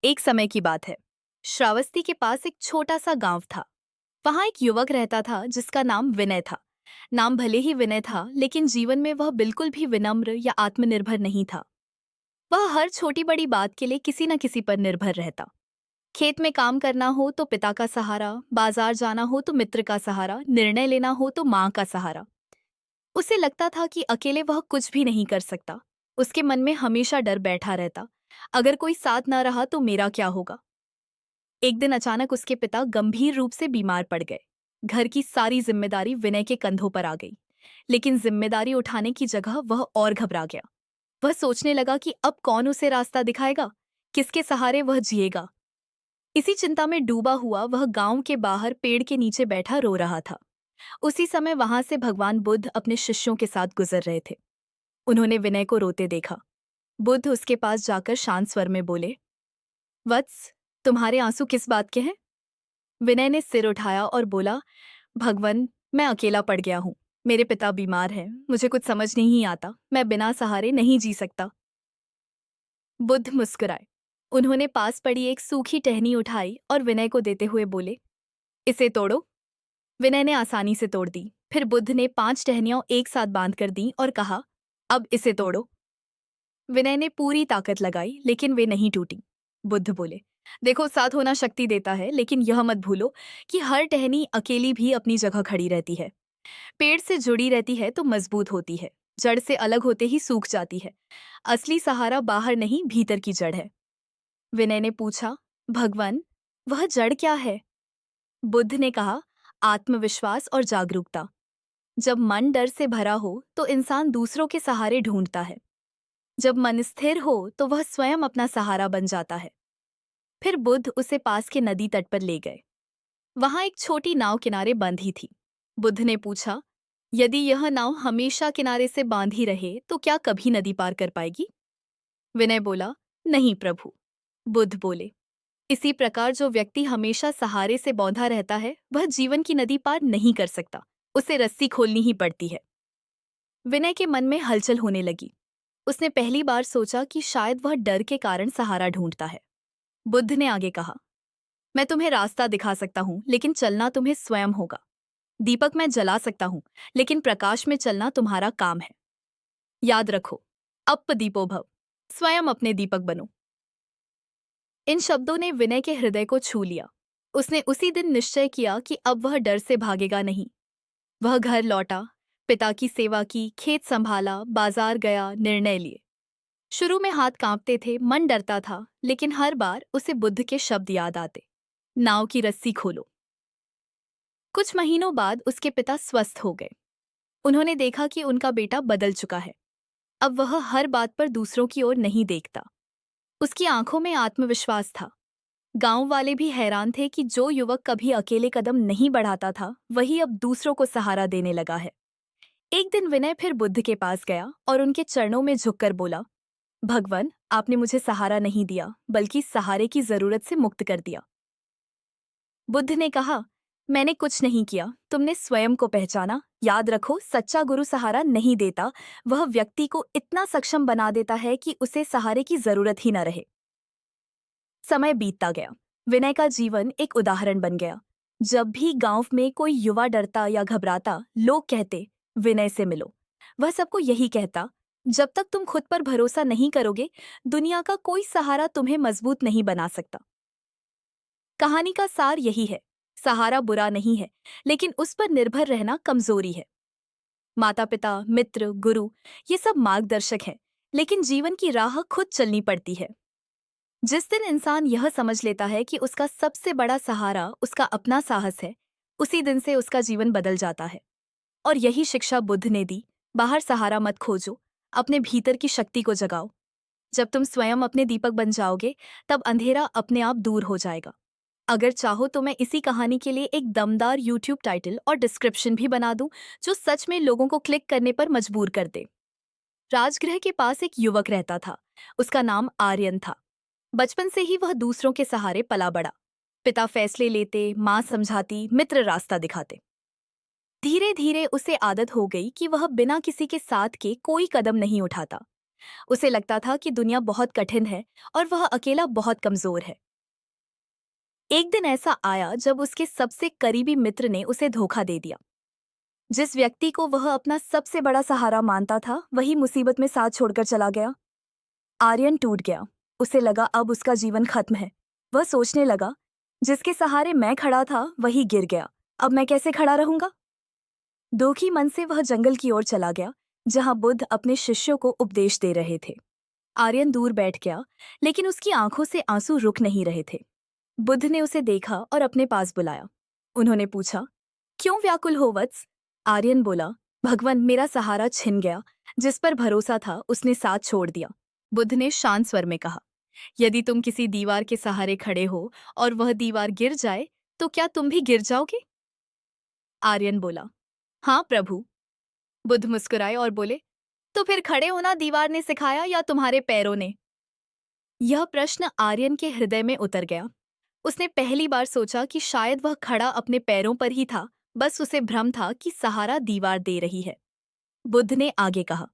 एक समय की बात है। श्रावस्ती के पास एक छोटा सा गांव था। वहां एक युवक रहता था जिसका नाम विनय था। नाम भले ही विनय था, लेकिन जीवन में वह बिल्कुल भी विनम्र या आत्मनिर्भर नहीं था। वह हर छोटी बड़ी बात के लिए किसी न किसी पर निर्भर रहता। खेत में काम करना हो तो पिता का सहारा, बाजार जाना हो तो मित्र का सहारा, निर्णय लेना हो तो माँ का सहारा। उसे लगता था कि अकेले वह कुछ भी नहीं कर सकता। उसके मन में हमेशा डर बैठा रहता, अगर कोई साथ न रहा तो मेरा क्या होगा। एक दिन अचानक उसके पिता गंभीर रूप से बीमार पड़ गए। घर की सारी जिम्मेदारी विनय के कंधों पर आ गई, लेकिन जिम्मेदारी उठाने की जगह वह और घबरा गया। वह सोचने लगा कि अब कौन उसे रास्ता दिखाएगा, किसके सहारे वह जिएगा। इसी चिंता में डूबा हुआ वह गांव के बाहर पेड़ के नीचे बैठा रो रहा था। उसी समय वहां से भगवान बुद्ध अपने शिष्यों के साथ गुजर रहे थे। उन्होंने विनय को रोते देखा। बुद्ध उसके पास जाकर शांत स्वर में बोले, वत्स, तुम्हारे आंसू किस बात के हैं? विनय ने सिर उठाया और बोला, भगवन, मैं अकेला पड़ गया हूँ। मेरे पिता बीमार हैं, मुझे कुछ समझ नहीं आता, मैं बिना सहारे नहीं जी सकता। बुद्ध मुस्कुराए। उन्होंने पास पड़ी एक सूखी टहनी उठाई और विनय को देते हुए बोले, इसे तोड़ो। विनय ने आसानी से तोड़ दी। फिर बुद्ध ने 5 टहनियां एक साथ बांध कर दी और कहा, अब इसे तोड़ो। विनय ने पूरी ताकत लगाई, लेकिन वे नहीं टूटी। बुद्ध बोले, देखो, साथ होना शक्ति देता है, लेकिन यह मत भूलो कि हर टहनी अकेली भी अपनी जगह खड़ी रहती है। पेड़ से जुड़ी रहती है तो मजबूत होती है, जड़ से अलग होते ही सूख जाती है। असली सहारा बाहर नहीं, भीतर की जड़ है। विनय ने पूछा, भगवान, वह जड़ क्या है? बुद्ध ने कहा, आत्मविश्वास और जागरूकता। जब मन डर से भरा हो तो इंसान दूसरों के सहारे ढूंढता है। जब मन स्थिर हो तो वह स्वयं अपना सहारा बन जाता है। फिर बुद्ध उसे पास के नदी तट पर ले गए। वहां एक छोटी नाव किनारे बंधी थी। बुद्ध ने पूछा, यदि यह नाव हमेशा किनारे से बांधी रहे तो क्या कभी नदी पार कर पाएगी? विनय बोला, नहीं प्रभु। बुद्ध बोले, इसी प्रकार जो व्यक्ति हमेशा सहारे से बौंधा रहता है वह जीवन की नदी पार नहीं कर सकता, उसे रस्सी खोलनी ही पड़ती है। विनय के मन में हलचल होने लगी। उसने पहली बार सोचा कि शायद वह डर के कारण सहारा ढूंढता है। बुद्ध ने आगे कहा, मैं तुम्हें रास्ता दिखा सकता हूं, लेकिन चलना तुम्हें स्वयं होगा। दीपक मैं जला सकता हूं, लेकिन प्रकाश में चलना तुम्हारा काम है। याद रखो, अप्प दीपो भव, स्वयं अपने दीपक बनो। इन शब्दों ने विनय के हृदय को छू लिया। उसने उसी दिन निश्चय किया कि अब वह डर से भागेगा नहीं। वह घर लौटा, पिता की सेवा की, खेत संभाला, बाजार गया, निर्णय लिए। शुरू में हाथ कांपते थे, मन डरता था, लेकिन हर बार उसे बुद्ध के शब्द याद आते, नाव की रस्सी खोलो। कुछ महीनों बाद उसके पिता स्वस्थ हो गए। उन्होंने देखा कि उनका बेटा बदल चुका है। अब वह हर बात पर दूसरों की ओर नहीं देखता। उसकी आंखों में आत्मविश्वास था। गांव वाले भी हैरान थे कि जो युवक कभी अकेले कदम नहीं बढ़ाता था, वही अब दूसरों को सहारा देने लगा है। एक दिन विनय फिर बुद्ध के पास गया और उनके चरणों में झुककर बोला, भगवान, आपने मुझे सहारा नहीं दिया, बल्कि सहारे की जरूरत से मुक्त कर दिया। बुद्ध ने कहा, मैंने कुछ नहीं किया, तुमने स्वयं को पहचाना। याद रखो, सच्चा गुरु सहारा नहीं देता, वह व्यक्ति को इतना सक्षम बना देता है कि उसे सहारे की जरूरत ही न रहे। समय बीतता गया। विनय का जीवन एक उदाहरण बन गया। जब भी गांव में कोई युवा डरता या घबराता, लोग कहते, विनय से मिलो। वह सबको यही कहता, जब तक तुम खुद पर भरोसा नहीं करोगे, दुनिया का कोई सहारा तुम्हें मजबूत नहीं बना सकता। कहानी का सार यही है, सहारा बुरा नहीं है, लेकिन उस पर निर्भर रहना कमजोरी है। माता पिता, मित्र, गुरु, ये सब मार्गदर्शक हैं, लेकिन जीवन की राह खुद चलनी पड़ती है। जिस दिन इंसान यह समझ लेता है कि उसका सबसे बड़ा सहारा उसका अपना साहस है, उसी दिन से उसका जीवन बदल जाता है। और यही शिक्षा बुद्ध ने दी, बाहर सहारा मत खोजो, अपने भीतर की शक्ति को जगाओ। जब तुम स्वयं अपने दीपक बन जाओगे, तब अंधेरा अपने आप दूर हो जाएगा। अगर चाहो तो मैं इसी कहानी के लिए एक दमदार यूट्यूब टाइटल और डिस्क्रिप्शन भी बना दूं, जो सच में लोगों को क्लिक करने पर मजबूर कर दे। राजगृह के पास एक युवक रहता था। उसका नाम आर्यन था। बचपन से ही वह दूसरों के सहारे पला बड़ा। पिता फैसले लेते, माँ समझाती, मित्र रास्ता दिखाते। धीरे धीरे उसे आदत हो गई कि वह बिना किसी के साथ के कोई कदम नहीं उठाता। उसे लगता था कि दुनिया बहुत कठिन है और वह अकेला बहुत कमजोर है। एक दिन ऐसा आया जब उसके सबसे करीबी मित्र ने उसे धोखा दे दिया। जिस व्यक्ति को वह अपना सबसे बड़ा सहारा मानता था, वही मुसीबत में साथ छोड़कर चला गया। आर्यन टूट गया। उसे लगा अब उसका जीवन खत्म है। वह सोचने लगा, जिसके सहारे मैं खड़ा था वही गिर गया, अब मैं कैसे खड़ा रहूंगा। दुखी मन से वह जंगल की ओर चला गया, जहां बुद्ध अपने शिष्यों को उपदेश दे रहे थे। आर्यन दूर बैठ गया, लेकिन उसकी आंखों से आंसू रुक नहीं रहे थे। बुद्ध ने उसे देखा और अपने पास बुलाया। उन्होंने पूछा, क्यों व्याकुल हो वत्स? आर्यन बोला, भगवान, मेरा सहारा छिन गया। जिस पर भरोसा था उसने साथ छोड़ दिया। बुद्ध ने शांत स्वर में कहा, यदि तुम किसी दीवार के सहारे खड़े हो और वह दीवार गिर जाए, तो क्या तुम भी गिर जाओगे? आर्यन बोला, हाँ प्रभु। बुद्ध मुस्कुराए और बोले, तो फिर खड़े होना दीवार ने सिखाया या तुम्हारे पैरों ने? यह प्रश्न आर्यन के हृदय में उतर गया। उसने पहली बार सोचा कि शायद वह खड़ा अपने पैरों पर ही था, बस उसे भ्रम था कि सहारा दीवार दे रही है। बुद्ध ने आगे कहा,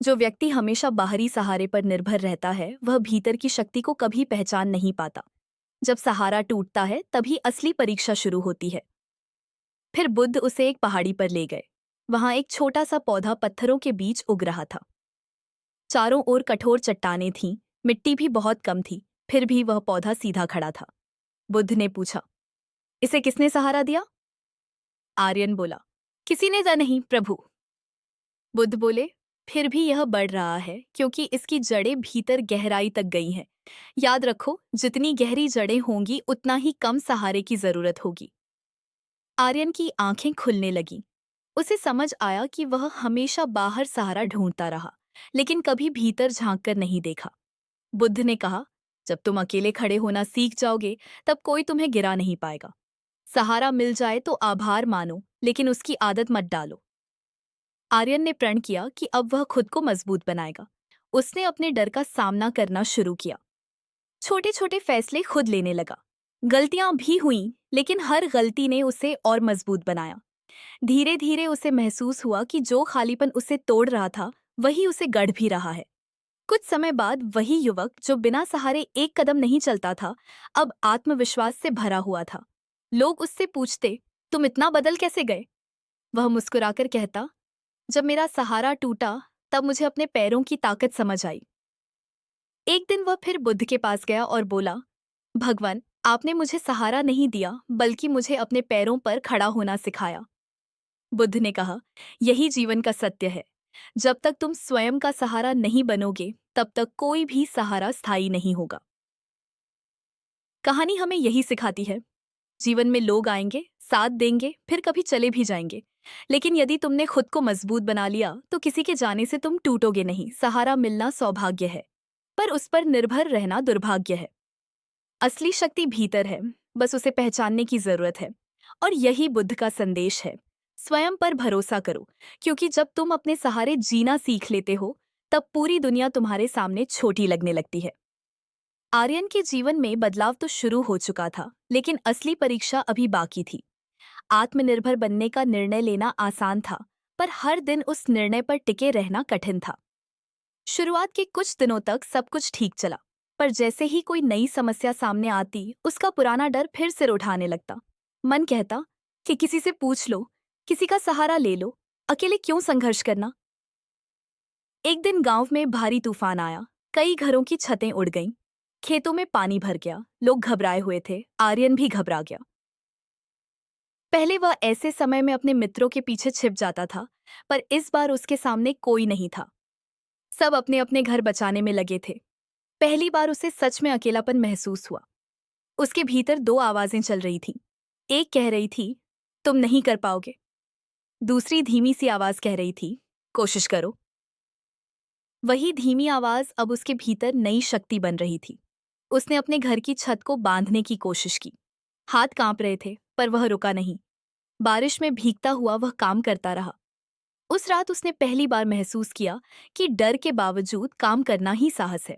जो व्यक्ति हमेशा बाहरी सहारे पर निर्भर रहता है वह भीतर की शक्ति को कभी पहचान नहीं पाता। जब सहारा टूटता है तभी असली परीक्षा शुरू होती है। फिर बुद्ध उसे एक पहाड़ी पर ले गए। वहां एक छोटा सा पौधा पत्थरों के बीच उग रहा था। चारों ओर कठोर चट्टानें थीं, मिट्टी भी बहुत कम थी, फिर भी वह पौधा सीधा खड़ा था। बुद्ध ने पूछा, इसे किसने सहारा दिया? आर्यन बोला, किसी ने तो नहीं प्रभु। बुद्ध बोले, फिर भी यह बढ़ रहा है क्योंकि इसकी जड़ें भीतर गहराई तक गई हैं। याद रखो, जितनी गहरी जड़ें होंगी उतना ही कम सहारे की जरूरत होगी। आर्यन की आंखें खुलने लगीं। उसे समझ आया कि वह हमेशा बाहर सहारा ढूंढता रहा, लेकिन कभी भीतर झांक कर नहीं देखा। बुद्ध ने कहा, जब तुम अकेले खड़े होना सीख जाओगे तब कोई तुम्हें गिरा नहीं पाएगा। सहारा मिल जाए तो आभार मानो, लेकिन उसकी आदत मत डालो। आर्यन ने प्रण किया कि अब वह खुद को मजबूत बनाएगा। उसने अपने डर का सामना करना शुरू किया। छोटे छोटे फैसले खुद लेने लगा। गलतियां भी हुईं, लेकिन हर गलती ने उसे और मजबूत बनाया। धीरे धीरे उसे महसूस हुआ कि जो खालीपन उसे तोड़ रहा था वही उसे गढ़ भी रहा है। कुछ समय बाद वही युवक जो बिना सहारे एक कदम नहीं चलता था, अब आत्मविश्वास से भरा हुआ था। लोग उससे पूछते, तुम इतना बदल कैसे गए? वह मुस्कुराकर कहता, जब मेरा सहारा टूटा तब मुझे अपने पैरों की ताकत समझ आई। एक दिन वह फिर बुद्ध के पास गया और बोला, भगवान, आपने मुझे सहारा नहीं दिया बल्कि मुझे अपने पैरों पर खड़ा होना सिखाया। बुद्ध ने कहा, यही जीवन का सत्य है। जब तक तुम स्वयं का सहारा नहीं बनोगे तब तक कोई भी सहारा स्थायी नहीं होगा। कहानी हमें यही सिखाती है, जीवन में लोग आएंगे, साथ देंगे, फिर कभी चले भी जाएंगे, लेकिन यदि तुमने खुद को मजबूत बना लिया तो किसी के जाने से तुम टूटोगे नहीं। सहारा मिलना सौभाग्य है, पर उस पर निर्भर रहना दुर्भाग्य है। असली शक्ति भीतर है, बस उसे पहचानने की जरूरत है। और यही बुद्ध का संदेश है, स्वयं पर भरोसा करो, क्योंकि जब तुम अपने सहारे जीना सीख लेते हो तब पूरी दुनिया तुम्हारे सामने छोटी लगने लगती है। आर्यन के जीवन में बदलाव तो शुरू हो चुका था, लेकिन असली परीक्षा अभी बाकी थी। आत्मनिर्भर बनने का निर्णय लेना आसान था, पर हर दिन उस निर्णय पर टिके रहना कठिन था। शुरुआत के कुछ दिनों तक सब कुछ ठीक चला, पर जैसे ही कोई नई समस्या सामने आती, उसका पुराना डर फिर सिर उठाने लगता। मन कहता कि किसी से पूछ लो, किसी का सहारा ले लो, अकेले क्यों संघर्ष करना। एक दिन गांव में भारी तूफान आया। कई घरों की छतें उड़ गईं, खेतों में पानी भर गया, लोग घबराए हुए थे। आर्यन भी घबरा गया। पहले वह ऐसे समय में अपने मित्रों के पीछे छिप जाता था, पर इस बार उसके सामने कोई नहीं था। सब अपने अपने घर बचाने में लगे थे। पहली बार उसे सच में अकेलापन महसूस हुआ। उसके भीतर दो आवाजें चल रही थीं। एक कह रही थी, तुम नहीं कर पाओगे। दूसरी धीमी सी आवाज कह रही थी, कोशिश करो। वही धीमी आवाज अब उसके भीतर नई शक्ति बन रही थी। उसने अपने घर की छत को बांधने की कोशिश की। हाथ कांप रहे थे, पर वह रुका नहीं। बारिश में भीगता हुआ वह काम करता रहा। उस रात उसने पहली बार महसूस किया कि डर के बावजूद काम करना ही साहस है।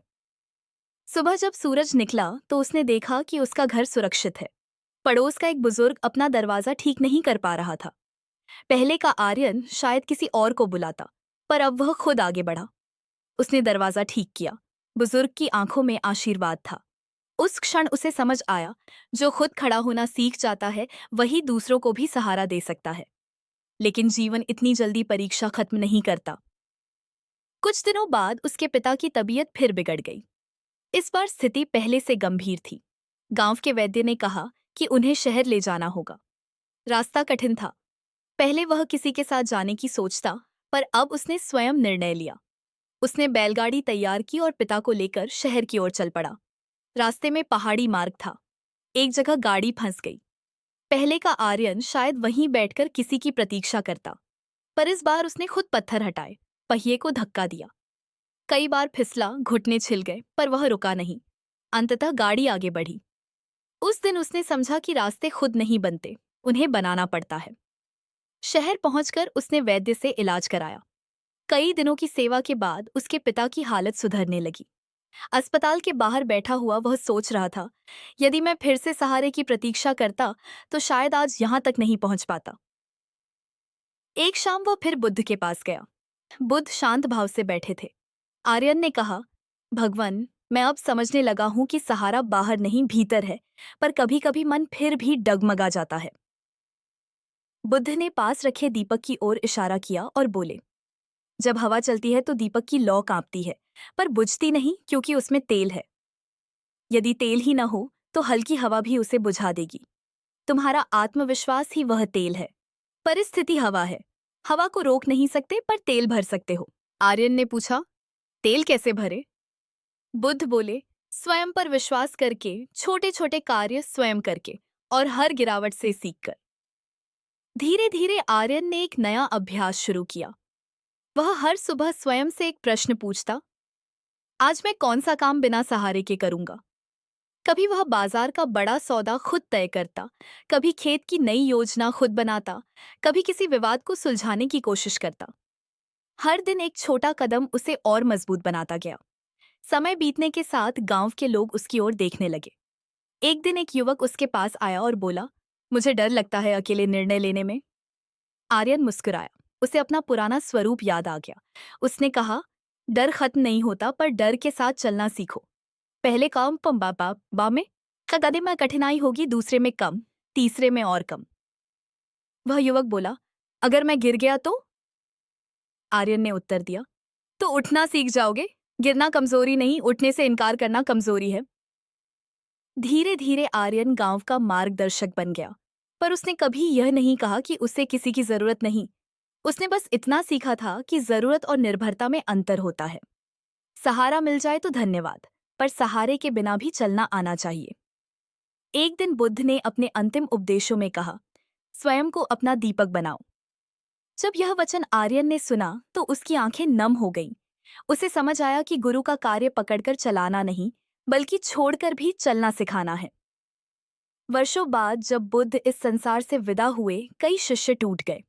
सुबह जब सूरज निकला तो उसने देखा कि उसका घर सुरक्षित है। पड़ोस का एक बुजुर्ग अपना दरवाजा ठीक नहीं कर पा रहा था। पहले का आर्यन शायद किसी और को बुलाता, पर अब वह खुद आगे बढ़ा। उसने दरवाजा ठीक किया। बुजुर्ग की आंखों में आशीर्वाद था। उस क्षण उसे समझ आया, जो खुद खड़ा होना सीख जाता है वही दूसरों को भी सहारा दे सकता है। लेकिन जीवन इतनी जल्दी परीक्षा खत्म नहीं करता। कुछ दिनों बाद उसके पिता की तबीयत फिर बिगड़ गई। इस बार स्थिति पहले से गंभीर थी। गांव के वैद्य ने कहा कि उन्हें शहर ले जाना होगा। रास्ता कठिन था। पहले वह किसी के साथ जाने की सोचता, पर अब उसने स्वयं निर्णय लिया। उसने बैलगाड़ी तैयार की और पिता को लेकर शहर की ओर चल पड़ा। रास्ते में पहाड़ी मार्ग था। एक जगह गाड़ी फंस गई। पहले का आर्यन शायद वहीं बैठकर किसी की प्रतीक्षा करता, पर इस बार उसने खुद पत्थर हटाए, पहिए को धक्का दिया। कई बार फिसला, घुटने छिल गए, पर वह रुका नहीं। अंततः गाड़ी आगे बढ़ी। उस दिन उसने समझा कि रास्ते खुद नहीं बनते, उन्हें बनाना पड़ता है। शहर पहुंचकर उसने वैद्य से इलाज कराया। कई दिनों की सेवा के बाद उसके पिता की हालत सुधरने लगी। अस्पताल के बाहर बैठा हुआ वह सोच रहा था, यदि मैं फिर से सहारे की प्रतीक्षा करता तो शायद आज यहां तक नहीं पहुंच पाता। एक शाम वह फिर बुद्ध के पास गया। बुद्ध शांत भाव से बैठे थे। आर्यन ने कहा, भगवान, मैं अब समझने लगा हूं कि सहारा बाहर नहीं भीतर है, पर कभी कभी मन फिर भी डगमगा जाता है। बुद्ध ने पास रखे दीपक की ओर इशारा किया और बोले, जब हवा चलती है तो दीपक की लौ कांपती है, पर बुझती नहीं क्योंकि उसमें तेल है। यदि तेल ही न हो तो हल्की हवा भी उसे बुझा देगी। तुम्हारा आत्मविश्वास ही वह तेल है। परिस्थिति हवा है। हवा को रोक नहीं सकते, पर तेल भर सकते हो। आर्यन ने पूछा, तेल कैसे भरे? बुद्ध बोले, स्वयं पर विश्वास करके, छोटे छोटे कार्य स्वयं करके और हर गिरावट से सीखकर। धीरे धीरे आर्यन ने एक नया अभ्यास शुरू किया। वह हर सुबह स्वयं से एक प्रश्न पूछता, आज मैं कौन सा काम बिना सहारे के करूंगा? कभी वह बाजार का बड़ा सौदा खुद तय करता, कभी खेत की नई योजना खुद बनाता, कभी किसी विवाद को सुलझाने की कोशिश करता। हर दिन एक छोटा कदम उसे और मजबूत बनाता गया। समय बीतने के साथ गांव के लोग उसकी ओर देखने लगे। एक दिन एक युवक उसके पास आया और बोला, मुझे डर लगता है अकेले निर्णय लेने में। आर्यन मुस्कुराया। उसे अपना पुराना स्वरूप याद आ गया। उसने कहा, डर खत्म नहीं होता, पर डर के साथ चलना सीखो। पहले काम बा में कदम में कठिनाई होगी, दूसरे में कम, तीसरे में और कम। वह युवक बोला, अगर मैं गिर गया तो? आर्यन ने उत्तर दिया, तो उठना सीख जाओगे। गिरना कमजोरी नहीं, उठने से इनकार करना कमजोरी है। धीरे धीरे आर्यन गांव का मार्गदर्शक बन गया, पर उसने कभी यह नहीं कहा कि उसे किसी की जरूरत नहीं। उसने बस इतना सीखा था कि जरूरत और निर्भरता में अंतर होता है। सहारा मिल जाए तो धन्यवाद, पर सहारे के बिना भी चलना आना चाहिए। एक दिन बुद्ध ने अपने अंतिम उपदेशों में कहा, स्वयं को अपना दीपक बनाओ। जब यह वचन आर्यन ने सुना तो उसकी आंखें नम हो गईं। उसे समझ आया कि गुरु का कार्य पकड़कर चलाना नहीं, बल्कि छोड़कर भी चलना सिखाना है। वर्षों बाद जब बुद्ध इस संसार से विदा हुए, कई शिष्य टूट गए,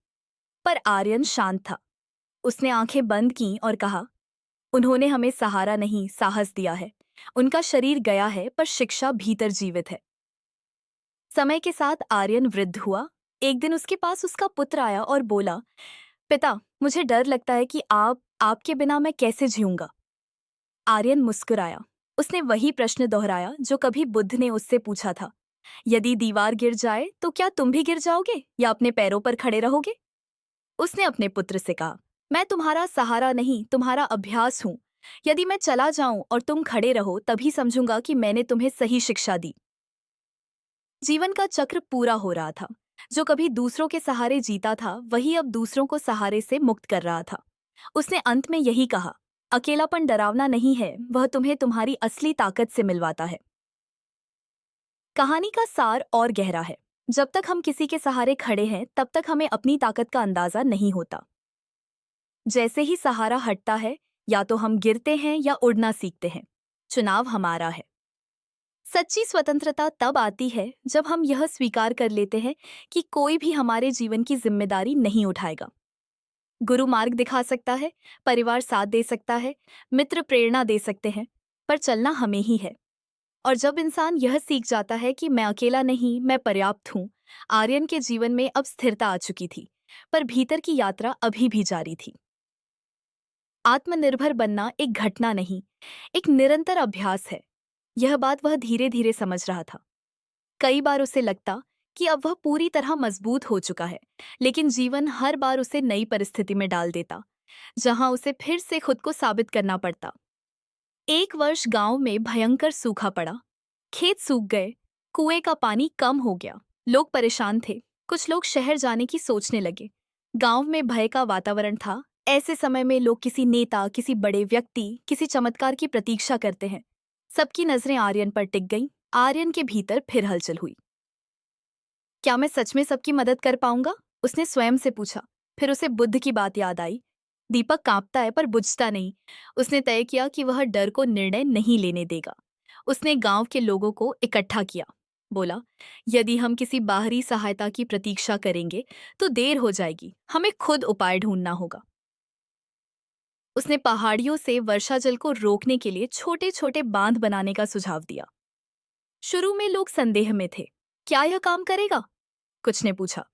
पर आर्यन शांत था। उसने आंखें बंद कीं और कहा, उन्होंने हमें सहारा नहीं, साहस दिया है। उनका शरीर गया है, पर शिक्षा भीतर जीवित है। समय के साथ आर्यन वृद्ध हुआ। एक दिन उसके पास उसका पुत्र आया और बोला, पिता, मुझे डर लगता है कि आपके बिना मैं कैसे जीऊंगा। आर्यन मुस्कुराया। उसने वही प्रश्न दोहराया जो कभी बुद्ध ने उससे पूछा था, यदि दीवार गिर जाए तो क्या तुम भी गिर जाओगे या अपने पैरों पर खड़े रहोगे? उसने अपने पुत्र से कहा, मैं तुम्हारा सहारा नहीं, तुम्हारा अभ्यास हूं। यदि मैं चला जाऊं और तुम खड़े रहो, तभी समझूंगा कि मैंने तुम्हें सही शिक्षा दी। जीवन का चक्र पूरा हो रहा था। जो कभी दूसरों के सहारे जीता था, वही अब दूसरों को सहारे से मुक्त कर रहा था। उसने अंत में यही कहा, अकेलापन डरावना नहीं है, वह तुम्हें तुम्हारी असली ताकत से मिलवाता है। कहानी का सार और गहरा है। जब तक हम किसी के सहारे खड़े हैं, तब तक हमें अपनी ताकत का अंदाजा नहीं होता। जैसे ही सहारा हटता है, या तो हम गिरते हैं या उड़ना सीखते हैं। चुनाव हमारा है। सच्ची स्वतंत्रता तब आती है जब हम यह स्वीकार कर लेते हैं कि कोई भी हमारे जीवन की जिम्मेदारी नहीं उठाएगा। गुरु मार्ग दिखा सकता है, परिवार साथ दे सकता है, मित्र प्रेरणा दे सकते हैं, पर चलना हमें ही है। और जब इंसान यह सीख जाता है कि मैं अकेला नहीं, मैं पर्याप्त हूँ, आर्यन के जीवन में अब स्थिरता आ चुकी थी, पर भीतर की यात्रा अभी भी जारी थी। आत्मनिर्भर बनना एक घटना नहीं, एक निरंतर अभ्यास है। यह बात वह धीरे धीरे समझ रहा था। कई बार उसे लगता कि अब वह पूरी तरह मजबूत हो चुका है, लेकिन जीवन हर बार उसे नई परिस्थिति में डाल देता, जहां उसे फिर से खुद को साबित करना पड़ता। एक वर्ष गांव में भयंकर सूखा पड़ा। खेत सूख गए, कुएं का पानी कम हो गया। लोग परेशान थे। कुछ लोग शहर जाने की सोचने लगे। गांव में भय का वातावरण था। ऐसे समय में लोग किसी नेता, किसी बड़े व्यक्ति, किसी चमत्कार की प्रतीक्षा करते हैं। सबकी नजरें आर्यन पर टिक गईं। आर्यन के भीतर फिर हलचल हुई। क्या मैं सच में सबकी मदद कर पाऊंगा? उसने स्वयं से पूछा। फिर उसे बुद्ध की बात याद आई। दीपक कांपता है पर बुझता नहीं। उसने तय किया कि वह डर को निर्णय नहीं लेने देगा। उसने गांव के लोगों को इकट्ठा किया। बोला, यदि हम किसी बाहरी सहायता की प्रतीक्षा करेंगे तो देर हो जाएगी। हमें खुद उपाय ढूंढना होगा। उसने पहाड़ियों से वर्षा जल को रोकने के लिए छोटे छोटे बांध बनाने का सुझाव दिया। शुरू में लोग संदेह में थे। क्या यह काम करेगा? कुछ ने पूछा।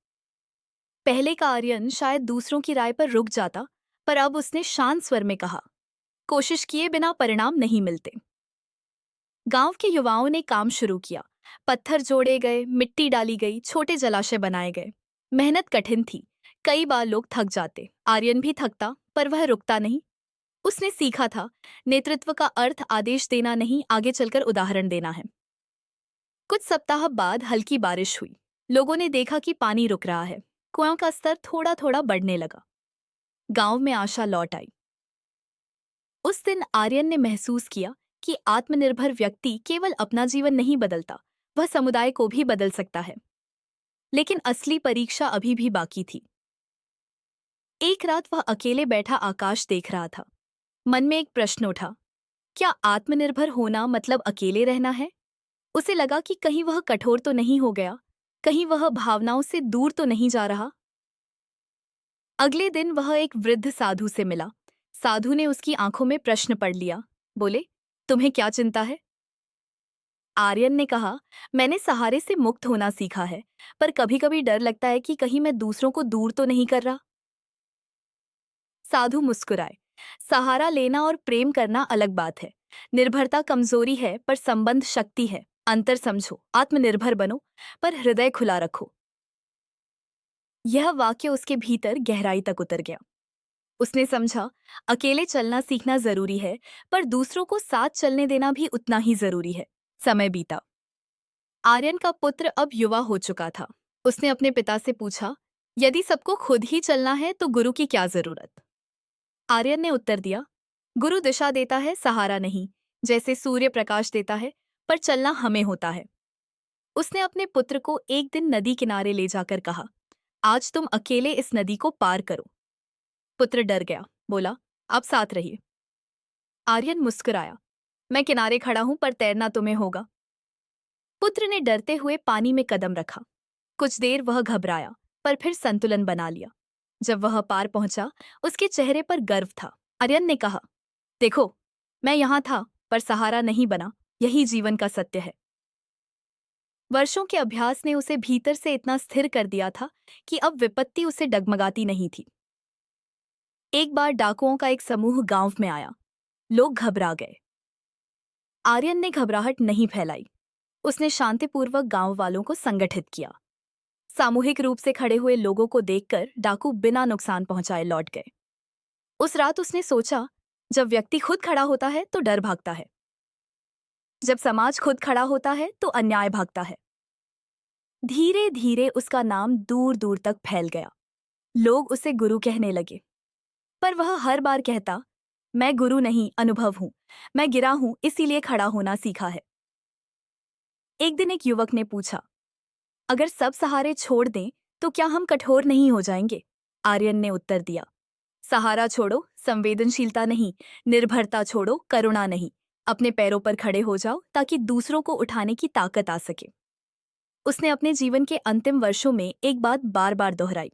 पहले का आर्यन शायद दूसरों की राय पर रुक जाता, पर अब उसने शांत स्वर में कहा, कोशिश किए बिना परिणाम नहीं मिलते। गांव के युवाओं ने काम शुरू किया। पत्थर जोड़े गए, मिट्टी डाली गई, छोटे जलाशय बनाए गए। मेहनत कठिन थी। कई बार लोग थक जाते। आर्यन भी थकता, पर वह रुकता नहीं। उसने सीखा था, नेतृत्व का अर्थ आदेश देना नहीं, आगे चलकर उदाहरण देना है। कुछ सप्ताह बाद हल्की बारिश हुई। लोगों ने देखा कि पानी रुक रहा है। कुआं का स्तर थोड़ा थोड़ा बढ़ने लगा। गांव में आशा लौट आई। उस दिन आर्यन ने महसूस किया कि आत्मनिर्भर व्यक्ति केवल अपना जीवन नहीं बदलता, वह समुदाय को भी बदल सकता है। लेकिन असली परीक्षा अभी भी बाकी थी। एक रात वह अकेले बैठा आकाश देख रहा था। मन में एक प्रश्न उठा, क्या आत्मनिर्भर होना मतलब अकेले रहना है? उसे लगा कि कहीं वह कठोर तो नहीं हो गया, कहीं वह भावनाओं से दूर तो नहीं जा रहा। अगले दिन वह एक वृद्ध साधु से मिला। साधु ने उसकी आंखों में प्रश्न पढ़ लिया। बोले, तुम्हें क्या चिंता है? आर्यन ने कहा, मैंने सहारे से मुक्त होना सीखा है, पर कभी कभी डर लगता है कि कहीं मैं दूसरों को दूर तो नहीं कर रहा। साधु मुस्कुराए। सहारा लेना और प्रेम करना अलग बात है। निर्भरता कमजोरी है, पर संबंध शक्ति है। अंतर समझो, आत्मनिर्भर बनो, पर हृदय खुला रखो। यह वाक्य उसके भीतर गहराई तक उतर गया। उसने समझा, अकेले चलना सीखना जरूरी है, पर दूसरों को साथ चलने देना भी उतना ही जरूरी है। समय बीता। आर्यन का पुत्र अब युवा हो चुका था। उसने अपने पिता से पूछा, यदि सबको खुद ही चलना है तो गुरु की क्या जरूरत? आर्यन ने उत्तर दिया, गुरु दिशा देता है, सहारा नहीं। जैसे सूर्य प्रकाश देता है, पर चलना हमें होता है। उसने अपने पुत्र को एक दिन नदी किनारे ले जाकर कहा, आज तुम अकेले इस नदी को पार करो। पुत्र डर गया। बोला, आप साथ रहिए। आर्यन मुस्कुराया, मैं किनारे खड़ा हूं, पर तैरना तुम्हें होगा। पुत्र ने डरते हुए पानी में कदम रखा। कुछ देर वह घबराया, पर फिर संतुलन बना लिया। जब वह पार पहुंचा, उसके चेहरे पर गर्व था। आर्यन ने कहा, देखो, मैं यहां था, पर सहारा नहीं बना। यही जीवन का सत्य है। वर्षों के अभ्यास ने उसे भीतर से इतना स्थिर कर दिया था कि अब विपत्ति उसे डगमगाती नहीं थी। एक बार डाकुओं का एक समूह गांव में आया। लोग घबरा गए। आर्यन ने घबराहट नहीं फैलाई। उसने शांतिपूर्वक गांव वालों को संगठित किया। सामूहिक रूप से खड़े हुए लोगों को देखकर डाकू बिना नुकसान पहुंचाए लौट गए। उस रात उसने सोचा, जब व्यक्ति खुद खड़ा होता है तो डर भागता है, जब समाज खुद खड़ा होता है तो अन्याय भागता है। धीरे धीरे उसका नाम दूर दूर तक फैल गया। लोग उसे गुरु कहने लगे, पर वह हर बार कहता, मैं गुरु नहीं, अनुभव हूं। मैं गिरा हूं, इसीलिए खड़ा होना सीखा है। एक दिन एक युवक ने पूछा, अगर सब सहारे छोड़ दें तो क्या हम कठोर नहीं हो जाएंगे? आर्यन ने उत्तर दिया, सहारा छोड़ो, संवेदनशीलता नहीं। निर्भरता छोड़ो, करुणा नहीं। अपने पैरों पर खड़े हो जाओ ताकि दूसरों को उठाने की ताकत आ सके। उसने अपने जीवन के अंतिम वर्षों में एक बात बार बार दोहराई,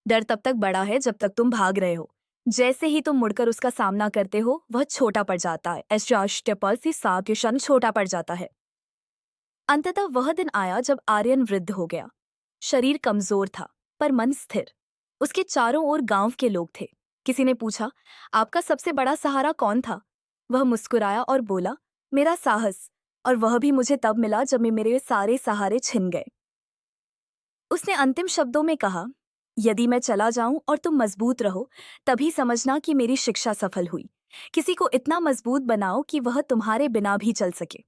डर तब तक बड़ा है जब तक तुम भाग रहे हो। जैसे ही तुम मुड़कर उसका सामना करते हो, वह छोटा पड़ जाता है। छोटा पड़ जाता है। अंततः वह दिन आया जब आर्यन वृद्ध हो गया। शरीर कमजोर था, पर मन स्थिर। उसके चारों ओर गांव के लोग थे। किसी ने पूछा, आपका सबसे बड़ा सहारा कौन था? वह मुस्कुराया और बोला, मेरा साहस, और वह भी मुझे तब मिला जब मेरे सारे सहारे छिन गए। उसने अंतिम शब्दों में कहा, यदि मैं चला जाऊं और तुम मजबूत रहो, तभी समझना कि मेरी शिक्षा सफल हुई। किसी को इतना मजबूत बनाओ कि वह तुम्हारे बिना भी चल सके।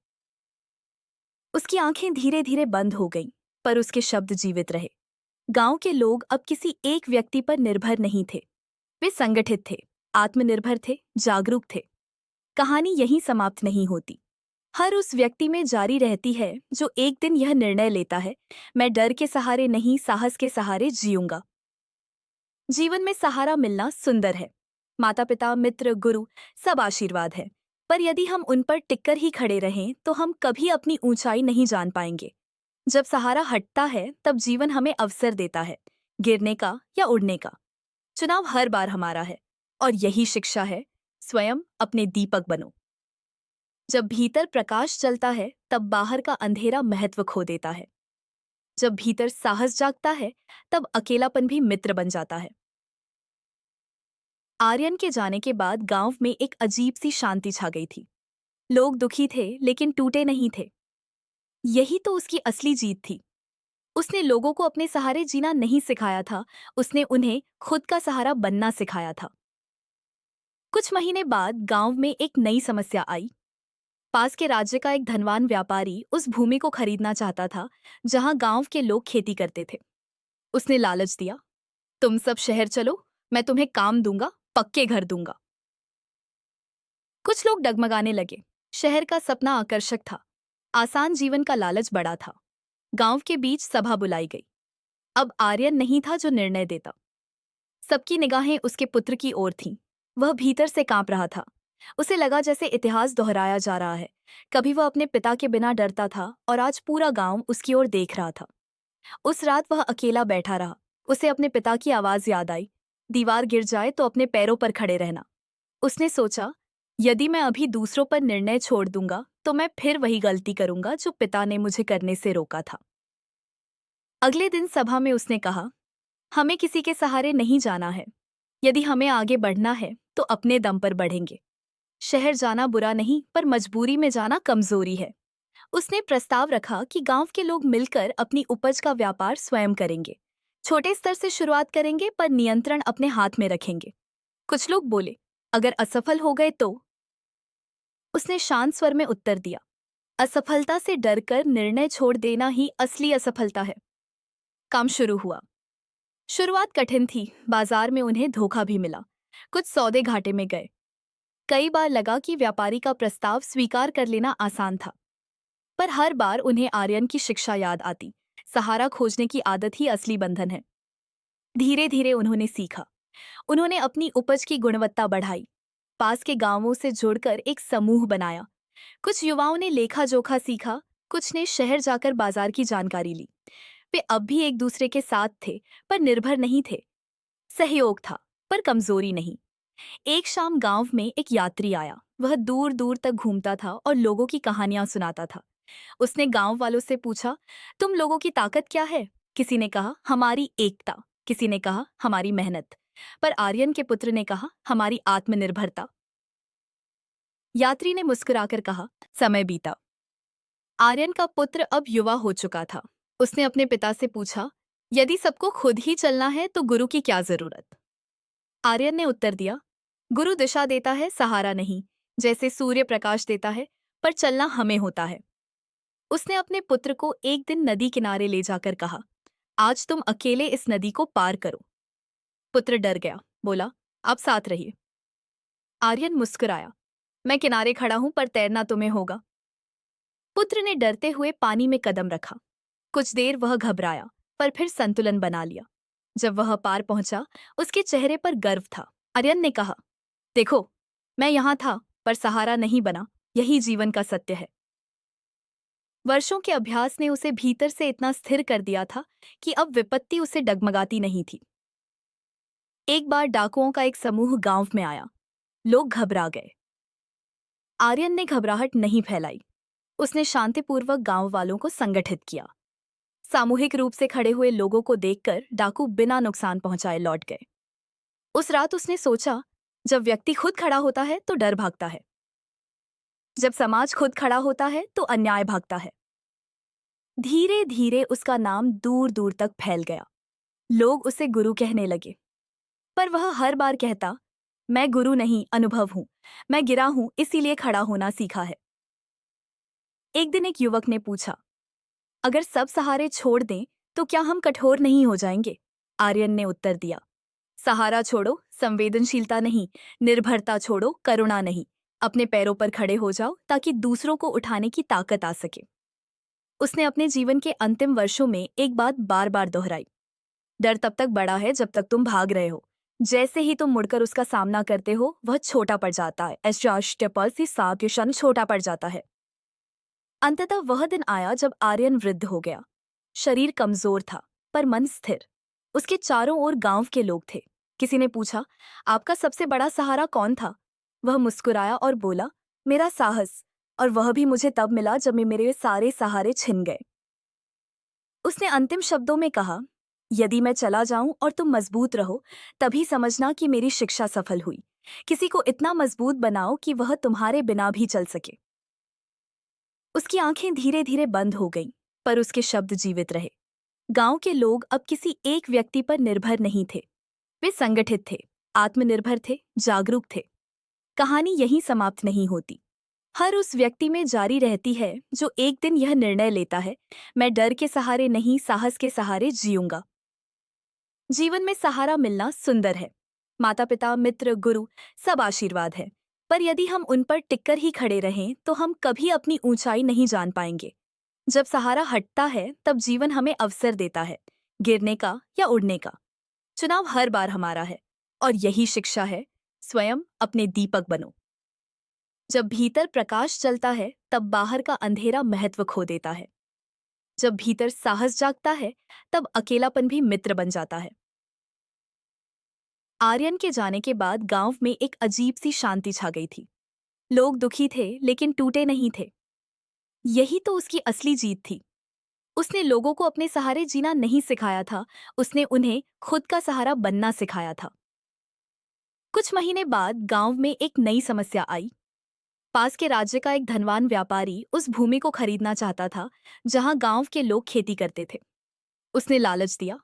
उसकी आंखें धीरे धीरे बंद हो गईं, पर उसके शब्द जीवित रहे। गांव के लोग अब किसी एक व्यक्ति पर निर्भर नहीं थे। वे संगठित थे, आत्मनिर्भर थे, जागरूक थे। कहानी यहीं समाप्त नहीं होती। हर उस व्यक्ति में जारी रहती है जो एक दिन यह निर्णय लेता है, मैं डर के सहारे नहीं, साहस के सहारे जीऊंगा। जीवन में सहारा मिलना सुंदर है। माता पिता, मित्र, गुरु, सब आशीर्वाद है। पर यदि हम उन पर टिककर ही खड़े रहें तो हम कभी अपनी ऊंचाई नहीं जान पाएंगे। जब सहारा हटता है तब जीवन हमें अवसर देता है, गिरने का या उड़ने का। चुनाव हर बार हमारा है, और यही शिक्षा है, स्वयं अपने दीपक बनो। जब भीतर प्रकाश चलता है तब बाहर का अंधेरा महत्व खो देता है। जब भीतर साहस जागता है तब अकेलापन भी मित्र बन जाता है। आर्यन के जाने के बाद गांव में एक अजीब सी शांति छा गई थी। लोग दुखी थे लेकिन टूटे नहीं थे। यही तो उसकी असली जीत थी। उसने लोगों को अपने सहारे जीना नहीं सिखाया था, उसने उन्हें खुद का सहारा बनना सिखाया था। कुछ महीने बाद गांव में एक नई समस्या आई। पास के राज्य का एक धनवान व्यापारी उस भूमि को खरीदना चाहता था जहां गांव के लोग खेती करते थे। उसने लालच दिया, तुम सब शहर चलो, मैं तुम्हें काम दूंगा, पक्के घर दूंगा। कुछ लोग डगमगाने लगे। शहर का सपना आकर्षक था, आसान जीवन का लालच बड़ा था। गांव के बीच सभा बुलाई गई। अब आर्यन नहीं था जो निर्णय देता। सबकी निगाहें उसके पुत्र की ओर थीं। वह भीतर से कांप रहा था। उसे लगा जैसे इतिहास दोहराया जा रहा है। कभी वह अपने पिता के बिना डरता था और आज पूरा गांव उसकी ओर देख रहा था। उस रात वह अकेला बैठा रहा। उसे अपने पिता की आवाज याद आई, दीवार गिर जाए तो अपने पैरों पर खड़े रहना। उसने सोचा, यदि मैं अभी दूसरों पर निर्णय छोड़ दूंगा तो मैं फिर वही गलती करूंगा जो पिता ने मुझे करने से रोका था। अगले दिन सभा में उसने कहा, हमें किसी के सहारे नहीं जाना है। यदि हमें आगे बढ़ना है तो अपने दम पर बढ़ेंगे। शहर जाना बुरा नहीं, पर मजबूरी में जाना कमजोरी है। उसने प्रस्ताव रखा कि गांव के लोग मिलकर अपनी उपज का व्यापार स्वयं करेंगे। छोटे स्तर से शुरुआत करेंगे, पर नियंत्रण अपने हाथ में रखेंगे। कुछ लोग बोले, अगर असफल हो गए तो? उसने शांत स्वर में उत्तर दिया, असफलता से डरकर निर्णय छोड़ देना ही असली असफलता है। काम शुरू हुआ। शुरुआत कठिन थी। बाजार में उन्हें धोखा भी मिला। कुछ सौदे घाटे में गए। कई बार लगा कि व्यापारी का प्रस्ताव स्वीकार कर लेना आसान था, पर हर बार उन्हें आर्यन की शिक्षा याद आती, सहारा खोजने की आदत ही असली बंधन है। धीरे धीरे उन्होंने सीखा। उन्होंने अपनी उपज की गुणवत्ता बढ़ाई, पास के गांवों से जुड़कर एक समूह बनाया। कुछ युवाओं ने लेखा जोखा सीखा, कुछ ने शहर जाकर बाजार की जानकारी ली। वे अब भी एक दूसरे के साथ थे, पर निर्भर नहीं थे। सहयोग था, पर कमजोरी नहीं। एक शाम गांव में एक यात्री आया। वह दूर दूर तक घूमता था और लोगों की कहानियां सुनाता था। उसने गांव वालों से पूछा, तुम लोगों की ताकत क्या है? किसी ने कहा, हमारी एकता। किसी ने कहा, हमारी मेहनत। पर आर्यन के पुत्र ने कहा, हमारी आत्मनिर्भरता। यात्री ने मुस्कुराकर कहा, समय बीता। आर्यन का पुत्र अब युवा हो चुका था। उसने अपने पिता से पूछा, यदि सबको खुद ही चलना है तो गुरु की क्या जरूरत? आर्यन ने उत्तर दिया, गुरु दिशा देता है, सहारा नहीं। जैसे सूर्य प्रकाश देता है, पर चलना हमें होता है। उसने अपने पुत्र को एक दिन नदी किनारे ले जाकर कहा, आज तुम अकेले इस नदी को पार करो। पुत्र डर गया, बोला, आप साथ रहिए। आर्यन मुस्कुराया, मैं किनारे खड़ा हूं, पर तैरना तुम्हें होगा। पुत्र ने डरते हुए पानी में कदम रखा। कुछ देर वह घबराया, पर फिर संतुलन बना लिया। जब वह पार पहुंचा, उसके चेहरे पर गर्व था। आर्यन ने कहा, देखो, मैं यहां था, पर सहारा नहीं बना। यही जीवन का सत्य है। वर्षों के अभ्यास ने उसे भीतर से इतना स्थिर कर दिया था कि अब विपत्ति उसे डगमगाती नहीं थी। एक बार डाकुओं का एक समूह गांव में आया। लोग घबरा गए। आर्यन ने घबराहट नहीं फैलाई। उसने शांतिपूर्वक गांव वालों को संगठित किया। सामूहिक रूप से खड़े हुए लोगों को देखकर डाकू बिना नुकसान पहुंचाए लौट गए। उस रात उसने सोचा, जब व्यक्ति खुद खड़ा होता है तो डर भागता है, जब समाज खुद खड़ा होता है तो अन्याय भागता है। धीरे धीरे उसका नाम दूर दूर तक फैल गया। लोग उसे गुरु कहने लगे, पर वह हर बार कहता, मैं गुरु नहीं, अनुभव हूं। मैं गिरा हूं, इसीलिए खड़ा होना सीखा है। एक दिन एक युवक ने पूछा, अगर सब सहारे छोड़ दें तो क्या हम कठोर नहीं हो जाएंगे? आर्यन ने उत्तर दिया, सहारा छोड़ो, संवेदनशीलता नहीं। निर्भरता छोड़ो, करुणा नहीं। अपने पैरों पर खड़े हो जाओ ताकि दूसरों को उठाने की ताकत आ सके। उसने अपने जीवन के अंतिम वर्षों में एक बात बार बार दोहराई, डर तब तक बड़ा है जब तक तुम भाग रहे हो। जैसे ही तुम मुड़कर उसका सामना करते हो, वह छोटा पड़ जाता है। छोटा पड़ जाता है। अंततः वह दिन आया जब आर्यन वृद्ध हो गया। शरीर कमजोर था, पर मन स्थिर। उसके चारों ओर गांव के लोग थे। किसी ने पूछा, आपका सबसे बड़ा सहारा कौन था? वह मुस्कुराया और बोला, मेरा साहस। और वह भी मुझे तब मिला जब मेरे सारे सहारे छिन गए। उसने अंतिम शब्दों में कहा, यदि मैं चला जाऊं और तुम मजबूत रहो, तभी समझना कि मेरी शिक्षा सफल हुई। किसी को इतना मजबूत बनाओ कि वह तुम्हारे बिना भी चल सके। उसकी आंखें धीरे धीरे बंद हो गईं, पर उसके शब्द जीवित रहे। गांव के लोग अब किसी एक व्यक्ति पर निर्भर नहीं थे। वे संगठित थे, आत्मनिर्भर थे, जागरूक थे। कहानी यहीं समाप्त नहीं होती। हर उस व्यक्ति में जारी रहती है जो एक दिन यह निर्णय लेता है, मैं डर के सहारे नहीं, साहस के सहारे जीऊंगा। जीवन में सहारा मिलना सुंदर है। माता पिता, मित्र, गुरु, सब आशीर्वाद है। पर यदि हम उन पर टिककर ही खड़े रहें तो हम कभी अपनी ऊंचाई नहीं जान पाएंगे। जब सहारा हटता है तब जीवन हमें अवसर देता है, गिरने का या उड़ने का। चुनाव हर बार हमारा है, और यही शिक्षा है, स्वयं अपने दीपक बनो। जब भीतर प्रकाश चलता है तब बाहर का अंधेरा महत्व खो देता है। जब भीतर साहस जागता है तब अकेलापन भी मित्र बन जाता है। आर्यन के जाने के बाद गांव में एक अजीब सी शांति छा गई थी। लोग दुखी थे लेकिन टूटे नहीं थे। यही तो उसकी असली जीत थी। उसने लोगों को अपने सहारे जीना नहीं सिखाया था, उसने उन्हें खुद का सहारा बनना सिखाया था। कुछ महीने बाद गांव में एक नई समस्या आई। पास के राज्य का एक धनवान व्यापारी उस भूमि को खरीदना चाहता था जहां गांव के लोग खेती करते थे। उसने लालच दिया,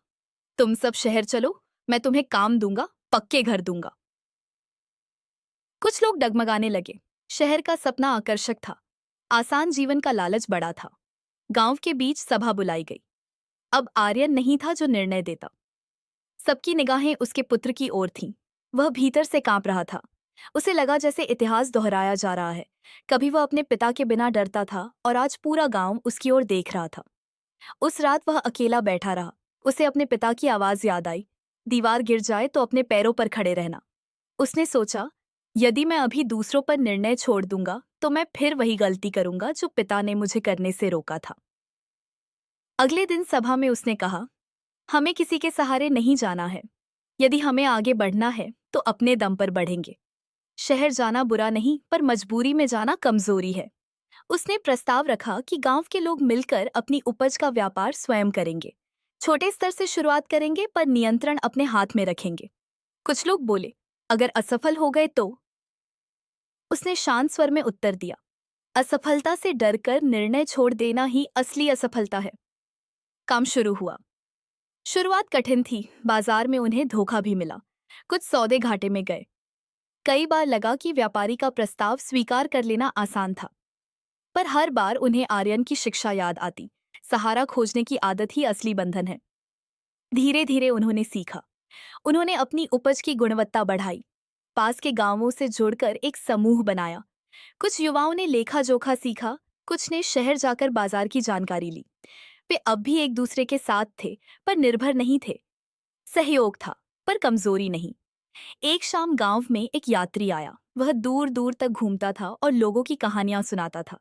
तुम सब शहर चलो, मैं तुम्हें काम दूंगा, पक्के घर दूंगा। कुछ लोग डगमगाने लगे। शहर का सपना आकर्षक था, आसान जीवन का लालच बड़ा था। गांव के बीच सभा बुलाई गई। अब आर्यन नहीं था जो निर्णय देता। सबकी निगाहें उसके पुत्र की ओर थीं। वह भीतर से कांप रहा था। उसे लगा जैसे इतिहास दोहराया जा रहा है। कभी वह अपने पिता के बिना डरता था और आज पूरा गांव उसकी ओर देख रहा था। उस रात वह अकेला बैठा रहा। उसे अपने पिता की आवाज याद आई, दीवार गिर जाए तो अपने पैरों पर खड़े रहना। उसने सोचा, यदि मैं अभी दूसरों पर निर्णय छोड़ दूंगा तो मैं फिर वही गलती करूंगा जो पिता ने मुझे करने से रोका था। अगले दिन सभा में उसने कहा, हमें किसी के सहारे नहीं जाना है। यदि हमें आगे बढ़ना है तो अपने दम पर बढ़ेंगे। शहर जाना बुरा नहीं, पर मजबूरी में जाना कमजोरी है। उसने प्रस्ताव रखा कि गांव के लोग मिलकर अपनी उपज का व्यापार स्वयं करेंगे। छोटे स्तर से शुरुआत करेंगे, पर नियंत्रण अपने हाथ में रखेंगे। कुछ लोग बोले, अगर असफल हो गए तो? उसने शांत स्वर में उत्तर दिया, असफलता से डरकर निर्णय छोड़ देना ही असली असफलता है। काम शुरू हुआ। शुरुआत कठिन थी। बाजार में उन्हें धोखा भी मिला। कुछ सौदे घाटे में गए। कई बार लगा कि व्यापारी का प्रस्ताव स्वीकार कर लेना आसान था, पर हर बार उन्हें आर्यन की शिक्षा याद आती, सहारा खोजने की आदत ही असली बंधन है। धीरे धीरे उन्होंने सीखा। उन्होंने अपनी उपज की गुणवत्ता बढ़ाई, पास के गांवों से जुड़कर एक समूह बनाया। कुछ युवाओं ने लेखा जोखा सीखा, कुछ ने शहर जाकर बाजार की जानकारी ली। वे अब भी एक दूसरे के साथ थे, पर निर्भर नहीं थे। सहयोग था, पर कमजोरी नहीं। एक शाम गांव में एक यात्री आया। वह दूर दूर तक घूमता था और लोगों की कहानियां सुनाता था।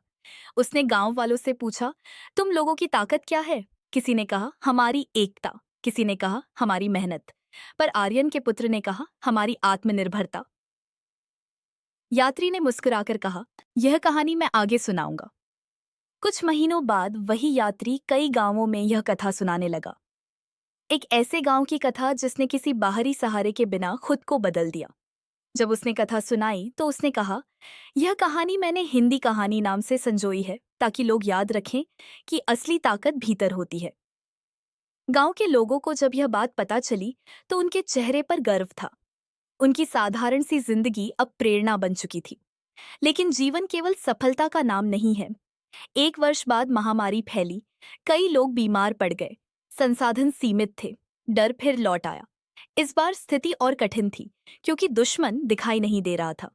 उसने गांव वालों से पूछा, तुम लोगों की ताकत क्या है? किसी ने कहा, हमारी एकता। किसी ने कहा, हमारी मेहनत। पर आर्यन के पुत्र ने कहा, हमारी आत्मनिर्भरता। यात्री ने मुस्कुराकर कहा, यह कहानी मैं आगे सुनाऊंगा। कुछ महीनों बाद वही यात्री कई गांवों में यह कथा सुनाने लगा। एक ऐसे गांव की कथा जिसने किसी बाहरी सहारे के बिना खुद को बदल दिया। जब उसने कथा सुनाई तो उसने कहा, यह कहानी मैंने हिंदी कहानी नाम से संजोई है ताकि लोग याद रखें कि असली ताकत भीतर होती है। गांव के लोगों को जब यह बात पता चली तो उनके चेहरे पर गर्व था। उनकी साधारण सी जिंदगी अब प्रेरणा बन चुकी थी। लेकिन जीवन केवल सफलता का नाम नहीं है। एक वर्ष बाद महामारी फैली। कई लोग बीमार पड़ गए। संसाधन सीमित थे। डर फिर लौट आया। इस बार स्थिति और कठिन थी क्योंकि दुश्मन दिखाई नहीं दे रहा था।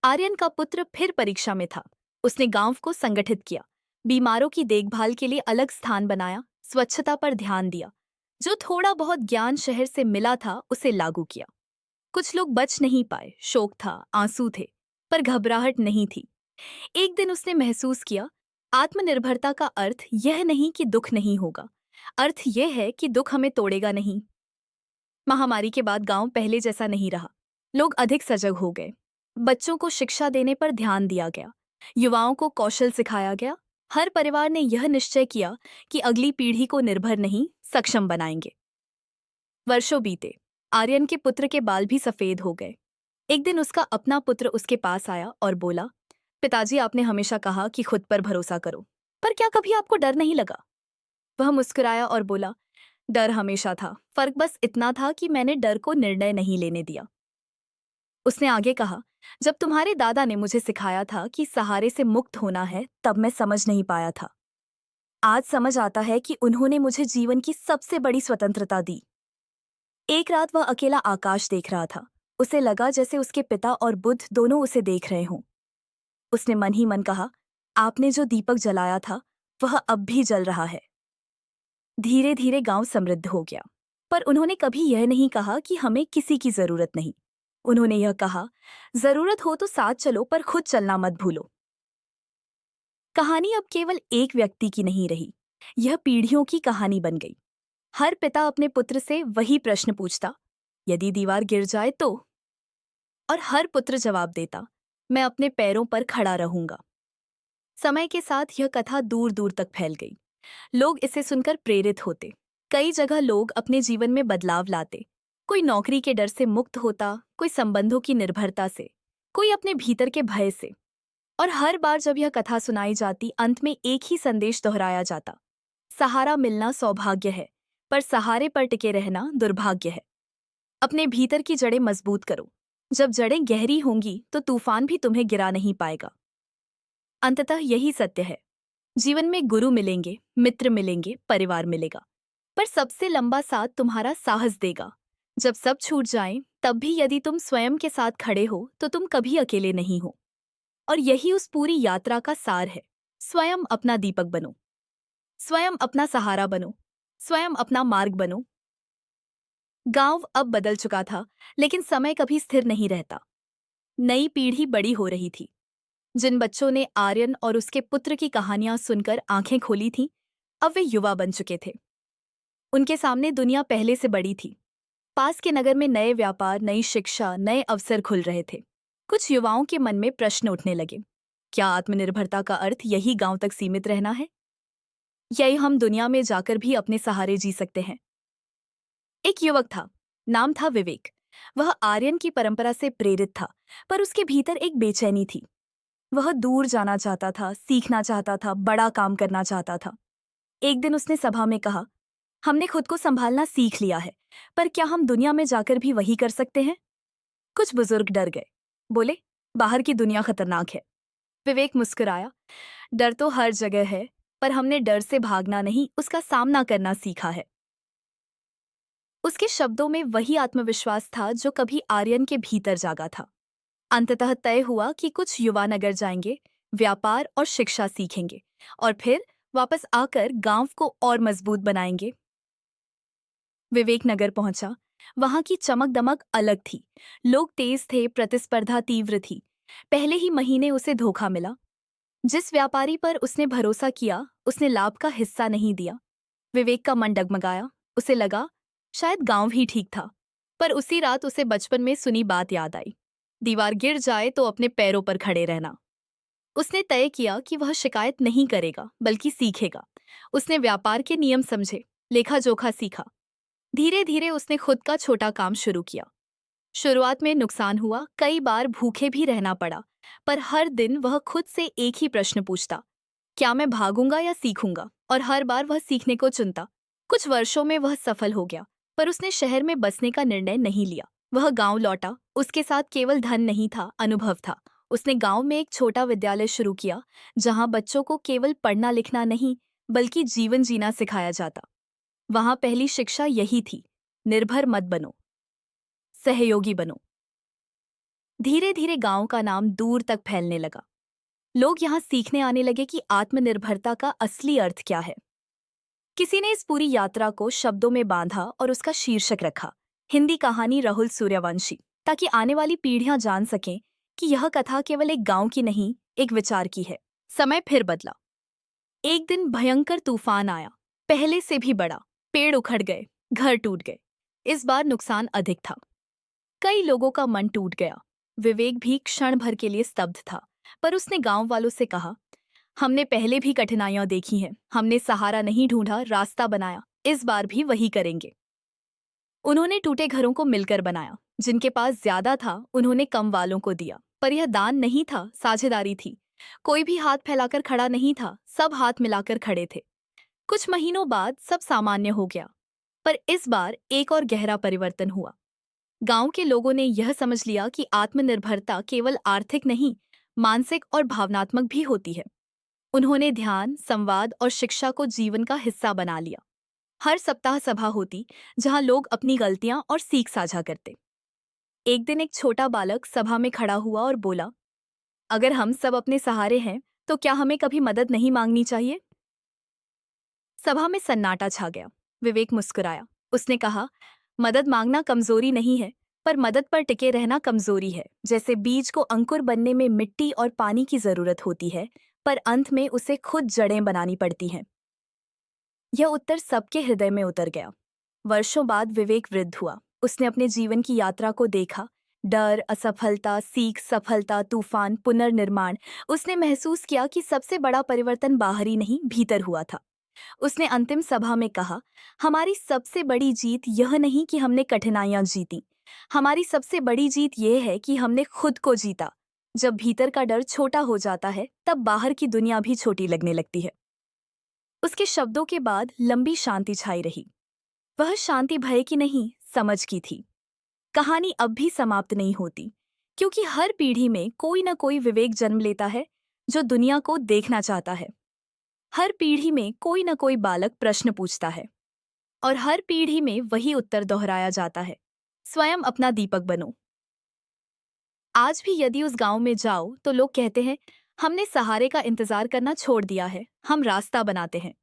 आर्यन का पुत्र फिर परीक्षा में था। उसने गांव को संगठित किया। बीमारों की देखभाल के लिए अलग स्थान बनाया। स्वच्छता पर ध्यान दिया। जो थोड़ा बहुत ज्ञान शहर से मिला था उसे लागू किया। कुछ लोग बच नहीं पाए। शोक था, आंसू थे, पर घबराहट नहीं थी। एक दिन उसने महसूस किया, आत्मनिर्भरता का अर्थ यह नहीं कि दुख नहीं होगा। अर्थ यह है कि दुख हमें तोड़ेगा नहीं। महामारी के बाद गांव पहले जैसा नहीं रहा। लोग अधिक सजग हो गए। बच्चों को शिक्षा देने पर ध्यान दिया गया। युवाओं को कौशल सिखाया गया। हर परिवार ने यह निश्चय किया कि अगली पीढ़ी को निर्भर नहीं, सक्षम बनाएंगे। वर्षों बीते। आर्यन के पुत्र के बाल भी सफेद हो गए। एक दिन उसका अपना पुत्र उसके पास आया और बोला, पिताजी, आपने हमेशा कहा कि खुद पर भरोसा करो, पर क्या कभी आपको डर नहीं लगा? वह मुस्कुराया और बोला, डर हमेशा था, फर्क बस इतना था कि मैंने डर को निर्णय नहीं लेने दिया। उसने आगे कहा, जब तुम्हारे दादा ने मुझे सिखाया था कि सहारे से मुक्त होना है, तब मैं समझ नहीं पाया था। आज समझ आता है कि उन्होंने मुझे जीवन की सबसे बड़ी स्वतंत्रता दी। एक रात वह अकेला आकाश देख रहा था। उसे लगा जैसे उसके पिता और बुद्ध दोनों उसे देख रहे हों। उसने मन ही मन कहा, आपने जो दीपक जलाया था वह अब भी जल रहा है। धीरे धीरे गांव समृद्ध हो गया। पर उन्होंने कभी यह नहीं कहा कि हमें किसी की जरूरत नहीं। उन्होंने यह कहा, जरूरत हो तो साथ चलो, पर खुद चलना मत भूलो। कहानी अब केवल एक व्यक्ति की नहीं रही। यह पीढ़ियों की कहानी बन गई। हर पिता अपने पुत्र से वही प्रश्न पूछता, यदि दीवार गिर जाए तो? और हर पुत्र जवाब देता, मैं अपने पैरों पर खड़ा रहूंगा। समय के साथ यह कथा दूर दूर तक फैल गई। लोग इसे सुनकर प्रेरित होते। कई जगह लोग अपने जीवन में बदलाव लाते। कोई नौकरी के डर से मुक्त होता, कोई संबंधों की निर्भरता से, कोई अपने भीतर के भय से। और हर बार जब यह कथा सुनाई जाती, अंत में एक ही संदेश दोहराया जाता, सहारा मिलना सौभाग्य है, पर सहारे पर टिके रहना दुर्भाग्य है। अपने भीतर की जड़ें मजबूत करो। जब जड़ें गहरी होंगी तो तूफान भी तुम्हें गिरा नहीं पाएगा। अंततः यही सत्य है। जीवन में गुरु मिलेंगे, मित्र मिलेंगे, परिवार मिलेगा, पर सबसे लंबा साथ तुम्हारा साहस देगा। जब सब छूट जाएं, तब भी यदि तुम स्वयं के साथ खड़े हो तो तुम कभी अकेले नहीं हो। और यही उस पूरी यात्रा का सार है। स्वयं अपना दीपक बनो, स्वयं अपना सहारा बनो, स्वयं अपना मार्ग बनो। गांव अब बदल चुका था, लेकिन समय कभी स्थिर नहीं रहता। नई पीढ़ी बड़ी हो रही थी। जिन बच्चों ने आर्यन और उसके पुत्र की कहानियां सुनकर आंखें खोली थीं, अब वे युवा बन चुके थे। उनके सामने दुनिया पहले से बड़ी थी। पास के नगर में नए व्यापार, नई शिक्षा, नए अवसर खुल रहे थे। कुछ युवाओं के मन में प्रश्न उठने लगे, क्या आत्मनिर्भरता का अर्थ यही गांव तक सीमित रहना है, या हम दुनिया में जाकर भी अपने सहारे जी सकते हैं? एक युवक था, नाम था विवेक। वह आर्यन की परंपरा से प्रेरित था, पर उसके भीतर एक बेचैनी थी। वह दूर जाना चाहता था, सीखना चाहता था, बड़ा काम करना चाहता था। एक दिन उसने सभा में कहा, हमने खुद को संभालना सीख लिया है, पर क्या हम दुनिया में जाकर भी वही कर सकते हैं? कुछ बुजुर्ग डर गए। बोले, बाहर की दुनिया खतरनाक है। विवेक मुस्कुराया, डर तो हर जगह है, पर हमने डर से भागना नहीं, उसका सामना करना सीखा है। उसके शब्दों में वही आत्मविश्वास था जो कभी आर्यन के भीतर जागा था। अंततः तय हुआ कि कुछ युवा नगर जाएंगे, व्यापार और शिक्षा सीखेंगे, और फिर वापस आकर गांव को और मजबूत बनाएंगे। विवेक नगर पहुंचा। वहां की चमक दमक अलग थी। लोग तेज थे, प्रतिस्पर्धा तीव्र थी। पहले ही महीने उसे धोखा मिला। जिस व्यापारी पर उसने भरोसा किया, उसने लाभ का हिस्सा नहीं दिया। विवेक का मन डगमगाया। उसे लगा, शायद गांव ही ठीक था। पर उसी रात उसे बचपन में सुनी बात याद आई, दीवार गिर जाए तो अपने पैरों पर खड़े रहना। उसने तय किया कि वह शिकायत नहीं करेगा, बल्कि सीखेगा। उसने व्यापार के नियम समझे, लेखा जोखा सीखा। धीरे धीरे उसने खुद का छोटा काम शुरू किया। शुरुआत में नुकसान हुआ, कई बार भूखे भी रहना पड़ा, पर हर दिन वह खुद से एक ही प्रश्न पूछता, क्या मैं भागूंगा या सीखूंगा? और हर बार वह सीखने को चुनता। कुछ वर्षों में वह सफल हो गया, पर उसने शहर में बसने का निर्णय नहीं लिया। वह गांव लौटा। उसके साथ केवल धन नहीं था, अनुभव था। उसने गांव में एक छोटा विद्यालय शुरू किया, जहां बच्चों को केवल पढ़ना लिखना नहीं, बल्कि जीवन जीना सिखाया जाता। वहां पहली शिक्षा यही थी, निर्भर मत बनो, सहयोगी बनो। धीरे धीरे गांव का नाम दूर तक फैलने लगा। लोग यहाँ सीखने आने लगे कि आत्मनिर्भरता का असली अर्थ क्या है। किसी ने इस पूरी यात्रा को शब्दों में बांधा और उसका शीर्षक रखा, हिंदी कहानी राहुल सूर्यवंशी, ताकि आने वाली पीढ़ियां जान सकें कि यह कथा केवल एक गांव की नहीं, एक विचार की है। समय फिर बदला। एक दिन भयंकर तूफान आया, पहले से भी बड़ा। पेड़ उखड़ गए, घर टूट गए। इस बार नुकसान अधिक था। कई लोगों का मन टूट गया। विवेक भी क्षण भर के लिए स्तब्ध था, पर उसने गांव वालों से कहा, हमने पहले भी कठिनाइयां देखी हैं, हमने सहारा नहीं ढूंढा, रास्ता बनाया, इस बार भी वही करेंगे। उन्होंने टूटे घरों को मिलकर बनाया। जिनके पास ज्यादा था उन्होंने कम वालों को दिया, पर यह दान नहीं था, साझेदारी थी। कोई भी हाथ फैलाकर खड़ा नहीं था, सब हाथ मिलाकर खड़े थे। कुछ महीनों बाद सब सामान्य हो गया, पर इस बार एक और गहरा परिवर्तन हुआ। गांव के लोगों ने यह समझ लिया कि आत्मनिर्भरता केवल आर्थिक नहीं, मानसिक और भावनात्मक भी होती है। उन्होंने ध्यान, संवाद और शिक्षा को जीवन का हिस्सा बना लिया। हर सप्ताह सभा होती, जहां लोग अपनी गलतियां और सीख साझा करते। एक दिन एक छोटा बालक सभा में खड़ा हुआ और बोला, अगर हम सब अपने सहारे हैं, तो क्या हमें कभी मदद नहीं मांगनी चाहिए? सभा में सन्नाटा छा गया। विवेक मुस्कुराया। उसने कहा, मदद मांगना कमजोरी नहीं है, पर मदद पर टिके रहना कमजोरी है। जैसे बीज को अंकुर बनने में मिट्टी और पानी की जरूरत होती है, पर अंत में उसे खुद जड़ें बनानी पड़ती हैं। यह उत्तर सबके हृदय में उतर गया। वर्षों बाद विवेक वृद्ध हुआ। उसने अपने जीवन की यात्रा को देखा, डर, असफलता, सीख, सफलता, तूफान, पुनर्निर्माण। उसने महसूस किया कि सबसे बड़ा परिवर्तन बाहरी नहीं, भीतर हुआ था। उसने अंतिम सभा में कहा, हमारी सबसे बड़ी जीत यह नहीं कि हमने कठिनाइयां जीती, हमारी सबसे बड़ी जीत यह है कि हमने खुद को जीता। जब भीतर का डर छोटा हो जाता है, तब बाहर की दुनिया भी छोटी लगने लगती है। उसके शब्दों के बाद लंबी शांति छाई रही। वह शांति भय की नहीं, समझ की थी। कहानी अब भी समाप्त नहीं होती, क्योंकि हर पीढ़ी में कोई न कोई विवेक जन्म लेता है, जो दुनिया को देखना चाहता है। हर पीढ़ी में कोई न कोई बालक प्रश्न पूछता है, और हर पीढ़ी में वही उत्तर दोहराया जाता है, स्वयं अपना दीपक बनो। आज भी यदि उस गांव में जाओ तो लोग कहते हैं, हमने सहारे का इंतजार करना छोड़ दिया है, हम रास्ता बनाते हैं।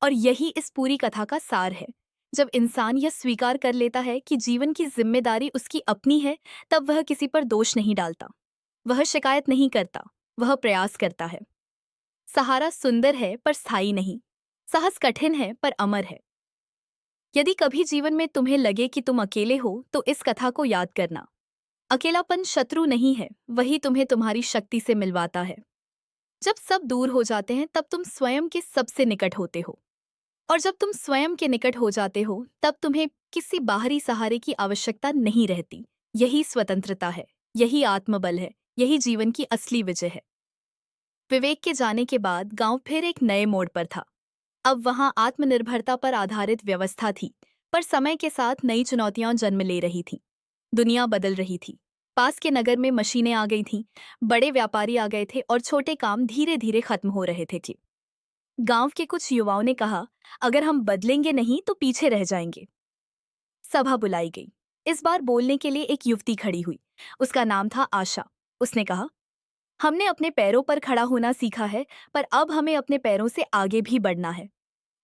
और यही इस पूरी कथा का सार है। जब इंसान यह स्वीकार कर लेता है कि जीवन की जिम्मेदारी उसकी अपनी है, तब वह किसी पर दोष नहीं डालता, वह शिकायत नहीं करता, वह प्रयास करता है। सहारा सुंदर है पर स्थायी नहीं, साहस कठिन है पर अमर है। यदि कभी जीवन में तुम्हें लगे कि तुम अकेले हो, तो इस कथा को याद करना। अकेलापन शत्रु नहीं है, वही तुम्हें तुम्हारी शक्ति से मिलवाता है। जब सब दूर हो जाते हैं, तब तुम स्वयं के सबसे निकट होते हो। और जब तुम स्वयं के निकट हो जाते हो, तब तुम्हें किसी बाहरी सहारे की आवश्यकता नहीं रहती। यही स्वतंत्रता है, यही आत्मबल है, यही जीवन की असली विजय है। विवेक के जाने के बाद गांव फिर एक नए मोड़ पर था। अब वहां आत्मनिर्भरता पर आधारित व्यवस्था थी, पर समय के साथ नई चुनौतियां जन्म ले रही थीं। दुनिया बदल रही थी। पास के नगर में मशीनें आ गई थीं, बड़े व्यापारी आ गए थे और छोटे काम धीरे धीरे खत्म हो रहे थे। गांव के कुछ युवाओं ने कहा, अगर हम बदलेंगे नहीं तो पीछे रह जाएंगे। सभा बुलाई गई। इस बार बोलने के लिए एक युवती खड़ी हुई। उसका नाम था आशा। उसने कहा, हमने अपने पैरों पर खड़ा होना सीखा है, पर अब हमें अपने पैरों से आगे भी बढ़ना है।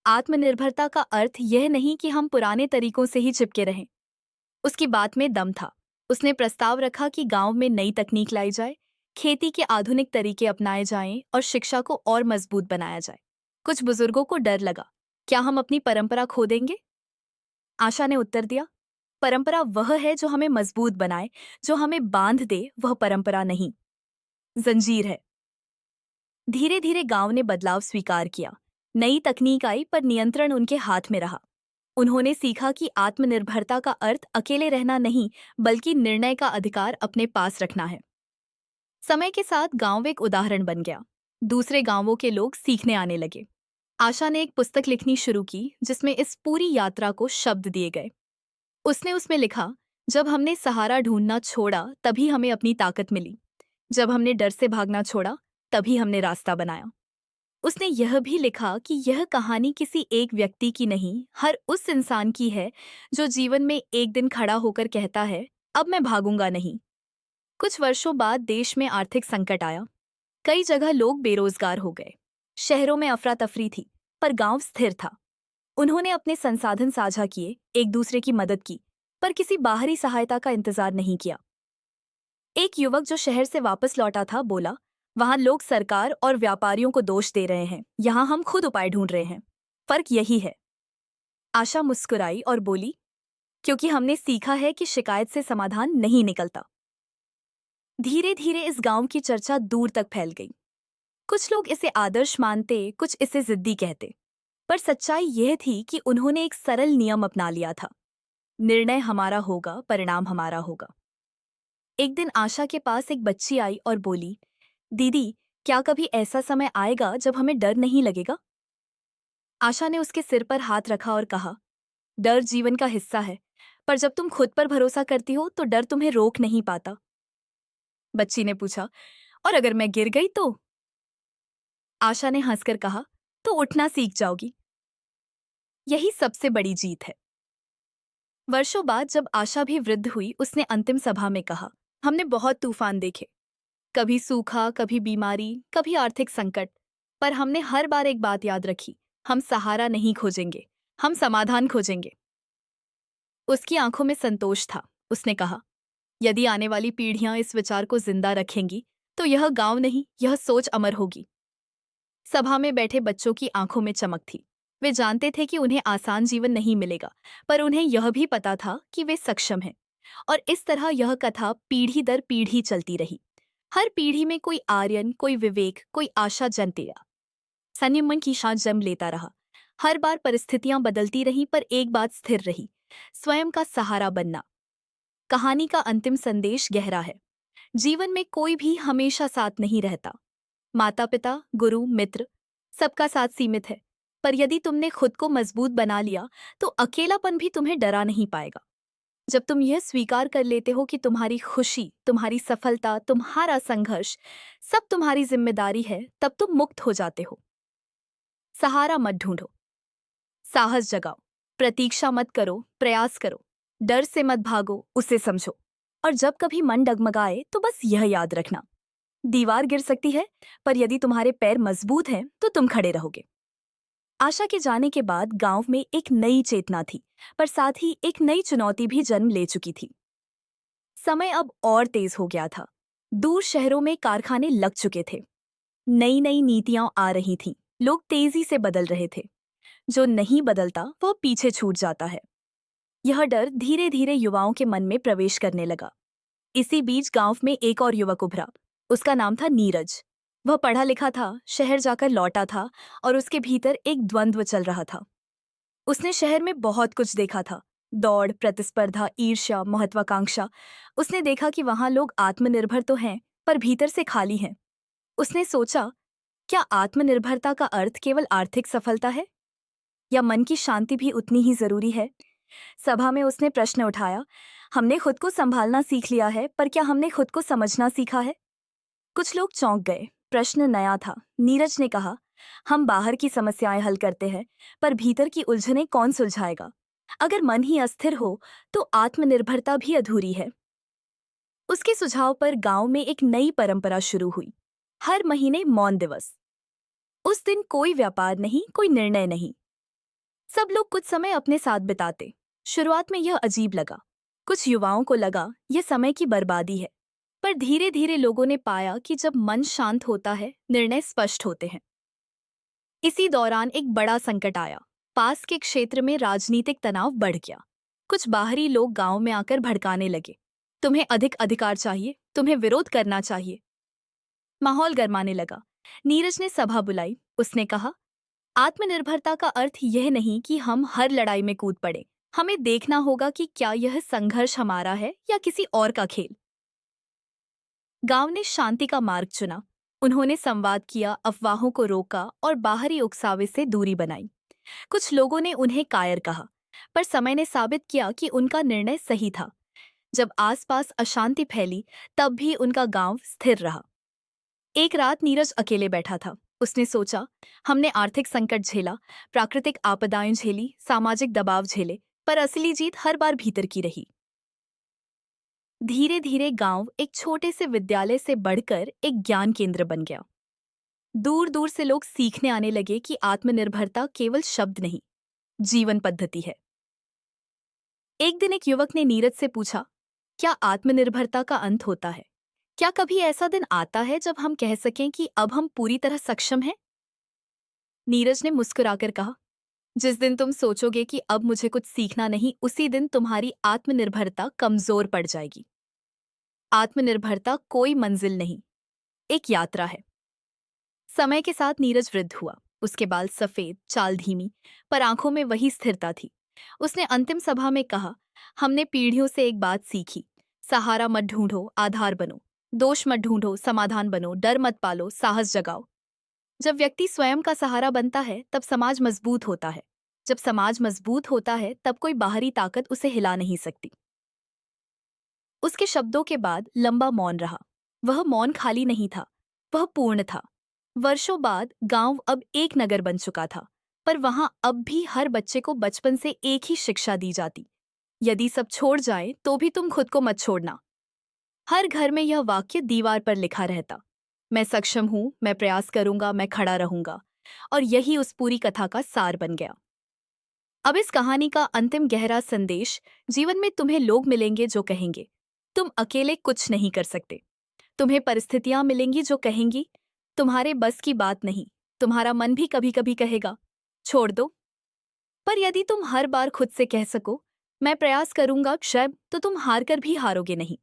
आत्मनिर्भरता का अर्थ यह नहीं कि हम पुराने तरीकों से ही चिपके रहें। उसकी बात में दम था। उसने प्रस्ताव रखा कि गांव में नई तकनीक लाई जाए, खेती के आधुनिक तरीके अपनाए जाएं और शिक्षा को और मजबूत बनाया जाए। कुछ बुजुर्गों को डर लगा, क्या हम अपनी परंपरा खो देंगे? आशा ने उत्तर दिया, परंपरा वह है जो हमें मजबूत बनाए, जो हमें बांध दे वह परंपरा नहीं, जंजीर है। धीरे धीरे गांव ने बदलाव स्वीकार किया। नई तकनीक आई, पर नियंत्रण उनके हाथ में रहा। उन्होंने सीखा कि आत्मनिर्भरता का अर्थ अकेले रहना नहीं, बल्कि निर्णय का अधिकार अपने पास रखना है। समय के साथ गांव एक उदाहरण बन गया। दूसरे गांवों के लोग सीखने आने लगे। आशा ने एक पुस्तक लिखनी शुरू की जिसमें इस पूरी यात्रा को शब्द दिए गए। उसने उसमें लिखा, जब हमने सहारा ढूंढना छोड़ा तभी हमें अपनी ताकत मिली। जब हमने डर से भागना छोड़ा तभी हमने रास्ता बनाया। उसने यह भी लिखा कि यह कहानी किसी एक व्यक्ति की नहीं, हर उस इंसान की है जो जीवन में एक दिन खड़ा होकर कहता है, अब मैं भागूंगा नहीं। कुछ वर्षों बाद देश में आर्थिक संकट आया। कई जगह लोग बेरोजगार हो गए। शहरों में अफरा तफरी थी, पर गांव स्थिर था। उन्होंने अपने संसाधन साझा किए, एक दूसरे की मदद की, पर किसी बाहरी सहायता का इंतजार नहीं किया। एक युवक जो शहर से वापस लौटा था बोला, वहां लोग सरकार और व्यापारियों को दोष दे रहे हैं, यहां हम खुद उपाय ढूंढ रहे हैं। फर्क यही है। आशा मुस्कुराई और बोली, क्योंकि हमने सीखा है कि शिकायत से समाधान नहीं निकलता। धीरे धीरे इस गांव की चर्चा दूर तक फैल गई। कुछ लोग इसे आदर्श मानते, कुछ इसे जिद्दी कहते, पर सच्चाई यह थी कि उन्होंने एक सरल नियम अपना लिया था। निर्णय हमारा होगा, परिणाम हमारा होगा। एक दिन आशा के पास एक बच्ची आई और बोली, दीदी, क्या कभी ऐसा समय आएगा जब हमें डर नहीं लगेगा? आशा ने उसके सिर पर हाथ रखा और कहा, डर जीवन का हिस्सा है, पर जब तुम खुद पर भरोसा करती हो तो डर तुम्हें रोक नहीं पाता। बच्ची ने पूछा, और अगर मैं गिर गई तो? आशा ने हंसकर कहा, तो उठना सीख जाओगी। यही सबसे बड़ी जीत है। वर्षों बाद जब आशा भी वृद्ध हुई, उसने अंतिम सभा में कहा, हमने बहुत तूफान देखे, कभी सूखा, कभी बीमारी, कभी आर्थिक संकट, पर हमने हर बार एक बात याद रखी, हम सहारा नहीं खोजेंगे, हम समाधान खोजेंगे। उसकी आंखों में संतोष था। उसने कहा, यदि आने वाली पीढ़ियां इस विचार को जिंदा रखेंगी तो यह गांव नहीं, यह सोच अमर होगी। सभा में बैठे बच्चों की आंखों में चमक थी। वे जानते थे कि उन्हें आसान जीवन नहीं मिलेगा, पर उन्हें यह भी पता था कि वे सक्षम हैं। और इस तरह यह कथा पीढ़ी दर पीढ़ी चलती रही। हर पीढ़ी में कोई आर्यन, कोई विवेक, कोई आशा जन्मती रहा। संयमन की शान जन्म लेता रहा। हर बार परिस्थितियां बदलती रहीं, पर एक बात स्थिर रही, स्वयं का सहारा बनना। कहानी का अंतिम संदेश गहरा है। जीवन में कोई भी हमेशा साथ नहीं रहता। माता पिता, गुरु, मित्र, सबका साथ सीमित है। पर यदि तुमने खुद को मजबूत बना लिया तो अकेलापन भी तुम्हें डरा नहीं पाएगा। जब तुम यह स्वीकार कर लेते हो कि तुम्हारी खुशी, तुम्हारी सफलता, तुम्हारा संघर्ष सब तुम्हारी जिम्मेदारी है, तब तुम मुक्त हो जाते हो। सहारा मत ढूंढो, साहस जगाओ। प्रतीक्षा मत करो, प्रयास करो। डर से मत भागो, उसे समझो। और जब कभी मन डगमगाए तो बस यह याद रखना, दीवार गिर सकती है, पर यदि तुम्हारे पैर मजबूत हैं तो तुम खड़े रहोगे। आशा के जाने के बाद गांव में एक नई चेतना थी, पर साथ ही एक नई चुनौती भी जन्म ले चुकी थी। समय अब और तेज हो गया था। दूर शहरों में कारखाने लग चुके थे। नई नई नीतियां आ रही थीं। लोग तेजी से बदल रहे थे। जो नहीं बदलता वो पीछे छूट जाता है। यह डर धीरे धीरे युवाओं के मन में प्रवेश करने लगा। इसी बीच गांव में एक और युवक उभरा। उसका नाम था नीरज। वह पढ़ा लिखा था, शहर जाकर लौटा था, और उसके भीतर एक द्वंद्व चल रहा था। उसने शहर में बहुत कुछ देखा था, दौड़, प्रतिस्पर्धा, ईर्ष्या, महत्वाकांक्षा। उसने देखा कि वहां लोग आत्मनिर्भर तो हैं, पर भीतर से खाली हैं। उसने सोचा, क्या आत्मनिर्भरता का अर्थ केवल आर्थिक सफलता है, या मन की शांति भी उतनी ही जरूरी है? सभा में उसने प्रश्न उठाया, हमने खुद को संभालना सीख लिया है, पर क्या हमने खुद को समझना सीखा है? कुछ लोग चौंक गए। प्रश्न नया था। नीरज ने कहा, हम बाहर की समस्याएं हल करते हैं, पर भीतर की उलझनें कौन सुलझाएगा? अगर मन ही अस्थिर हो तो आत्मनिर्भरता भी अधूरी है। उसके सुझाव पर गांव में एक नई परंपरा शुरू हुई। हर महीने मौन दिवस। उस दिन कोई व्यापार नहीं, कोई निर्णय नहीं। सब लोग कुछ समय अपने साथ बिताते। शुरुआत में यह अजीब लगा। कुछ युवाओं को लगा यह समय की बर्बादी है, पर धीरे धीरे लोगों ने पाया कि जब मन शांत होता है, निर्णय स्पष्ट होते हैं। इसी दौरान एक बड़ा संकट आया। पास के क्षेत्र में राजनीतिक तनाव बढ़ गया। कुछ बाहरी लोग गांव में आकर भड़काने लगे, तुम्हें अधिक अधिकार चाहिए, तुम्हें विरोध करना चाहिए। माहौल गरमाने लगा। नीरज ने सभा बुलाई। उसने कहा, आत्मनिर्भरता का अर्थ यह नहीं कि हम हर लड़ाई में कूद पड़े। हमें देखना होगा कि क्या यह संघर्ष हमारा है या किसी और का खेल। गांव ने शांति का मार्ग चुना। उन्होंने संवाद किया, अफवाहों को रोका और बाहरी उकसावे से दूरी बनाई। कुछ लोगों ने उन्हें कायर कहा, पर समय ने साबित किया कि उनका निर्णय सही था। जब आसपास अशांति फैली, तब भी उनका गांव स्थिर रहा। एक रात नीरज अकेले बैठा था। उसने सोचा, हमने आर्थिक संकट झेला, प्राकृतिक आपदाएं झेली, सामाजिक दबाव झेले, पर असली जीत हर बार भीतर की रही। धीरे धीरे गांव एक छोटे से विद्यालय से बढ़कर एक ज्ञान केंद्र बन गया। दूर दूर से लोग सीखने आने लगे कि आत्मनिर्भरता केवल शब्द नहीं, जीवन पद्धति है। एक दिन एक युवक ने नीरज से पूछा, क्या आत्मनिर्भरता का अंत होता है? क्या कभी ऐसा दिन आता है जब हम कह सकें कि अब हम पूरी तरह सक्षम हैं? नीरज ने मुस्कुराकर कहा, जिस दिन तुम सोचोगे कि अब मुझे कुछ सीखना नहीं, उसी दिन तुम्हारी आत्मनिर्भरता कमजोर पड़ जाएगी। आत्मनिर्भरता कोई मंजिल नहीं, एक यात्रा है। समय के साथ नीरज वृद्ध हुआ। उसके बाल सफेद, चाल धीमी, पर आंखों में वही स्थिरता थी। उसने अंतिम सभा में कहा, हमने पीढ़ियों से एक बात सीखी, सहारा मत ढूंढो, आधार बनो। दोष मत ढूंढो, समाधान बनो। डर मत पालो, साहस जगाओ। जब व्यक्ति स्वयं का सहारा बनता है, तब समाज मजबूत होता है। जब समाज मजबूत होता है, तब कोई बाहरी ताकत उसे हिला नहीं सकती। उसके शब्दों के बाद लंबा मौन रहा। वह मौन खाली नहीं था, वह पूर्ण था। वर्षों बाद गांव अब एक नगर बन चुका था, पर वहां अब भी हर बच्चे को बचपन से एक ही शिक्षा दी जाती, यदि सब छोड़ जाए तो भी तुम खुद को मत छोड़ना। हर घर में यह वाक्य दीवार पर लिखा रहता, मैं सक्षम हूं, मैं प्रयास करूंगा, मैं खड़ा रहूंगा। और यही उस पूरी कथा का सार बन गया। अब इस कहानी का अंतिम गहरा संदेश, जीवन में तुम्हें लोग मिलेंगे जो कहेंगे, तुम अकेले कुछ नहीं कर सकते। तुम्हें परिस्थितियां मिलेंगी जो कहेंगी, तुम्हारे बस की बात नहीं। तुम्हारा मन भी कभी कभी कहेगा, छोड़ दो। पर यदि तुम हर बार खुद से कह सको, मैं प्रयास करूंगा, शायद, तो तुम हार कर भी हारोगे नहीं।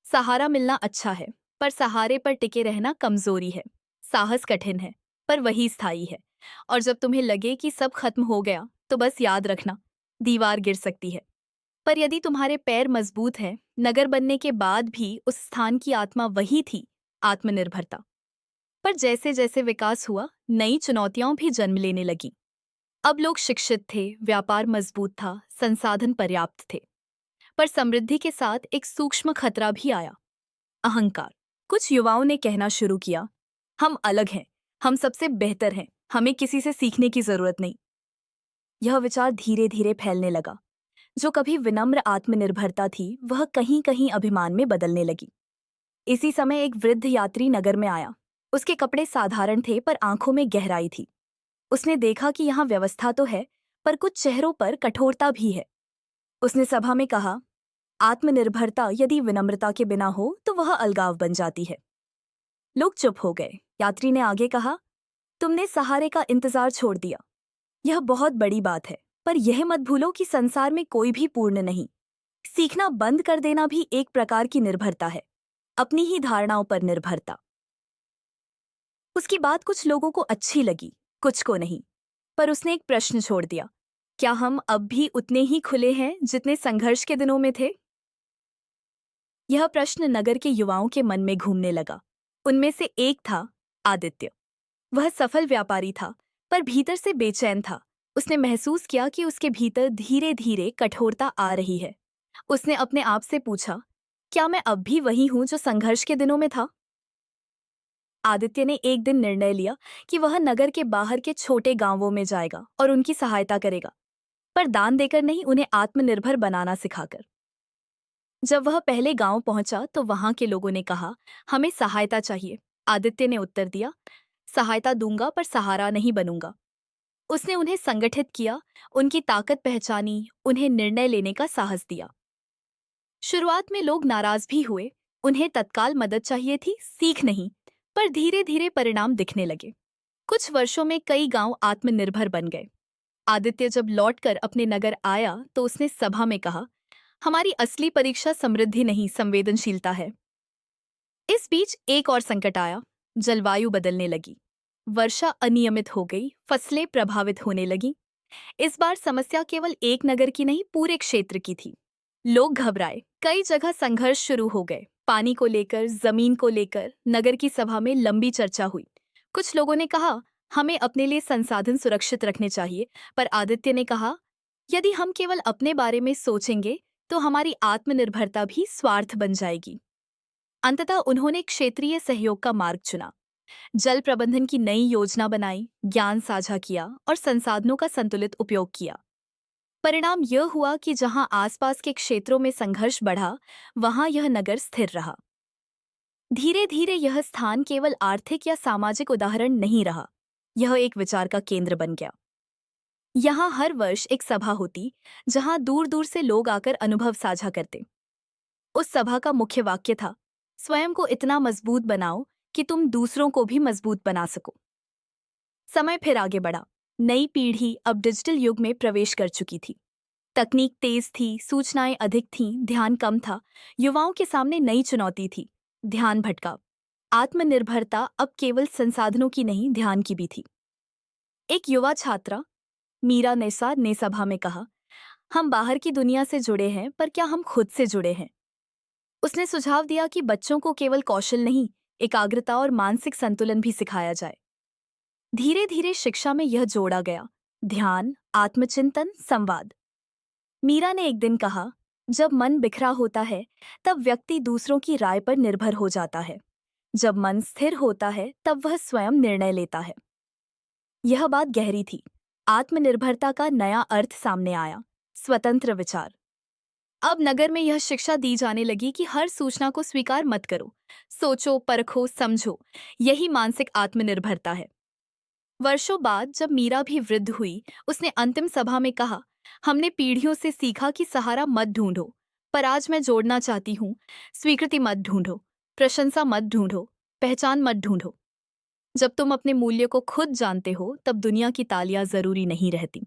सहारा मिलना अच्छा है, पर सहारे पर टिके रहना कमजोरी है। साहस कठिन है, पर वही स्थायी है। और जब तुम्हें लगे कि सब खत्म हो गया, तो बस याद रखना, दीवार गिर सकती है, पर यदि तुम्हारे पैर मजबूत हैं, नगर बनने के बाद भी उस स्थान की आत्मा वही थी, आत्मनिर्भरता। पर जैसे जैसे विकास हुआ, नई चुनौतियां भी जन्म लेने लगीं। अब लोग शिक्षित थे, व्यापार मजबूत था, संसाधन पर्याप्त थे। पर समृद्धि के साथ एक सूक्ष्म खतरा भी आया, अहंकार। कुछ युवाओं ने कहना शुरू किया, हम अलग हैं, हम सबसे बेहतर हैं, हमें किसी से सीखने की जरूरत नहीं। यह विचार धीरे धीरे फैलने लगा। जो कभी विनम्र आत्मनिर्भरता थी, वह कहीं कहीं अभिमान में बदलने लगी। इसी समय एक वृद्ध यात्री नगर में आया। उसके कपड़े साधारण थे, पर आंखों में गहराई थी। उसने देखा कि यहाँ व्यवस्था तो है, पर कुछ चेहरों पर कठोरता भी है। उसने सभा में कहा, आत्मनिर्भरता यदि विनम्रता के बिना हो तो वह अलगाव बन जाती है। लोग चुप हो गए। यात्री ने आगे कहा, तुमने सहारे का इंतजार छोड़ दिया। यह बहुत बड़ी बात है, पर यह मत भूलो कि संसार में कोई भी पूर्ण नहीं। सीखना बंद कर देना भी एक प्रकार की निर्भरता है, अपनी ही धारणाओं पर निर्भरता। उसकी बात कुछ लोगों को अच्छी लगी, कुछ को नहीं। पर उसने एक प्रश्न छोड़ दिया, क्या हम अब भी उतने ही खुले हैं जितने संघर्ष के दिनों में थे? यह प्रश्न नगर के युवाओं के मन में घूमने लगा। उनमें से एक था आदित्य। वह सफल व्यापारी था, पर भीतर से बेचैन था। उसने महसूस किया कि उसके भीतर धीरे धीरे कठोरता आ रही है। उसने अपने आप से पूछा, क्या मैं अब भी वही हूं जो संघर्ष के दिनों में था? आदित्य ने एक दिन निर्णय लिया कि वह नगर के बाहर के छोटे गांवों में जाएगा और उनकी सहायता करेगा, पर दान देकर नहीं, उन्हें आत्मनिर्भर बनाना सिखाकर। जब वह पहले गांव पहुंचा तो वहां के लोगों ने कहा, हमें सहायता चाहिए। आदित्य ने उत्तर दिया, सहायता दूंगा पर सहारा नहीं बनूंगा। उसने उन्हें संगठित किया, उनकी ताकत पहचानी, उन्हें निर्णय लेने का साहस दिया। शुरुआत में लोग नाराज भी हुए। उन्हें तत्काल मदद चाहिए थी, सीख नहीं। पर धीरे धीरे परिणाम दिखने लगे। कुछ वर्षों में कई गांव आत्मनिर्भर बन गए। आदित्य जब लौटकर अपने नगर आया तो उसने सभा में कहा, हमारी असली परीक्षा समृद्धि नहीं, संवेदनशीलता है। इस बीच एक और संकट आया, जलवायु बदलने लगी। वर्षा अनियमित हो गई, फसलें प्रभावित होने लगीं। इस बार समस्या केवल एक नगर की नहीं, पूरे क्षेत्र की थी। लोग घबराए, कई जगह संघर्ष शुरू हो गए। पानी को लेकर, जमीन को लेकर नगर की सभा में लंबी चर्चा हुई। कुछ लोगों ने कहा, हमें अपने लिए संसाधन सुरक्षित रखने चाहिए, पर आदित्य ने कहा, यदि हम केवल अपने बारे में सोचेंगे तो हमारी आत्मनिर्भरता भी स्वार्थ बन जाएगी। अंततः उन्होंने क्षेत्रीय सहयोग का मार्ग चुना। जल प्रबंधन की नई योजना बनाई, ज्ञान साझा किया और संसाधनों का संतुलित उपयोग किया। परिणाम यह हुआ कि जहां आसपास के क्षेत्रों में संघर्ष बढ़ा, वहां यह नगर स्थिर रहा। धीरे धीरे यह स्थान केवल आर्थिक या सामाजिक उदाहरण नहीं रहा, यह एक विचार का केंद्र बन गया। यहाँ हर वर्ष एक सभा होती, जहां दूर दूर से लोग आकर अनुभव साझा करते। उस सभा का मुख्य वाक्य था, स्वयं को इतना मजबूत बनाओ कि तुम दूसरों को भी मजबूत बना सको। समय फिर आगे बढ़ा। नई पीढ़ी अब डिजिटल युग में प्रवेश कर चुकी थी। तकनीक तेज थी, सूचनाएं अधिक थीं, ध्यान कम था। युवाओं के सामने नई चुनौती थी, ध्यान भटकाव। आत्मनिर्भरता अब केवल संसाधनों की नहीं, ध्यान की भी थी। एक युवा छात्रा मीरा नेसा ने सभा में कहा, हम बाहर की दुनिया से जुड़े हैं, पर क्या हम खुद से जुड़े हैं? उसने सुझाव दिया कि बच्चों को केवल कौशल नहीं, एकाग्रता और मानसिक संतुलन भी सिखाया जाए। धीरे धीरे शिक्षा में यह जोड़ा गया, ध्यान, आत्मचिंतन, संवाद। मीरा ने एक दिन कहा, जब मन बिखरा होता है तब व्यक्ति दूसरों की राय पर निर्भर हो जाता है। जब मन स्थिर होता है तब वह स्वयं निर्णय लेता है। यह बात गहरी थी। आत्मनिर्भरता का नया अर्थ सामने आया, स्वतंत्र विचार। अब नगर में यह शिक्षा दी जाने लगी कि हर सूचना को स्वीकार मत करो, सोचो, परखो, समझो। यही मानसिक आत्मनिर्भरता है। वर्षों बाद जब मीरा भी वृद्ध हुई, उसने अंतिम सभा में कहा, हमने पीढ़ियों से सीखा कि सहारा मत ढूंढो, पर आज मैं जोड़ना चाहती हूँ, स्वीकृति मत ढूंढो, प्रशंसा मत ढूंढो, पहचान मत ढूंढो। जब तुम अपने मूल्य को खुद जानते हो, तब दुनिया की तालियां जरूरी नहीं रहती।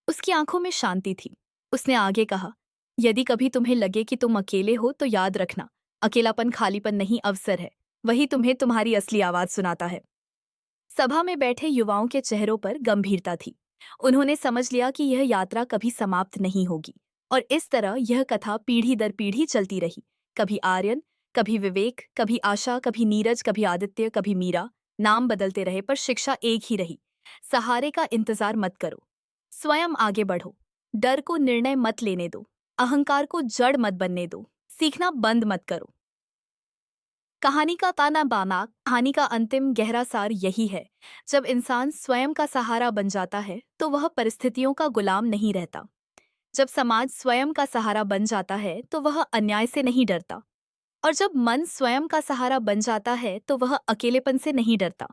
उसकी आंखों में शांति थी। उसने आगे कहा, यदि कभी तुम्हें लगे कि तुम अकेले हो तो याद रखना, अकेलापन खालीपन नहीं, अवसर है। वही तुम्हें तुम्हारी असली आवाज सुनाता है। सभा में बैठे युवाओं के चेहरों पर गंभीरता थी। उन्होंने समझ लिया कि यह यात्रा कभी समाप्त नहीं होगी, और इस तरह यह कथा पीढ़ी दर पीढ़ी चलती रही। कभी आर्यन, कभी विवेक, कभी आशा, कभी नीरज, कभी आदित्य, कभी मीरा। नाम बदलते रहे पर शिक्षा एक ही रही, सहारे का इंतजार मत करो, स्वयं आगे बढ़ो। डर को निर्णय मत लेने दो, अहंकार को जड़ मत बनने दो, सीखना बंद मत करो। कहानी का ताना बाना, कहानी का अंतिम गहरा सार यही है, जब इंसान स्वयं का सहारा बन जाता है तो वह परिस्थितियों का गुलाम नहीं रहता। जब समाज स्वयं का सहारा बन जाता है तो वह अन्याय से नहीं डरता। और जब मन स्वयं का सहारा बन जाता है तो वह अकेलेपन से नहीं डरता।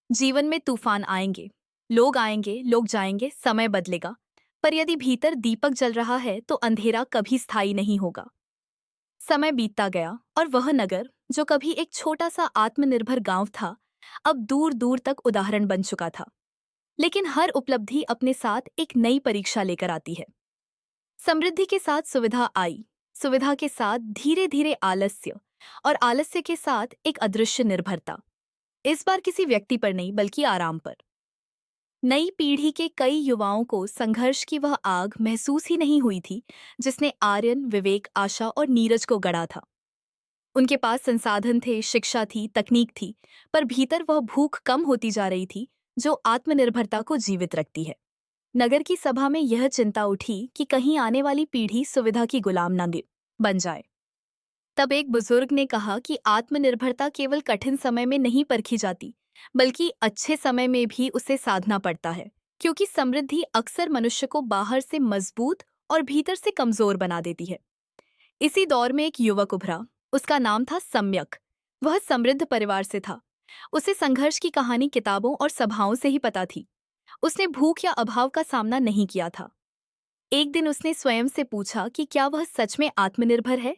जीवन में तूफान आएंगे, लोग जाएंगे, समय बदलेगा। पर यदि भीतर दीपक जल रहा है तो अंधेरा कभी स्थायी नहीं होगा। समय बीतता गया और वह नगर, जो कभी एक छोटा सा आत्मनिर्भर गांव था, अब दूर दूर तक उदाहरण बन चुका था। लेकिन हर उपलब्धि अपने साथ एक नई परीक्षा लेकर आती है। समृद्धि के साथ सुविधा आई, सुविधा के साथ धीरे धीरे आलस्य, और आलस्य के साथ एक अदृश्य निर्भरता। इस बार किसी व्यक्ति पर नहीं, बल्कि आराम पर। नई पीढ़ी के कई युवाओं को संघर्ष की वह आग महसूस ही नहीं हुई थी, जिसने आर्यन, विवेक, आशा और नीरज को गढ़ा था। उनके पास संसाधन थे, शिक्षा थी, तकनीक थी, पर भीतर वह भूख कम होती जा रही थी जो आत्मनिर्भरता को जीवित रखती है। नगर की सभा में यह चिंता उठी कि कहीं आने वाली पीढ़ी सुविधा की गुलाम न बन जाए। तब एक बुजुर्ग ने कहा कि आत्मनिर्भरता केवल कठिन समय में नहीं परखी जाती, बल्कि अच्छे समय में भी उसे साधना पड़ता है, क्योंकि समृद्धि अक्सर मनुष्य को बाहर से मजबूत और भीतर से कमजोर बना देती है। इसी दौर में एक युवक उभरा। उसका नाम था सम्यक। वह समृद्ध परिवार से था। उसे संघर्ष की कहानी किताबों और सभाओं से ही पता थी। उसने भूख या अभाव का सामना नहीं किया था। एक दिन उसने स्वयं से पूछा कि क्या वह सच में आत्मनिर्भर है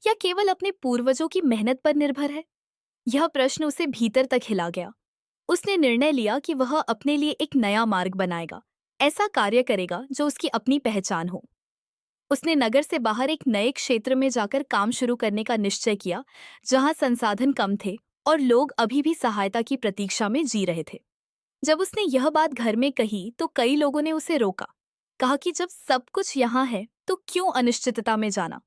या केवल अपने पूर्वजों की मेहनत पर निर्भर है। यह प्रश्न उसे भीतर तक हिला गया। उसने निर्णय लिया कि वह अपने लिए एक नया मार्ग बनाएगा, ऐसा कार्य करेगा जो उसकी अपनी पहचान हो। उसने नगर से बाहर एक नए क्षेत्र में जाकर काम शुरू करने का निश्चय किया, जहां संसाधन कम थे और लोग अभी भी सहायता की प्रतीक्षा में जी रहे थे। जब उसने यह बात घर में कही तो कई लोगों ने उसे रोका। कहा कि जब सब कुछ यहाँ है तो क्यों अनिश्चितता में जाना।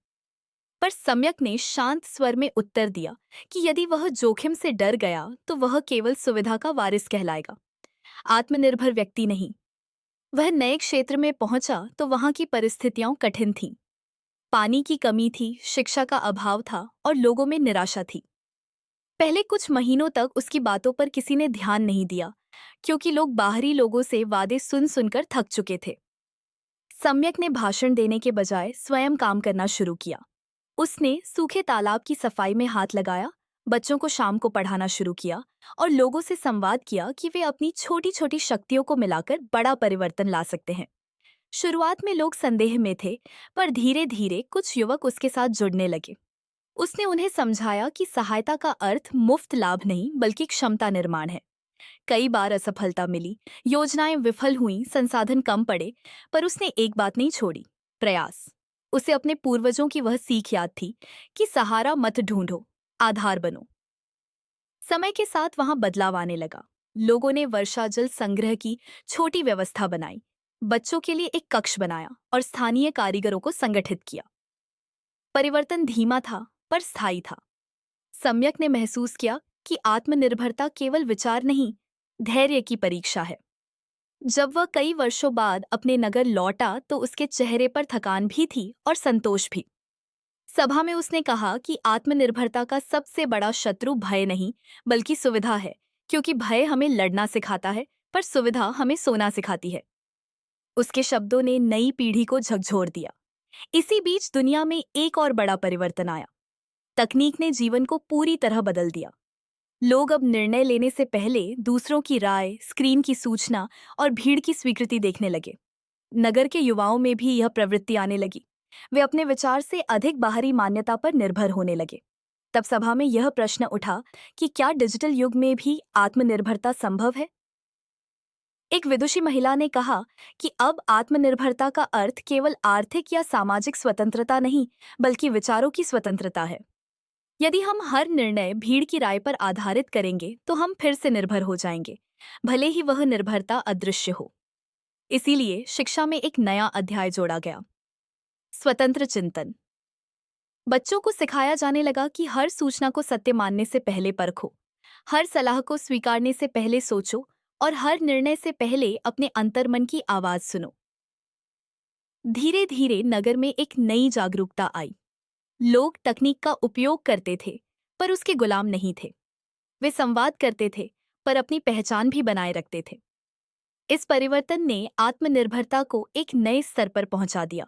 पर सम्यक ने शांत स्वर में उत्तर दिया कि यदि वह जोखिम से डर गया तो वह केवल सुविधा का वारिस कहलाएगा, आत्मनिर्भर व्यक्ति नहीं। वह नए क्षेत्र में पहुंचा तो वहां की परिस्थितियां कठिन थीं। पानी की कमी थी, शिक्षा का अभाव था और लोगों में निराशा थी। पहले कुछ महीनों तक उसकी बातों पर किसी ने ध्यान नहीं दिया, क्योंकि लोग बाहरी लोगों से वादे सुन सुनकर थक चुके थे। सम्यक ने भाषण देने के बजाय स्वयं काम करना शुरू किया। उसने सूखे तालाब की सफाई में हाथ लगाया, बच्चों को शाम को पढ़ाना शुरू किया और लोगों से संवाद किया कि वे अपनी छोटी छोटी शक्तियों को मिलाकर बड़ा परिवर्तन ला सकते हैं। शुरुआत में लोग संदेह में थे, पर धीरे धीरे कुछ युवक उसके साथ जुड़ने लगे। उसने उन्हें समझाया कि सहायता का अर्थ मुफ्त लाभ नहीं बल्कि क्षमता निर्माण है। कई बार असफलता मिली, योजनाएं विफल हुईं, संसाधन कम पड़े, पर उसने एक बात नहीं छोड़ी, प्रयास। उसे अपने पूर्वजों की वह सीख याद थी कि सहारा मत ढूंढो, आधार बनो। समय के साथ वहां बदलाव आने लगा। लोगों ने वर्षा जल संग्रह की छोटी व्यवस्था बनाई, बच्चों के लिए एक कक्ष बनाया और स्थानीय कारीगरों को संगठित किया। परिवर्तन धीमा था पर स्थायी था। सम्यक ने महसूस किया कि आत्मनिर्भरता केवल विचार नहीं, धैर्य की परीक्षा है। जब वह कई वर्षों बाद अपने नगर लौटा तो उसके चेहरे पर थकान भी थी और संतोष भी। सभा में उसने कहा कि आत्मनिर्भरता का सबसे बड़ा शत्रु भय नहीं बल्कि सुविधा है, क्योंकि भय हमें लड़ना सिखाता है पर सुविधा हमें सोना सिखाती है। उसके शब्दों ने नई पीढ़ी को झकझोर दिया। इसी बीच दुनिया में एक और बड़ा परिवर्तन आया। तकनीक ने जीवन को पूरी तरह बदल दिया। लोग अब निर्णय लेने से पहले दूसरों की राय, स्क्रीन की सूचना और भीड़ की स्वीकृति देखने लगे। नगर के युवाओं में भी यह प्रवृत्ति आने लगी। वे अपने विचार से अधिक बाहरी मान्यता पर निर्भर होने लगे। तब सभा में यह प्रश्न उठा कि क्या डिजिटल युग में भी आत्मनिर्भरता संभव है? एक विदुषी महिला ने कहा कि अब आत्मनिर्भरता का अर्थ केवल आर्थिक या सामाजिक स्वतंत्रता नहीं, बल्कि विचारों की स्वतंत्रता है। यदि हम हर निर्णय भीड़ की राय पर आधारित करेंगे तो हम फिर से निर्भर हो जाएंगे, भले ही वह निर्भरता अदृश्य हो। इसीलिए शिक्षा में एक नया अध्याय जोड़ा गया, स्वतंत्र चिंतन। बच्चों को सिखाया जाने लगा कि हर सूचना को सत्य मानने से पहले परखो, हर सलाह को स्वीकारने से पहले सोचो और हर निर्णय से पहले अपने अंतर्मन की आवाज सुनो। धीरे धीरे नगर में एक नई जागरूकता आई। लोग तकनीक का उपयोग करते थे पर उसके गुलाम नहीं थे। वे संवाद करते थे पर अपनी पहचान भी बनाए रखते थे। इस परिवर्तन ने आत्मनिर्भरता को एक नए स्तर पर पहुंचा दिया।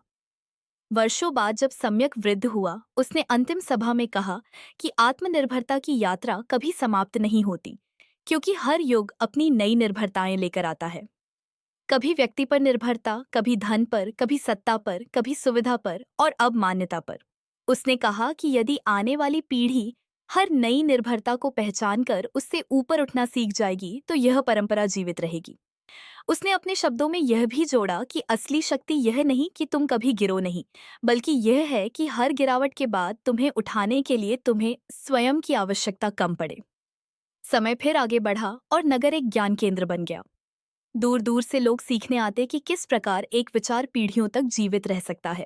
वर्षों बाद जब सम्यक वृद्ध हुआ, उसने अंतिम सभा में कहा कि आत्मनिर्भरता की यात्रा कभी समाप्त नहीं होती, क्योंकि हर युग अपनी नई निर्भरताएं लेकर आता है। कभी व्यक्ति पर निर्भरता, कभी धन पर, कभी सत्ता पर, कभी सुविधा पर और अब मान्यता पर। उसने कहा कि यदि आने वाली पीढ़ी हर नई निर्भरता को पहचान कर उससे ऊपर उठना सीख जाएगी तो यह परंपरा जीवित रहेगी। उसने अपने शब्दों में यह भी जोड़ा कि असली शक्ति यह नहीं कि तुम कभी गिरो नहीं, बल्कि यह है कि हर गिरावट के बाद तुम्हें उठाने के लिए तुम्हें स्वयं की आवश्यकता कम पड़े। समय फिर आगे बढ़ा और नगर एक ज्ञान केंद्र बन गया। दूर दूर से लोग सीखने आते कि किस प्रकार एक विचार पीढ़ियों तक जीवित रह सकता है।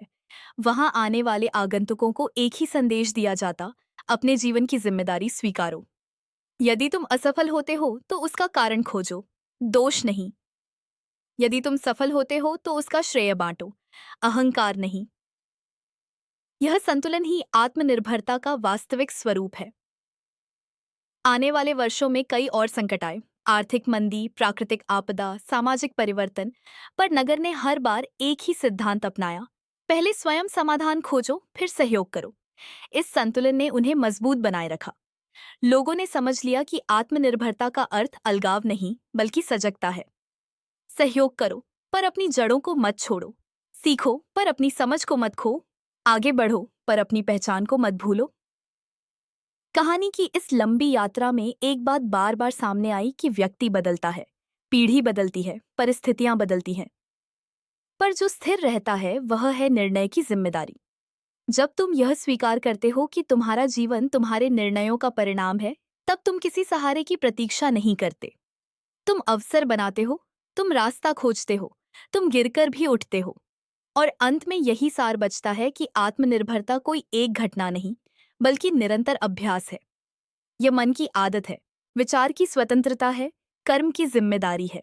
वहां आने वाले आगंतुकों को एक ही संदेश दिया जाता, अपने जीवन की जिम्मेदारी स्वीकारो। यदि तुम असफल होते हो तो उसका कारण खोजो, दोष नहीं। यदि तुम सफल होते हो तो उसका श्रेय बांटो, अहंकार नहीं। यह संतुलन ही आत्मनिर्भरता का वास्तविक स्वरूप है। आने वाले वर्षों में कई और संकट आए, आर्थिक मंदी, प्राकृतिक आपदा, सामाजिक परिवर्तन, पर नगर ने हर बार एक ही सिद्धांत अपनाया, पहले स्वयं समाधान खोजो फिर सहयोग करो। इस संतुलन ने उन्हें मजबूत बनाए रखा। लोगों ने समझ लिया कि आत्मनिर्भरता का अर्थ अलगाव नहीं बल्कि सजगता है। सहयोग करो पर अपनी जड़ों को मत छोड़ो, सीखो पर अपनी समझ को मत खो, आगे बढ़ो पर अपनी पहचान को मत भूलो। कहानी की इस लंबी यात्रा में एक बात बार बार सामने आई कि व्यक्ति बदलता है, पीढ़ी बदलती है, परिस्थितियां बदलती हैं, पर जो स्थिर रहता है वह है निर्णय की जिम्मेदारी। जब तुम यह स्वीकार करते हो कि तुम्हारा जीवन तुम्हारे निर्णयों का परिणाम है, तब तुम किसी सहारे की प्रतीक्षा नहीं करते। तुम अवसर बनाते हो, तुम रास्ता खोजते हो, तुम गिरकर भी उठते हो। और अंत में यही सार बचता है कि आत्मनिर्भरता कोई एक घटना नहीं, बल्कि निरंतर अभ्यास है। यह मन की आदत है, विचार की स्वतंत्रता है, कर्म की जिम्मेदारी है।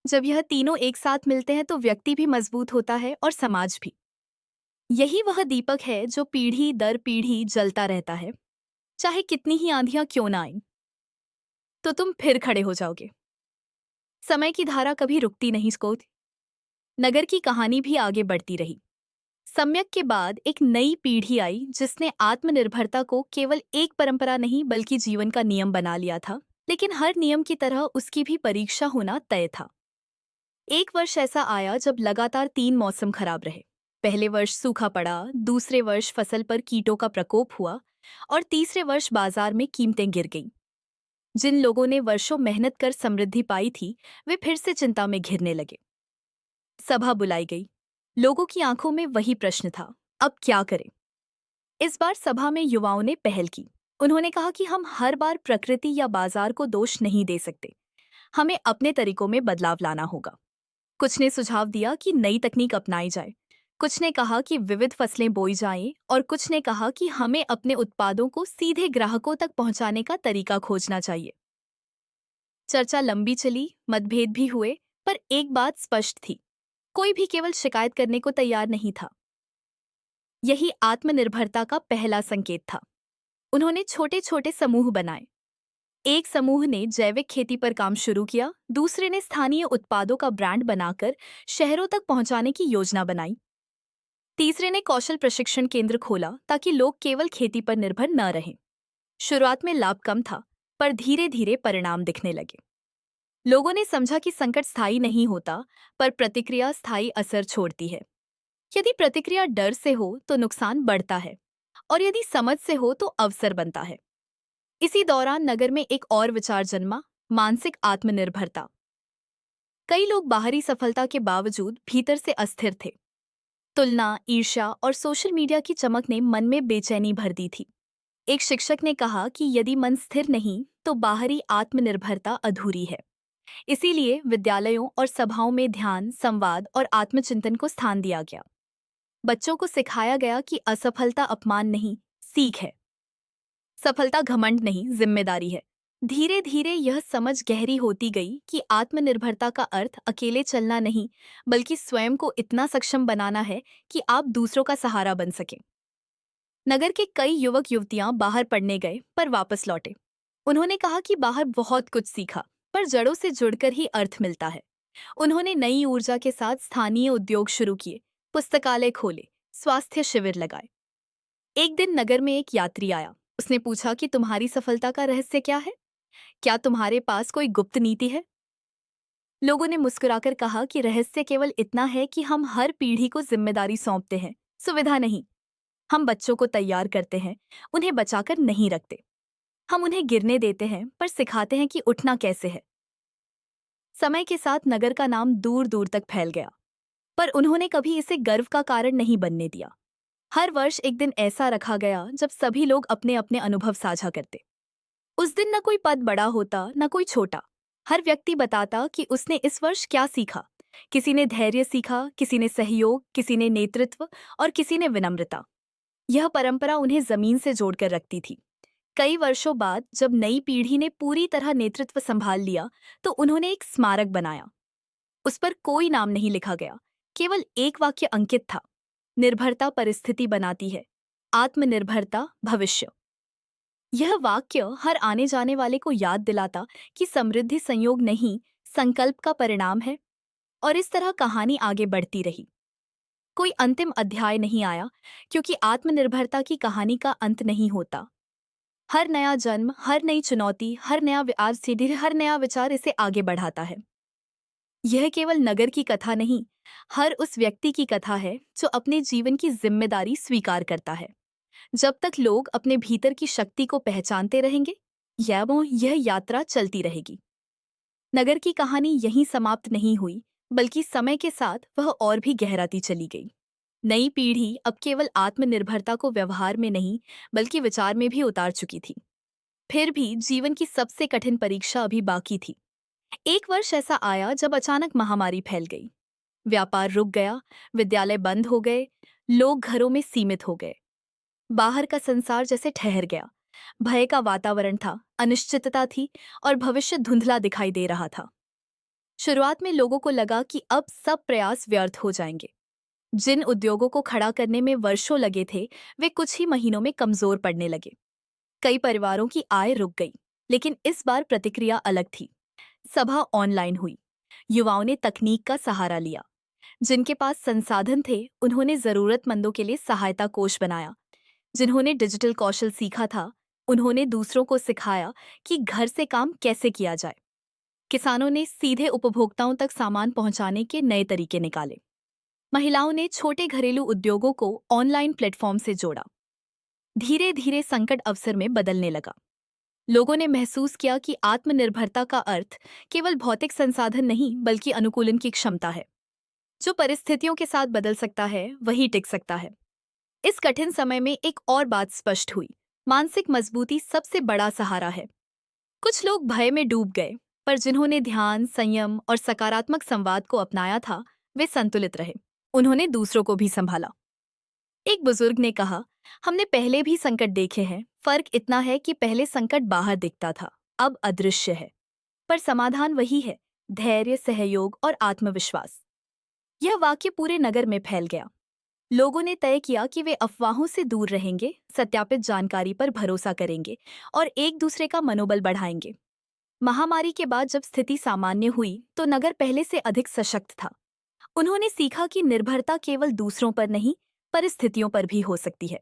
जब यह तीनों एक साथ मिलते हैं तो व्यक्ति भी मजबूत होता है और समाज भी। यही वह दीपक है जो पीढ़ी दर पीढ़ी जलता रहता है। चाहे कितनी ही आंधियां क्यों ना आईं, तो तुम फिर खड़े हो जाओगे। समय की धारा कभी रुकती नहीं स्कोथ। नगर की कहानी भी आगे बढ़ती रही। सम्यक के बाद एक नई पीढ़ी आई जिसने आत्मनिर्भरता को केवल एक परंपरा नहीं बल्कि जीवन का नियम बना लिया था। लेकिन हर नियम की तरह उसकी भी परीक्षा होना तय था। एक वर्ष ऐसा आया जब लगातार 3 मौसम खराब रहे। पहले वर्ष सूखा पड़ा, दूसरे वर्ष फसल पर कीटों का प्रकोप हुआ और तीसरे वर्ष बाजार में कीमतें गिर गईं। जिन लोगों ने वर्षों मेहनत कर समृद्धि पाई थी, वे फिर से चिंता में घिरने लगे। सभा बुलाई गई। लोगों की आंखों में वही प्रश्न था, अब क्या करें? इस बार सभा में युवाओं ने पहल की। उन्होंने कहा कि हम हर बार प्रकृति या बाजार को दोष नहीं दे सकते। हमें अपने तरीकों में बदलाव लाना होगा। कुछ ने सुझाव दिया कि नई तकनीक अपनाई जाए, कुछ ने कहा कि विविध फसलें बोई जाएं और कुछ ने कहा कि हमें अपने उत्पादों को सीधे ग्राहकों तक पहुंचाने का तरीका खोजना चाहिए। चर्चा लंबी चली, मतभेद भी हुए, पर एक बात स्पष्ट थी, कोई भी केवल शिकायत करने को तैयार नहीं था। यही आत्मनिर्भरता का पहला संकेत था। उन्होंने छोटे छोटे समूह बनाए। एक समूह ने जैविक खेती पर काम शुरू किया, दूसरे ने स्थानीय उत्पादों का ब्रांड बनाकर शहरों तक पहुंचाने की योजना बनाई, तीसरे ने कौशल प्रशिक्षण केंद्र खोला ताकि लोग केवल खेती पर निर्भर न रहें। शुरुआत में लाभ कम था, पर धीरे धीरे परिणाम दिखने लगे। लोगों ने समझा कि संकट स्थायी नहीं होता, पर प्रतिक्रिया स्थायी असर छोड़ती है। यदि प्रतिक्रिया डर से हो तो नुकसान बढ़ता है, और यदि समझ से हो तो अवसर बनता है। इसी दौरान नगर में एक और विचार जन्मा, मानसिक आत्मनिर्भरता। कई लोग बाहरी सफलता के बावजूद भीतर से अस्थिर थे। तुलना, ईर्ष्या और सोशल मीडिया की चमक ने मन में बेचैनी भर दी थी। एक शिक्षक ने कहा कि यदि मन स्थिर नहीं तो बाहरी आत्मनिर्भरता अधूरी है। इसीलिए विद्यालयों और सभाओं में ध्यान, संवाद और आत्मचिंतन को स्थान दिया गया। बच्चों को सिखाया गया कि असफलता अपमान नहीं, सीख है। सफलता घमंड नहीं, जिम्मेदारी है। धीरे धीरे यह समझ गहरी होती गई कि आत्मनिर्भरता का अर्थ अकेले चलना नहीं, बल्कि स्वयं को इतना सक्षम बनाना है कि आप दूसरों का सहारा बन सकें। नगर के कई युवक युवतियां बाहर पढ़ने गए पर वापस लौटे। उन्होंने कहा कि बाहर बहुत कुछ सीखा, पर जड़ों से जुड़कर ही अर्थ मिलता है। उन्होंने नई ऊर्जा के साथ स्थानीय उद्योग शुरू किए, पुस्तकालय खोले, स्वास्थ्य शिविर लगाए। एक दिन नगर में एक यात्री आया। उसने पूछा कि तुम्हारी सफलता का रहस्य क्या है? क्या तुम्हारे पास कोई गुप्त नीति है? लोगों ने मुस्कुराकर कहा कि रहस्य केवल इतना है कि हम हर पीढ़ी को जिम्मेदारी सौंपते हैं, सुविधा नहीं। हम बच्चों को तैयार करते हैं, उन्हें बचाकर नहीं रखते। हम उन्हें गिरने देते हैं पर सिखाते हैं कि उठना कैसे है। समय के साथ नगर का नाम दूर दूर तक फैल गया, पर उन्होंने कभी इसे गर्व का कारण नहीं बनने दिया। हर वर्ष एक दिन ऐसा रखा गया जब सभी लोग अपने अपने अनुभव साझा करते। उस दिन न कोई पद बड़ा होता, न कोई छोटा। हर व्यक्ति बताता कि उसने इस वर्ष क्या सीखा। किसी ने धैर्य सीखा, किसी ने सहयोग, किसी ने नेतृत्व और किसी ने विनम्रता। यह परंपरा उन्हें जमीन से जोड़कर रखती थी। कई वर्षों बाद जब नई पीढ़ी ने पूरी तरह नेतृत्व संभाल लिया, तो उन्होंने एक स्मारक बनाया। उस पर कोई नाम नहीं लिखा गया, केवल एक वाक्य अंकित था, निर्भरता परिस्थिति बनाती है, आत्मनिर्भरता भविष्य। यह वाक्य हर आने जाने वाले को याद दिलाता कि समृद्धि संयोग नहीं, संकल्प का परिणाम है। और इस तरह कहानी आगे बढ़ती रही। कोई अंतिम अध्याय नहीं आया, क्योंकि आत्मनिर्भरता की कहानी का अंत नहीं होता। हर नया जन्म, हर नई चुनौती, हर नया आज सीधे हर नया विचार इसे आगे बढ़ाता है। यह केवल नगर की कथा नहीं, हर उस व्यक्ति की कथा है जो अपने जीवन की जिम्मेदारी स्वीकार करता है। जब तक लोग अपने भीतर की शक्ति को पहचानते रहेंगे, यह यात्रा चलती रहेगी। नगर की कहानी यहीं समाप्त नहीं हुई, बल्कि समय के साथ वह और भी गहराती चली गई। नई पीढ़ी अब केवल आत्मनिर्भरता को व्यवहार में नहीं, बल्कि विचार में भी उतार चुकी थी। फिर भी जीवन की सबसे कठिन परीक्षा अभी बाकी थी। एक वर्ष ऐसा आया जब अचानक महामारी फैल गई। व्यापार रुक गया, विद्यालय बंद हो गए, लोग घरों में सीमित हो गए। बाहर का संसार जैसे ठहर गया। भय का वातावरण था, अनिश्चितता थी और भविष्य धुंधला दिखाई दे रहा था। शुरुआत में लोगों को लगा कि अब सब प्रयास व्यर्थ हो जाएंगे। जिन उद्योगों को खड़ा करने में वर्षों लगे थे, वे कुछ ही महीनों में कमजोर पड़ने लगे। कई परिवारों की आय रुक गई, लेकिन इस बार प्रतिक्रिया अलग थी। सभा ऑनलाइन हुई। युवाओं ने तकनीक का सहारा लिया। जिनके पास संसाधन थे, उन्होंने जरूरतमंदों के लिए सहायता कोष बनाया। जिन्होंने डिजिटल कौशल सीखा था, उन्होंने दूसरों को सिखाया कि घर से काम कैसे किया जाए। किसानों ने सीधे उपभोक्ताओं तक सामान पहुंचाने के नए तरीके निकाले। महिलाओं ने छोटे घरेलू उद्योगों को ऑनलाइन प्लेटफॉर्म से जोड़ा। धीरे धीरे संकट अवसर में बदलने लगा। लोगों ने महसूस किया कि आत्मनिर्भरता का अर्थ केवल भौतिक संसाधन नहीं, बल्कि अनुकूलन की क्षमता है। जो परिस्थितियों के साथ बदल सकता है, वही टिक सकता है। इस कठिन समय में एक और बात स्पष्ट हुई। मानसिक मजबूती सबसे बड़ा सहारा है। कुछ लोग भय में डूब गए, पर जिन्होंने ध्यान, संयम और सकारात्मक संवाद को अपनाया था, वे संतुलित रहे। उन्होंने दूसरों को भी संभाला। एक बुजुर्ग ने कहा, हमने पहले भी संकट देखे हैं, फर्क इतना है कि पहले संकट बाहर दिखता था, अब अदृश्य है। पर समाधान वही है, धैर्य, सहयोग और आत्मविश्वास। यह वाक्य पूरे नगर में फैल गया। लोगों ने तय किया कि वे अफवाहों से दूर रहेंगे, सत्यापित जानकारी पर भरोसा करेंगे और एक दूसरे का मनोबल बढ़ाएंगे। महामारी के बाद जब स्थिति सामान्य हुई, तो नगर पहले से अधिक सशक्त था। उन्होंने सीखा कि निर्भरता केवल दूसरों पर नहीं, परिस्थितियों पर भी हो सकती है।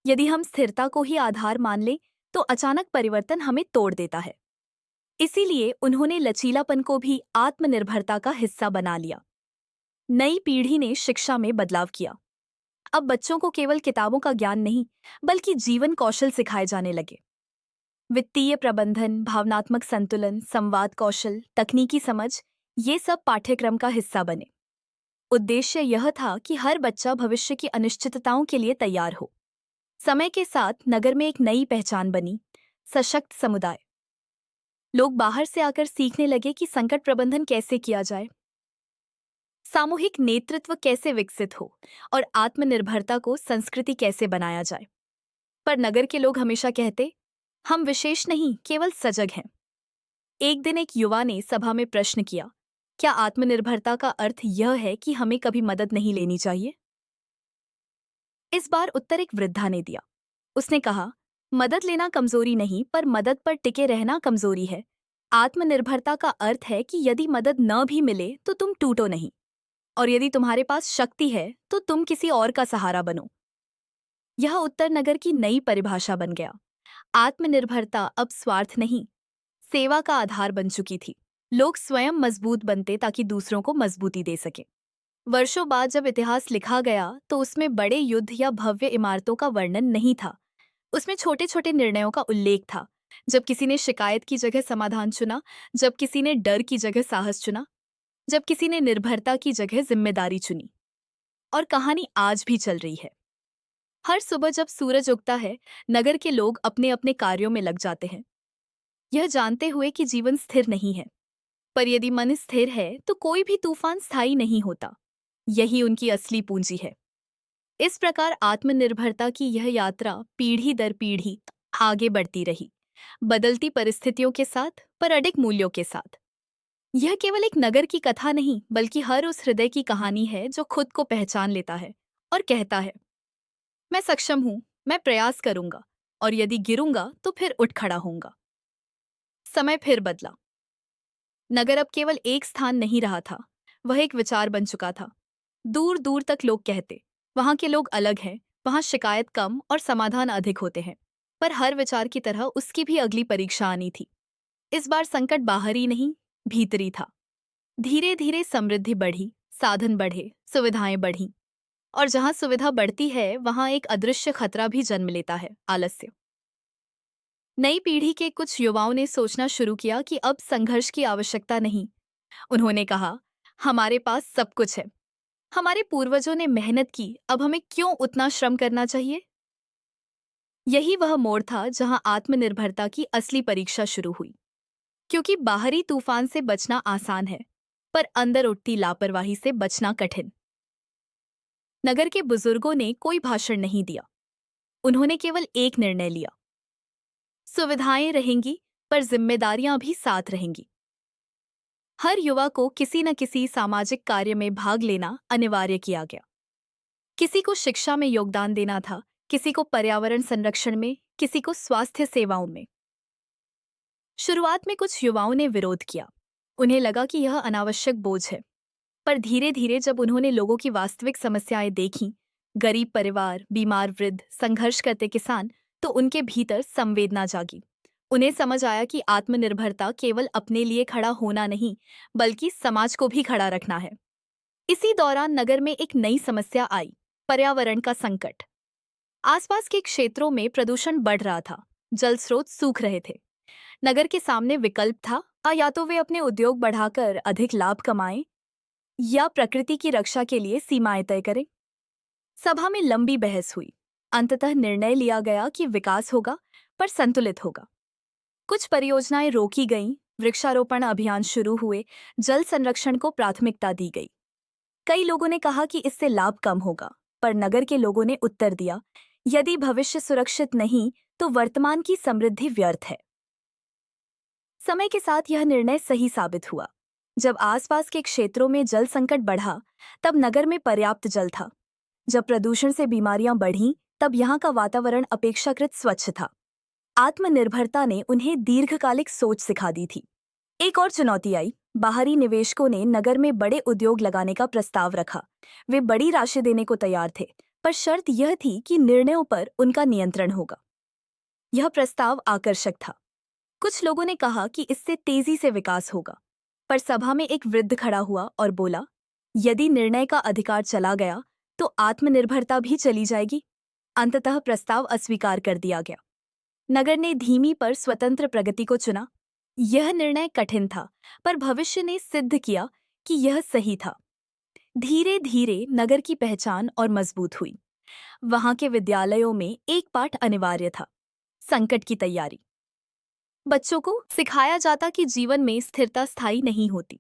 यदि हम स्थिरता को ही आधार मान लें, तो अचानक परिवर्तन हमें तोड़ देता है। इसीलिए उन्होंने लचीलापन को भी आत्मनिर्भरता का हिस्सा बना लिया। नई पीढ़ी ने शिक्षा में बदलाव किया। अब बच्चों को केवल किताबों का ज्ञान नहीं, बल्कि जीवन कौशल सिखाए जाने लगे। वित्तीय प्रबंधन, भावनात्मक संतुलन, संवाद कौशल, तकनीकी समझ, ये सब पाठ्यक्रम का हिस्सा बने। उद्देश्य यह था कि हर बच्चा भविष्य की अनिश्चितताओं के लिए तैयार हो। समय के साथ नगर में एक नई पहचान बनी, सशक्त समुदाय। लोग बाहर से आकर सीखने लगे कि संकट प्रबंधन कैसे किया जाए, सामूहिक नेतृत्व कैसे विकसित हो और आत्मनिर्भरता को संस्कृति कैसे बनाया जाए। पर नगर के लोग हमेशा कहते, हम विशेष नहीं, केवल सजग हैं। एक दिन एक युवा ने सभा में प्रश्न किया, क्या आत्मनिर्भरता का अर्थ यह है कि हमें कभी मदद नहीं लेनी चाहिए? इस बार उत्तर एक वृद्धा ने दिया। उसने कहा, मदद लेना कमजोरी नहीं, पर मदद पर टिके रहना कमजोरी है। आत्मनिर्भरता का अर्थ है कि यदि मदद न भी मिले तो तुम टूटो नहीं, और यदि तुम्हारे पास शक्ति है तो तुम किसी और का सहारा बनो। यह उत्तर नगर की नई परिभाषा बन गया। आत्मनिर्भरता अब स्वार्थ नहीं, सेवा का आधार बन चुकी थी। लोग स्वयं मजबूत बनते ताकि दूसरों को मजबूती दे सके। वर्षों बाद जब इतिहास लिखा गया, तो उसमें बड़े युद्ध या भव्य इमारतों का वर्णन नहीं था। उसमें छोटे छोटे निर्णयों का उल्लेख था। जब किसी ने शिकायत की जगह समाधान चुना, जब किसी ने डर की जगह साहस चुना, जब किसी ने निर्भरता की जगह जिम्मेदारी चुनी। और कहानी आज भी चल रही है। हर सुबह जब सूरज उगता है, नगर के लोग अपने अपने कार्यों में लग जाते हैं, यह जानते हुए कि जीवन स्थिर नहीं है। पर यदि मन स्थिर है, तो कोई भी तूफान स्थायी नहीं होता। यही उनकी असली पूंजी है। इस प्रकार आत्मनिर्भरता की यह यात्रा पीढ़ी दर पीढ़ी आगे बढ़ती रही, बदलती परिस्थितियों के साथ, पर अडिग मूल्यों के साथ। यह केवल एक नगर की कथा नहीं, बल्कि हर उस हृदय की कहानी है जो खुद को पहचान लेता है और कहता है, मैं सक्षम हूं, मैं प्रयास करूंगा, और यदि गिरूंगा तो फिर उठ खड़ा होऊंगा। समय फिर बदला। नगर अब केवल एक स्थान नहीं रहा था, वह एक विचार बन चुका था। दूर दूर तक लोग कहते, वहां के लोग अलग हैं, वहां शिकायत कम और समाधान अधिक होते हैं। पर हर विचार की तरह उसकी भी अगली परीक्षा आनी थी। इस बार संकट बाहरी नहीं, भीतरी था। धीरे धीरे समृद्धि बढ़ी, साधन बढ़े, सुविधाएं बढ़ी। और जहां सुविधा बढ़ती है, वहां एक अदृश्य खतरा भी जन्म लेता है, आलस्य। नई पीढ़ी के कुछ युवाओं ने सोचना शुरू किया कि अब संघर्ष की आवश्यकता नहीं। उन्होंने कहा, हमारे पास सब कुछ है, हमारे पूर्वजों ने मेहनत की, अब हमें क्यों उतना श्रम करना चाहिए? यही वह मोड़ था जहां आत्मनिर्भरता की असली परीक्षा शुरू हुई। क्योंकि बाहरी तूफान से बचना आसान है, पर अंदर उठती लापरवाही से बचना कठिन। नगर के बुजुर्गों ने कोई भाषण नहीं दिया। उन्होंने केवल एक निर्णय लिया। सुविधाएं रहेंगी, पर जिम्मेदारियां भी साथ रहेंगी। हर युवा को किसी न किसी सामाजिक कार्य में भाग लेना अनिवार्य किया गया। किसी को शिक्षा में योगदान देना था, किसी को पर्यावरण संरक्षण में, किसी को स्वास्थ्य सेवाओं में। शुरुआत में कुछ युवाओं ने विरोध किया। उन्हें लगा कि यह अनावश्यक बोझ है। पर धीरे धीरे जब उन्होंने लोगों की वास्तविक समस्याएं देखीं, गरीब परिवार, बीमार वृद्ध, संघर्ष करते किसान, तो उनके भीतर संवेदना जागी। उन्हें समझ आया कि आत्मनिर्भरता केवल अपने लिए खड़ा होना नहीं, बल्कि समाज को भी खड़ा रखना है। इसी दौरान नगर में एक नई समस्या आई, पर्यावरण का संकट। आसपास के क्षेत्रों में प्रदूषण बढ़ रहा था, जल स्रोत सूख रहे थे। नगर के सामने विकल्प था, या तो वे अपने उद्योग बढ़ाकर अधिक लाभ कमाएं, या प्रकृति की रक्षा के लिए सीमाएं तय करें। सभा में लंबी बहस हुई। अंततः निर्णय लिया गया कि विकास होगा, पर संतुलित होगा। कुछ परियोजनाएं रोकी गईं, वृक्षारोपण अभियान शुरू हुए, जल संरक्षण को प्राथमिकता दी गई। कई लोगों ने कहा कि इससे लाभ कम होगा, पर नगर के लोगों ने उत्तर दिया, यदि भविष्य सुरक्षित नहीं तो वर्तमान की समृद्धि व्यर्थ है। समय के साथ यह निर्णय सही साबित हुआ। जब आसपास के क्षेत्रों में जल संकट बढ़ा, तब नगर में पर्याप्त जल था। जब प्रदूषण से बीमारियां बढ़ीं, तब यहाँ का वातावरण अपेक्षाकृत स्वच्छ था। आत्मनिर्भरता ने उन्हें दीर्घकालिक सोच सिखा दी थी। एक और चुनौती आई। बाहरी निवेशकों ने नगर में बड़े उद्योग लगाने का प्रस्ताव रखा। वे बड़ी राशि देने को तैयार थे, पर शर्त यह थी कि निर्णयों पर उनका नियंत्रण होगा। यह प्रस्ताव आकर्षक था। कुछ लोगों ने कहा कि इससे तेजी से विकास होगा, पर सभा में एक वृद्ध खड़ा हुआ और बोला, यदि निर्णय का अधिकार चला गया तो आत्मनिर्भरता भी चली जाएगी। अंततः प्रस्ताव अस्वीकार कर दिया गया। नगर ने धीमी पर स्वतंत्र प्रगति को चुना। यह निर्णय कठिन था, पर भविष्य ने सिद्ध किया कि यह सही था। धीरे धीरे नगर की पहचान और मजबूत हुई। वहां के विद्यालयों में एक पाठ अनिवार्य था, संकट की तैयारी। बच्चों को सिखाया जाता कि जीवन में स्थिरता स्थायी नहीं होती।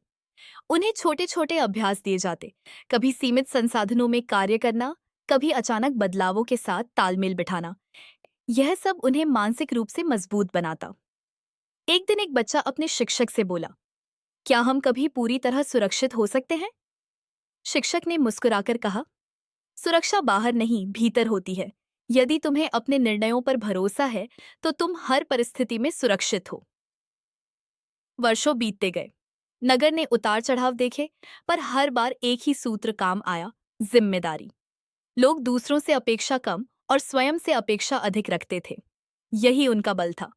उन्हें छोटे छोटे अभ्यास दिए जाते, कभी सीमित संसाधनों में कार्य करना, कभी अचानक बदलावों के साथ तालमेल बिठाना। यह सब उन्हें मानसिक रूप से मजबूत बनाता। एक दिन एक बच्चा अपने शिक्षक से बोला, क्या हम कभी पूरी तरह सुरक्षित हो सकते हैं? शिक्षक ने मुस्कुराकर कहा, सुरक्षा बाहर नहीं, भीतर होती है। यदि तुम्हें अपने निर्णयों पर भरोसा है तो तुम हर परिस्थिति में सुरक्षित हो। वर्षों बीतते गए। नगर ने उतार चढ़ाव देखे, पर हर बार एक ही सूत्र काम आया, जिम्मेदारी। लोग दूसरों से अपेक्षा कम और स्वयं से अपेक्षा अधिक रखते थे। यही उनका बल था।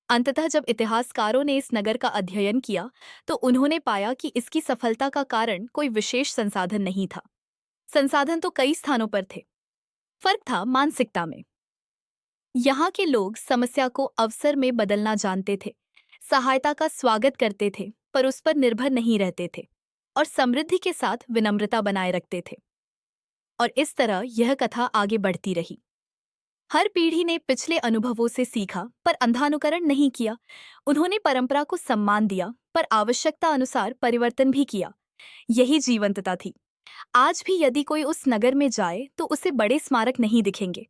अंततः जब इतिहासकारों ने इस नगर का अध्ययन किया, तो उन्होंने पाया कि इसकी सफलता का कारण कोई विशेष संसाधन नहीं था। संसाधन तो कई स्थानों पर थे, फर्क था मानसिकता में। यहाँ के लोग समस्या को अवसर में बदलना जानते थे, सहायता का स्वागत करते थे, पर उस पर निर्भर नहीं रहते थे, और समृद्धि के साथ विनम्रता बनाए रखते थे। और इस तरह यह कथा आगे बढ़ती रही। हर पीढ़ी ने पिछले अनुभवों से सीखा, पर अंधानुकरण नहीं किया। उन्होंने परंपरा को सम्मान दिया, पर आवश्यकता अनुसार परिवर्तन भी किया। यही जीवंतता थी। आज भी यदि कोई उस नगर में जाए तो उसे बड़े स्मारक नहीं दिखेंगे।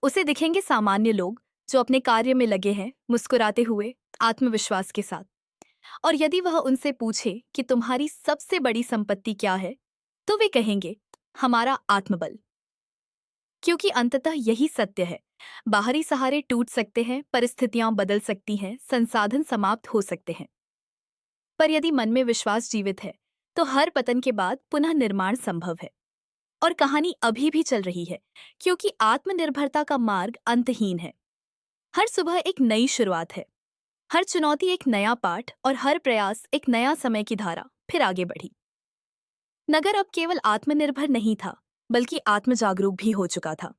उसे दिखेंगे सामान्य लोग जो अपने कार्य में लगे हैं, मुस्कुराते हुए, आत्मविश्वास के साथ। और यदि वह उनसे पूछे कि तुम्हारी सबसे बड़ी संपत्ति क्या है, तो वे कहेंगे, हमारा आत्मबल। क्योंकि अंततः यही सत्य है। बाहरी सहारे टूट सकते हैं, परिस्थितियां बदल सकती हैं, संसाधन समाप्त हो सकते हैं, पर यदि मन में विश्वास जीवित है तो हर पतन के बाद पुनः निर्माण संभव है। और कहानी अभी भी चल रही है, क्योंकि आत्मनिर्भरता का मार्ग अंतहीन है। हर सुबह एक नई शुरुआत है, हर चुनौती एक नया पाठ, और हर प्रयास एक नया समय की धारा फिर आगे बढ़ी। नगर अब केवल आत्मनिर्भर नहीं था, बल्कि आत्मजागरूक भी हो चुका था।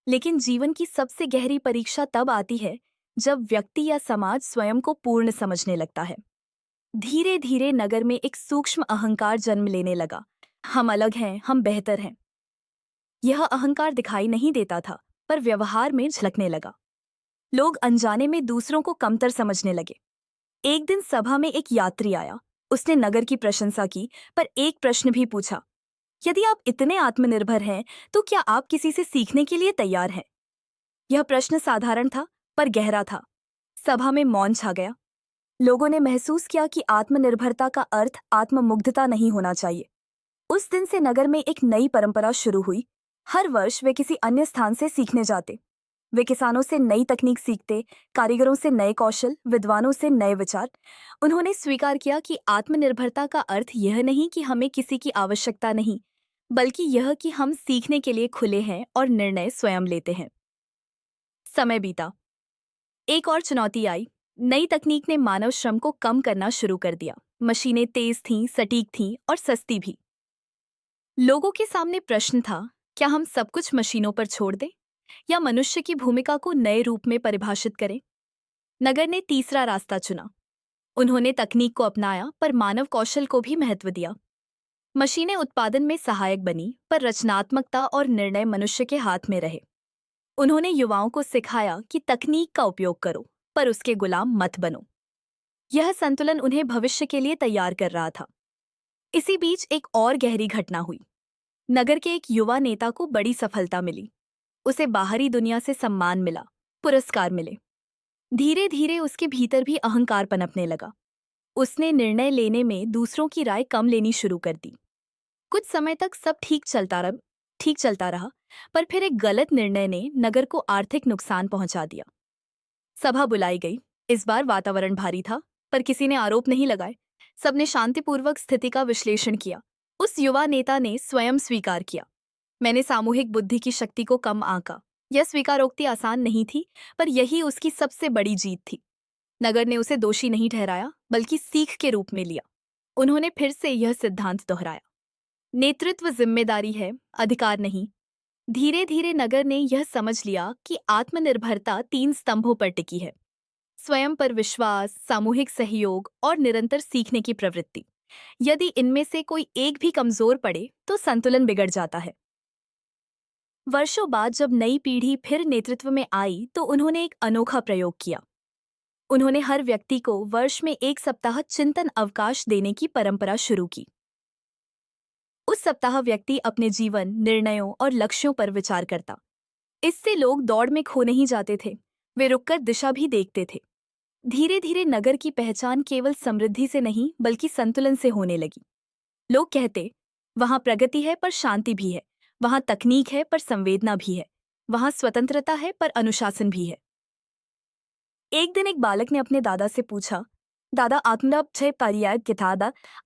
लेकिन जीवन की सबसे गहरी परीक्षा तब आती है जब व्यक्ति या समाज स्वयं को पूर्ण समझने लगता है। धीरे धीरे नगर में एक सूक्ष्म अहंकार जन्म लेने लगा। हम अलग हैं, हम बेहतर हैं। यह अहंकार दिखाई नहीं देता था, पर व्यवहार में झलकने लगा। लोग अनजाने में दूसरों को कमतर समझने लगे। एक दिन सभा में एक यात्री आया। उसने नगर की प्रशंसा की, पर एक प्रश्न भी पूछा, यदि आप इतने आत्मनिर्भर हैं तो क्या आप किसी से सीखने के लिए तैयार हैं? यह प्रश्न साधारण था, पर गहरा था। सभा में मौन छा गया। लोगों ने महसूस किया कि आत्मनिर्भरता का अर्थ आत्ममुग्धता नहीं होना चाहिए। उस दिन से नगर में एक नई परंपरा शुरू हुई। हर वर्ष वे किसी अन्य स्थान से सीखने जाते। वे किसानों से नई तकनीक सीखते, कारीगरों से नए कौशल, विद्वानों से नए विचार। उन्होंने स्वीकार किया कि आत्मनिर्भरता का अर्थ यह नहीं कि हमें किसी की आवश्यकता नहीं, बल्कि यह कि हम सीखने के लिए खुले हैं और निर्णय स्वयं लेते हैं। समय बीता। एक और चुनौती आई। नई तकनीक ने मानव श्रम को कम करना शुरू कर दिया। मशीनें तेज थीं, सटीक थीं और सस्ती भी। लोगों के सामने प्रश्न था, क्या हम सब कुछ मशीनों पर छोड़ दें या मनुष्य की भूमिका को नए रूप में परिभाषित करें? नगर ने तीसरा रास्ता चुना। उन्होंने तकनीक को अपनाया, पर मानव कौशल को भी महत्व दिया। मशीनें उत्पादन में सहायक बनी, पर रचनात्मकता और निर्णय मनुष्य के हाथ में रहे। उन्होंने युवाओं को सिखाया कि तकनीक का उपयोग करो, पर उसके गुलाम मत बनो। यह संतुलन उन्हें भविष्य के लिए तैयार कर रहा था। इसी बीच एक और गहरी घटना हुई। नगर के एक युवा नेता को बड़ी सफलता मिली। उसे बाहरी दुनिया से सम्मान मिला, पुरस्कार मिले। धीरे धीरे उसके भीतर भी अहंकार पनपने लगा। उसने निर्णय लेने में दूसरों की राय कम लेनी शुरू कर दी। कुछ समय तक सब ठीक चलता रहा, पर फिर एक गलत निर्णय ने नगर को आर्थिक नुकसान पहुंचा दिया। सभा बुलाई गई। इस बार वातावरण भारी था, पर किसी ने आरोप नहीं लगाए। सबने शांतिपूर्वक स्थिति का विश्लेषण किया। उस युवा नेता ने स्वयं स्वीकार किया, मैंने सामूहिक बुद्धि की शक्ति को कम आंका। यह स्वीकारोक्ति आसान नहीं थी, पर यही उसकी सबसे बड़ी जीत थी। नगर ने उसे दोषी नहीं ठहराया, बल्कि सीख के रूप में लिया। उन्होंने फिर से यह सिद्धांत दोहराया, नेतृत्व जिम्मेदारी है, अधिकार नहीं। धीरे धीरे नगर ने यह समझ लिया कि आत्मनिर्भरता 3 स्तंभों पर टिकी है: स्वयं पर विश्वास, सामूहिक सहयोग और निरंतर सीखने की प्रवृत्ति। यदि इनमें से कोई एक भी कमजोर पड़े तो संतुलन बिगड़ जाता है। वर्षों बाद जब नई पीढ़ी फिर नेतृत्व में आई तो उन्होंने एक अनोखा प्रयोग किया। उन्होंने हर व्यक्ति को वर्ष में 1 सप्ताह चिंतन अवकाश देने की परंपरा शुरू की। उस सप्ताह व्यक्ति अपने जीवन, निर्णयों और लक्ष्यों पर विचार करता। इससे लोग दौड़ में खो नहीं जाते थे, वे रुककर दिशा भी देखते थे। धीरे धीरे नगर की पहचान केवल समृद्धि से नहीं, बल्कि संतुलन से होने लगी। लोग कहते, वहां प्रगति है पर शांति भी है, वहां तकनीक है पर संवेदना भी है, वहां स्वतंत्रता है पर अनुशासन भी है। एक दिन एक बालक ने अपने दादा से पूछा, दादा,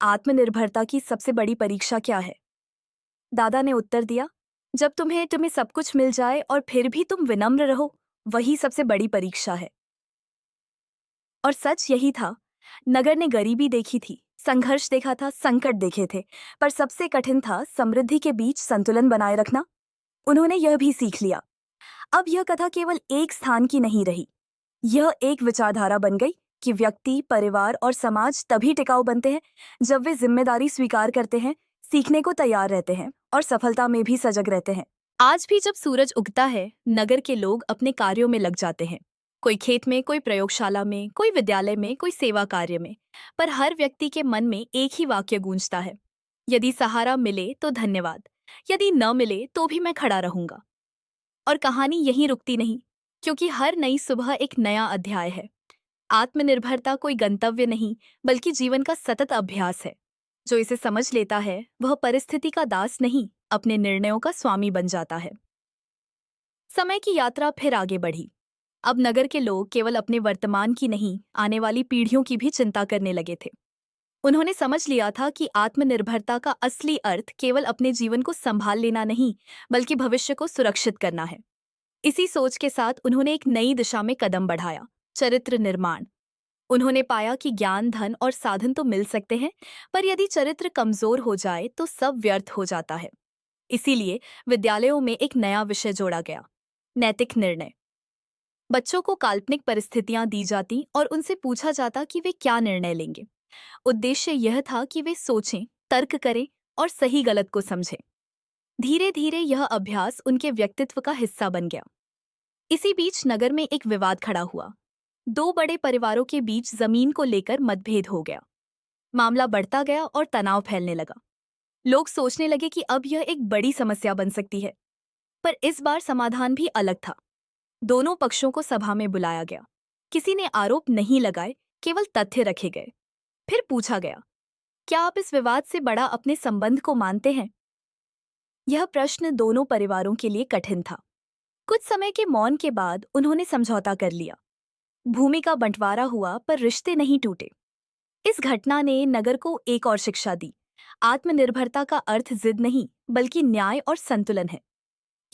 आत्मनिर्भरता की सबसे बड़ी परीक्षा क्या है? दादा ने उत्तर दिया, जब तुम्हें सब कुछ मिल जाए और फिर भी तुम विनम्र रहो, वही सबसे बड़ी परीक्षा है। और सच यही था। नगर ने गरीबी देखी थी, संघर्ष देखा था, संकट देखे थे, पर सबसे कठिन था समृद्धि के बीच संतुलन बनाए रखना। उन्होंने यह भी सीख लिया। अब यह कथा केवल एक स्थान की नहीं रही, यह एक विचारधारा बन गई कि व्यक्ति, परिवार और समाज तभी टिकाऊ बनते हैं जब वे जिम्मेदारी स्वीकार करते हैं, सीखने को तैयार रहते हैं और सफलता में भी सजग रहते हैं। आज भी जब सूरज उगता है, नगर के लोग अपने कार्यों में लग जाते हैं। कोई खेत में, कोई प्रयोगशाला में, कोई विद्यालय में, कोई सेवा कार्य में। पर हर व्यक्ति के मन में एक ही वाक्य गूंजता है, यदि सहारा मिले तो धन्यवाद, यदि न मिले तो भी मैं खड़ा रहूंगा। और कहानी यहीं रुकती नहीं, क्योंकि हर नई सुबह एक नया अध्याय है। आत्मनिर्भरता कोई गंतव्य नहीं, बल्कि जीवन का सतत अभ्यास है। जो इसे समझ लेता है वह परिस्थिति का दास नहीं, अपने निर्णयों का स्वामी बन जाता है। समय की यात्रा फिर आगे बढ़ी। अब नगर के लोग केवल अपने वर्तमान की नहीं, आने वाली पीढ़ियों की भी चिंता करने लगे थे। उन्होंने समझ लिया था कि आत्मनिर्भरता का असली अर्थ केवल अपने जीवन को संभाल लेना नहीं, बल्कि भविष्य को सुरक्षित करना है। इसी सोच के साथ उन्होंने एक नई दिशा में कदम बढ़ाया, चरित्र निर्माण। उन्होंने पाया कि ज्ञान, धन और साधन तो मिल सकते हैं, पर यदि चरित्र कमजोर हो जाए तो सब व्यर्थ हो जाता है। इसीलिए विद्यालयों में एक नया विषय जोड़ा गया, नैतिक निर्णय। बच्चों को काल्पनिक परिस्थितियां दी जाती और उनसे पूछा जाता कि वे क्या निर्णय लेंगे। उद्देश्य यह था कि वे सोचें, तर्क करें और सही गलत को समझें। धीरे धीरे यह अभ्यास उनके व्यक्तित्व का हिस्सा बन गया। इसी बीच नगर में एक विवाद खड़ा हुआ। दो बड़े परिवारों के बीच जमीन को लेकर मतभेद हो गया। मामला बढ़ता गया और तनाव फैलने लगा। लोग सोचने लगे कि अब यह एक बड़ी समस्या बन सकती है। पर इस बार समाधान भी अलग था। दोनों पक्षों को सभा में बुलाया गया। किसी ने आरोप नहीं लगाए, केवल तथ्य रखे गए। फिर पूछा गया, क्या आप इस विवाद से बड़ा अपने संबंध को मानते हैं? यह प्रश्न दोनों परिवारों के लिए कठिन था। कुछ समय के मौन के बाद उन्होंने समझौता कर लिया। भूमि का बंटवारा हुआ, पर रिश्ते नहीं टूटे। इस घटना ने नगर को एक और शिक्षा दी। आत्मनिर्भरता का अर्थ जिद नहीं, बल्कि न्याय और संतुलन है।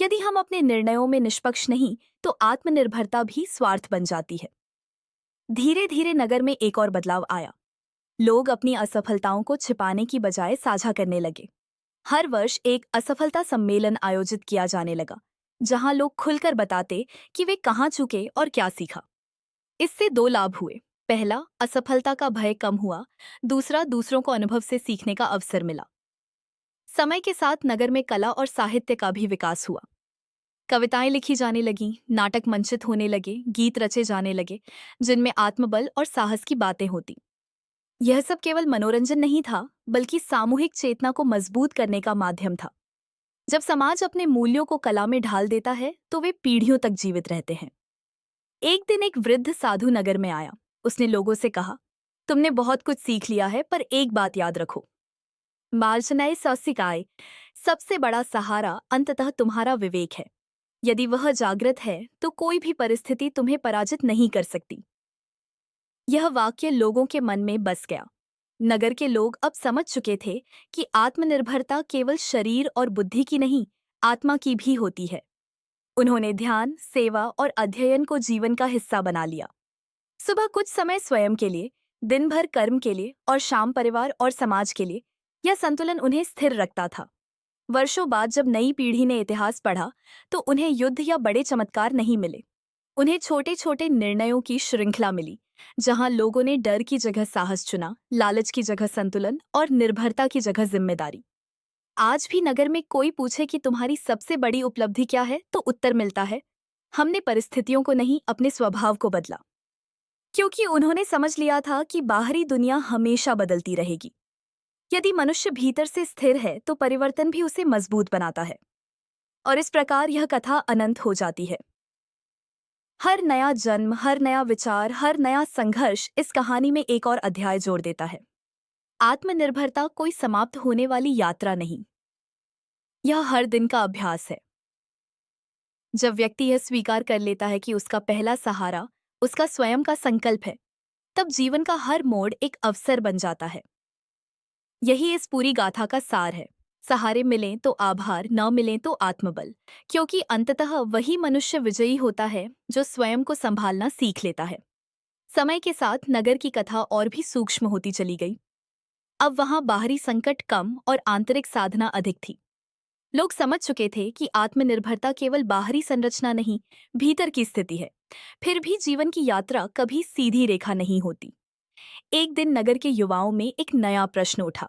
यदि हम अपने निर्णयों में निष्पक्ष नहीं, तो आत्मनिर्भरता भी स्वार्थ बन जाती है। धीरे धीरे नगर में एक और बदलाव आया। लोग अपनी असफलताओं को छिपाने की बजाय साझा करने लगे। हर वर्ष एक असफलता सम्मेलन आयोजित किया जाने लगा, जहां लोग खुलकर बताते कि वे कहां चूके और क्या सीखा। इससे दो लाभ हुए। पहला, असफलता का भय कम हुआ। दूसरा, दूसरों को अनुभव से सीखने का अवसर मिला। समय के साथ नगर में कला और साहित्य का भी विकास हुआ। कविताएं लिखी जाने लगीं, नाटक मंचित होने लगे, गीत रचे जाने लगे, जिनमें आत्मबल और साहस की बातें होती। यह सब केवल मनोरंजन नहीं था, बल्कि सामूहिक चेतना को मजबूत करने का माध्यम था। जब समाज अपने मूल्यों को कला में ढाल देता है, तो वे पीढ़ियों तक जीवित रहते हैं। एक दिन एक वृद्ध साधु नगर में आया। उसने लोगों से कहा, तुमने बहुत कुछ सीख लिया है, पर एक बात याद रखो। मार्जनाए सौसिकाय, सबसे बड़ा सहारा अंततः तुम्हारा विवेक है। यदि वह जागृत है, तो कोई भी परिस्थिति तुम्हें पराजित नहीं कर सकती। यह वाक्य लोगों के मन में बस गया। नगर के लोग अब समझ चुके थे कि आत्मनिर्भरता केवल शरीर और बुद्धि की नहीं, आत्मा की भी होती है। उन्होंने ध्यान, सेवा और अध्ययन को जीवन का हिस्सा बना लिया। सुबह कुछ समय स्वयं के लिए, दिन भर कर्म के लिए और शाम परिवार और समाज के लिए। यह संतुलन उन्हें स्थिर रखता था। वर्षों बाद जब नई पीढ़ी ने इतिहास पढ़ा, तो उन्हें युद्ध या बड़े चमत्कार नहीं मिले। उन्हें छोटे छोटे निर्णयों की श्रृंखला मिली, जहां लोगों ने डर की जगह साहस चुना, लालच की जगह संतुलन और निर्भरता की जगह जिम्मेदारी। आज भी नगर में कोई पूछे कि तुम्हारी सबसे बड़ी उपलब्धि क्या है, तो उत्तर मिलता है, हमने परिस्थितियों को नहीं, अपने स्वभाव को बदला। क्योंकि उन्होंने समझ लिया था कि बाहरी दुनिया हमेशा बदलती रहेगी। यदि मनुष्य भीतर से स्थिर है, तो परिवर्तन भी उसे मजबूत बनाता है। और इस प्रकार यह कथा अनंत हो जाती है। हर नया जन्म, हर नया विचार, हर नया संघर्ष इस कहानी में एक और अध्याय जोड़ देता है। आत्मनिर्भरता कोई समाप्त होने वाली यात्रा नहीं, यह हर दिन का अभ्यास है। जब व्यक्ति यह स्वीकार कर लेता है कि उसका पहला सहारा उसका स्वयं का संकल्प है, तब जीवन का हर मोड़ एक अवसर बन जाता है। यही इस पूरी गाथा का सार है। सहारे मिलें तो आभार, न मिलें तो आत्मबल। क्योंकि अंततः वही मनुष्य विजयी होता है जो स्वयं को संभालना सीख लेता है। समय के साथ नगर की कथा और भी सूक्ष्म होती चली गई। अब वहां बाहरी संकट कम और आंतरिक साधना अधिक थी। लोग समझ चुके थे कि आत्मनिर्भरता केवल बाहरी संरचना नहीं, भीतर की स्थिति है। फिर भी जीवन की यात्रा कभी सीधी रेखा नहीं होती। एक दिन नगर के युवाओं में एक नया प्रश्न उठा,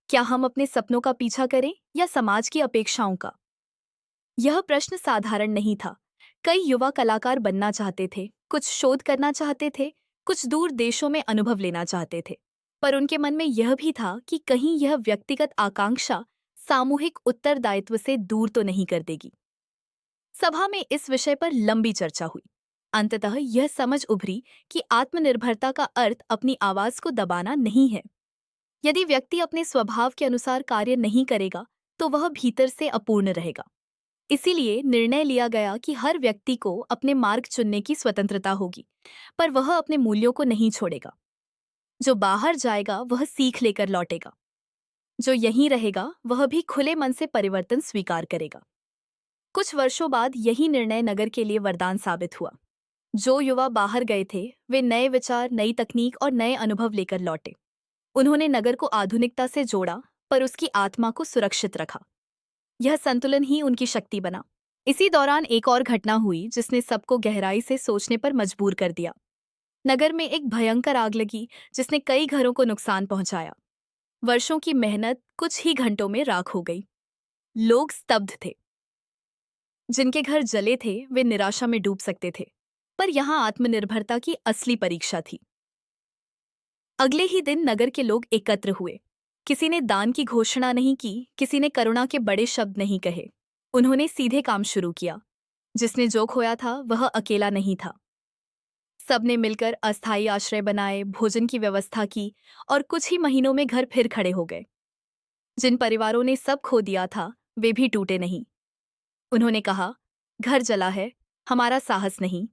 क्या हम अपने सपनों का पीछा करें या समाज की अपेक्षाओं का? यह प्रश्न साधारण नहीं था। कई युवा कलाकार बनना चाहते थे, कुछ शोध करना चाहते थे, कुछ दूर देशों में अनुभव लेना चाहते थे। पर उनके मन में यह भी था कि कहीं यह व्यक्तिगत आकांक्षा सामूहिक उत्तरदायित्व से दूर तो नहीं कर देगी। सभा में इस विषय पर लंबी चर्चा हुई। अंततः यह समझ उभरी कि आत्मनिर्भरता का अर्थ अपनी आवाज को दबाना नहीं है। यदि व्यक्ति अपने स्वभाव के अनुसार कार्य नहीं करेगा, तो वह भीतर से अपूर्ण रहेगा। इसीलिए निर्णय लिया गया कि हर व्यक्ति को अपने मार्ग चुनने की स्वतंत्रता होगी, पर वह अपने मूल्यों को नहीं छोड़ेगा। जो बाहर जाएगा वह सीख लेकर लौटेगा, जो यहीं रहेगा वह भी खुले मन से परिवर्तन स्वीकार करेगा। कुछ वर्षों बाद यही निर्णय नगर के लिए वरदान साबित हुआ। जो युवा बाहर गए थे, वे नए विचार, नई तकनीक और नए अनुभव लेकर लौटे। उन्होंने नगर को आधुनिकता से जोड़ा, पर उसकी आत्मा को सुरक्षित रखा। यह संतुलन ही उनकी शक्ति बना। इसी दौरान एक और घटना हुई जिसने सबको गहराई से सोचने पर मजबूर कर दिया। नगर में एक भयंकर आग लगी, जिसने कई घरों को नुकसान पहुंचाया। वर्षों की मेहनत कुछ ही घंटों में राख हो गई। लोग स्तब्ध थे। जिनके घर जले थे वे निराशा में डूब सकते थे। पर यहाँ आत्मनिर्भरता की असली परीक्षा थी। अगले ही दिन नगर के लोग एकत्र हुए। किसी ने दान की घोषणा नहीं की, किसी ने करुणा के बड़े शब्द नहीं कहे। उन्होंने सीधे काम शुरू किया। जिसने जो खोया था वह अकेला नहीं था। सबने मिलकर अस्थायी आश्रय बनाए, भोजन की व्यवस्था की और कुछ ही महीनों में घर फिर खड़े हो गए। जिन परिवारों ने सब खो दिया था वे भी टूटे नहीं। उन्होंने कहा, घर जला है, हमारा साहस नहीं।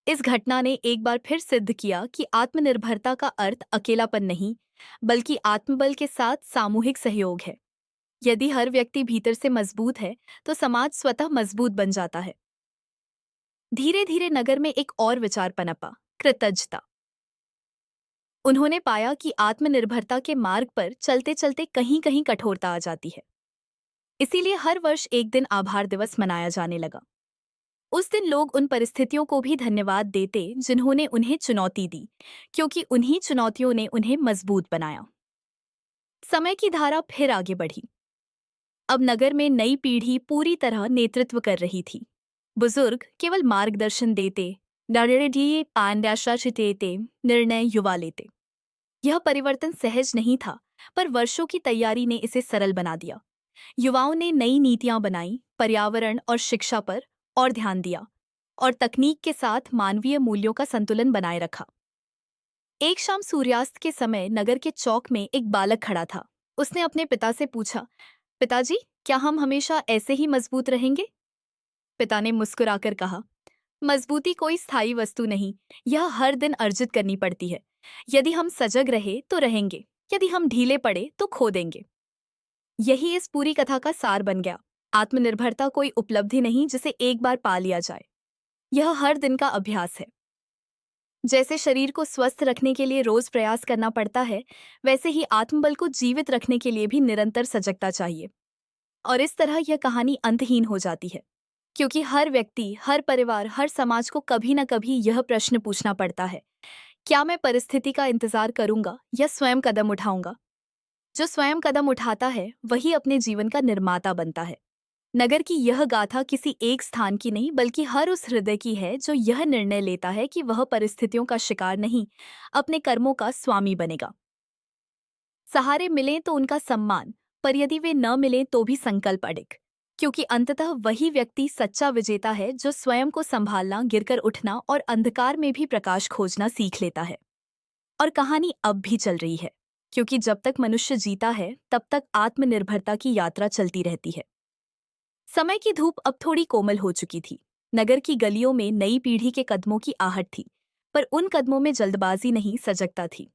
इस घटना ने एक बार फिर सिद्ध किया कि आत्मनिर्भरता का अर्थ अकेलापन नहीं, बल्कि आत्मबल के साथ सामूहिक सहयोग है। यदि हर व्यक्ति भीतर से मजबूत है तो समाज स्वतः मजबूत बन जाता है। धीरे धीरे नगर में एक और विचार पनपा, कृतज्ञता। उन्होंने पाया कि आत्मनिर्भरता के मार्ग पर चलते चलते कहीं कहीं कठोरता आ जाती है। इसीलिए हर वर्ष एक दिन आभार दिवस मनाया जाने लगा। उस दिन लोग उन परिस्थितियों को भी धन्यवाद देते जिन्होंने उन्हें चुनौती दी, क्योंकि उन्हीं चुनौतियों ने उन्हें मजबूत बनाया। समय की धारा फिर आगे बढ़ी। अब नगर में नई पीढ़ी पूरी तरह नेतृत्व कर रही थी। बुजुर्ग केवल मार्गदर्शन देते, डायरेक्टली देते, निर्णय युवा लेते। यह परिवर्तन सहज नहीं था, पर वर्षों की तैयारी ने इसे सरल बना दिया। युवाओं ने नई नीतियां बनाई, पर्यावरण और शिक्षा पर और ध्यान दिया, और तकनीक के साथ मानवीय मूल्यों का संतुलन बनाए रखा। एक शाम सूर्यास्त के समय नगर के चौक में एक बालक खड़ा था। उसने अपने पिता से पूछा, पिताजी, क्या हम हमेशा ऐसे ही मजबूत रहेंगे? पिता ने मुस्कुराकर कहा, मजबूती कोई स्थायी वस्तु नहीं, यह हर दिन अर्जित करनी पड़ती है। यदि हम सजग रहे तो रहेंगे, यदि हम ढीले पड़े तो खो देंगे। यही इस पूरी कथा का सार बन गया। आत्मनिर्भरता कोई उपलब्धि नहीं जिसे एक बार पा लिया जाए। यह हर दिन का अभ्यास है। जैसे शरीर को स्वस्थ रखने के लिए रोज प्रयास करना पड़ता है, वैसे ही आत्मबल को जीवित रखने के लिए भी निरंतर सजगता चाहिए। और इस तरह यह कहानी अंतहीन हो जाती है, क्योंकि हर व्यक्ति, हर परिवार, हर समाज को कभी न कभी यह प्रश्न पूछना पड़ता है, क्या मैं परिस्थिति का इंतजार करूंगा या स्वयं कदम उठाऊंगा? जो स्वयं कदम उठाता है वही अपने जीवन का निर्माता बनता है। नगर की यह गाथा किसी एक स्थान की नहीं, बल्कि हर उस हृदय की है जो यह निर्णय लेता है कि वह परिस्थितियों का शिकार नहीं, अपने कर्मों का स्वामी बनेगा। सहारे मिलें तो उनका सम्मान, पर यदि वे न मिलें तो भी संकल्प अडिग, क्योंकि अंततः वही व्यक्ति सच्चा विजेता है जो स्वयं को संभालना, गिरकर उठना और अंधकार में भी प्रकाश खोजना सीख लेता है। और कहानी अब भी चल रही है, क्योंकि जब तक मनुष्य जीता है तब तक आत्मनिर्भरता की यात्रा चलती रहती है। समय की धूप अब थोड़ी कोमल हो चुकी थी। नगर की गलियों में नई पीढ़ी के कदमों की आहट थी, पर उन कदमों में जल्दबाजी नहीं, सजगता थी।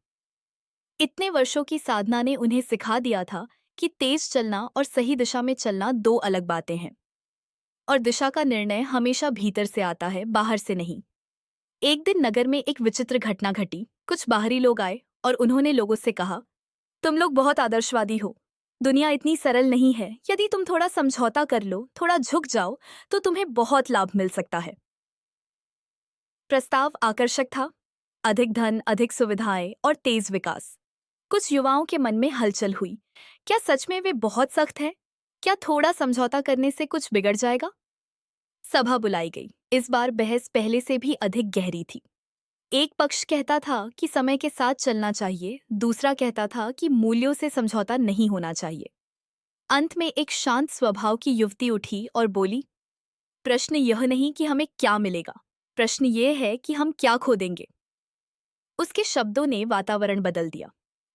इतने वर्षों की साधना ने उन्हें सिखा दिया था कि तेज चलना और सही दिशा में चलना दो अलग बातें हैं, और दिशा का निर्णय हमेशा भीतर से आता है, बाहर से नहीं। एक दिन नगर में एक विचित्र घटना घटी। कुछ बाहरी लोग आए और उन्होंने लोगों से कहा, तुम लोग बहुत आदर्शवादी हो। दुनिया इतनी सरल नहीं है। यदि तुम थोड़ा समझौता कर लो, थोड़ा झुक जाओ, तो तुम्हें बहुत लाभ मिल सकता है। प्रस्ताव आकर्षक था, अधिक धन, अधिक सुविधाएं और तेज विकास। कुछ युवाओं के मन में हलचल हुई। क्या सच में वे बहुत सख्त हैं? क्या थोड़ा समझौता करने से कुछ बिगड़ जाएगा? सभा बुलाई गई। इस बार बहस पहले से भी अधिक गहरी थी। एक पक्ष कहता था कि समय के साथ चलना चाहिए, दूसरा कहता था कि मूल्यों से समझौता नहीं होना चाहिए। अंत में एक शांत स्वभाव की युवती उठी और बोली, प्रश्न यह नहीं कि हमें क्या मिलेगा, प्रश्न यह है कि हम क्या खो देंगे। उसके शब्दों ने वातावरण बदल दिया।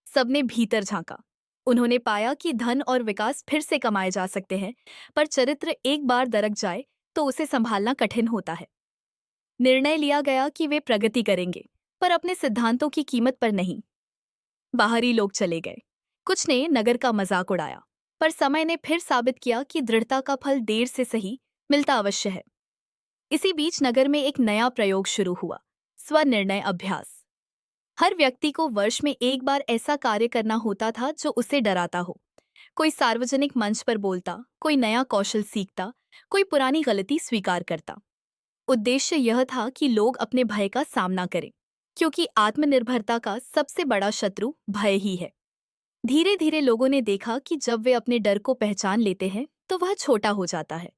सबने भीतर झांका। उन्होंने पाया कि धन और विकास फिर से कमाए जा सकते हैं, पर चरित्र एक बार दरक जाए तो उसे संभालना कठिन होता है। निर्णय लिया गया कि वे प्रगति करेंगे, पर अपने सिद्धांतों की कीमत पर नहीं। बाहरी लोग चले गए। कुछ ने नगर का मजाक उड़ाया, पर समय ने फिर साबित किया कि दृढ़ता का फल देर से सही मिलता अवश्य है। इसी बीच नगर में एक नया प्रयोग शुरू हुआ, स्वनिर्णय अभ्यास। हर व्यक्ति को वर्ष में एक बार ऐसा कार्य करना होता था जो उसे डराता हो। कोई सार्वजनिक मंच पर बोलता, कोई नया कौशल सीखता, कोई पुरानी गलती स्वीकार करता। उद्देश्य यह था कि लोग अपने भय का सामना करें, क्योंकि आत्मनिर्भरता का सबसे बड़ा शत्रु भय ही है। धीरे धीरे लोगों ने देखा कि जब वे अपने डर को पहचान लेते हैं तो वह छोटा हो जाता है।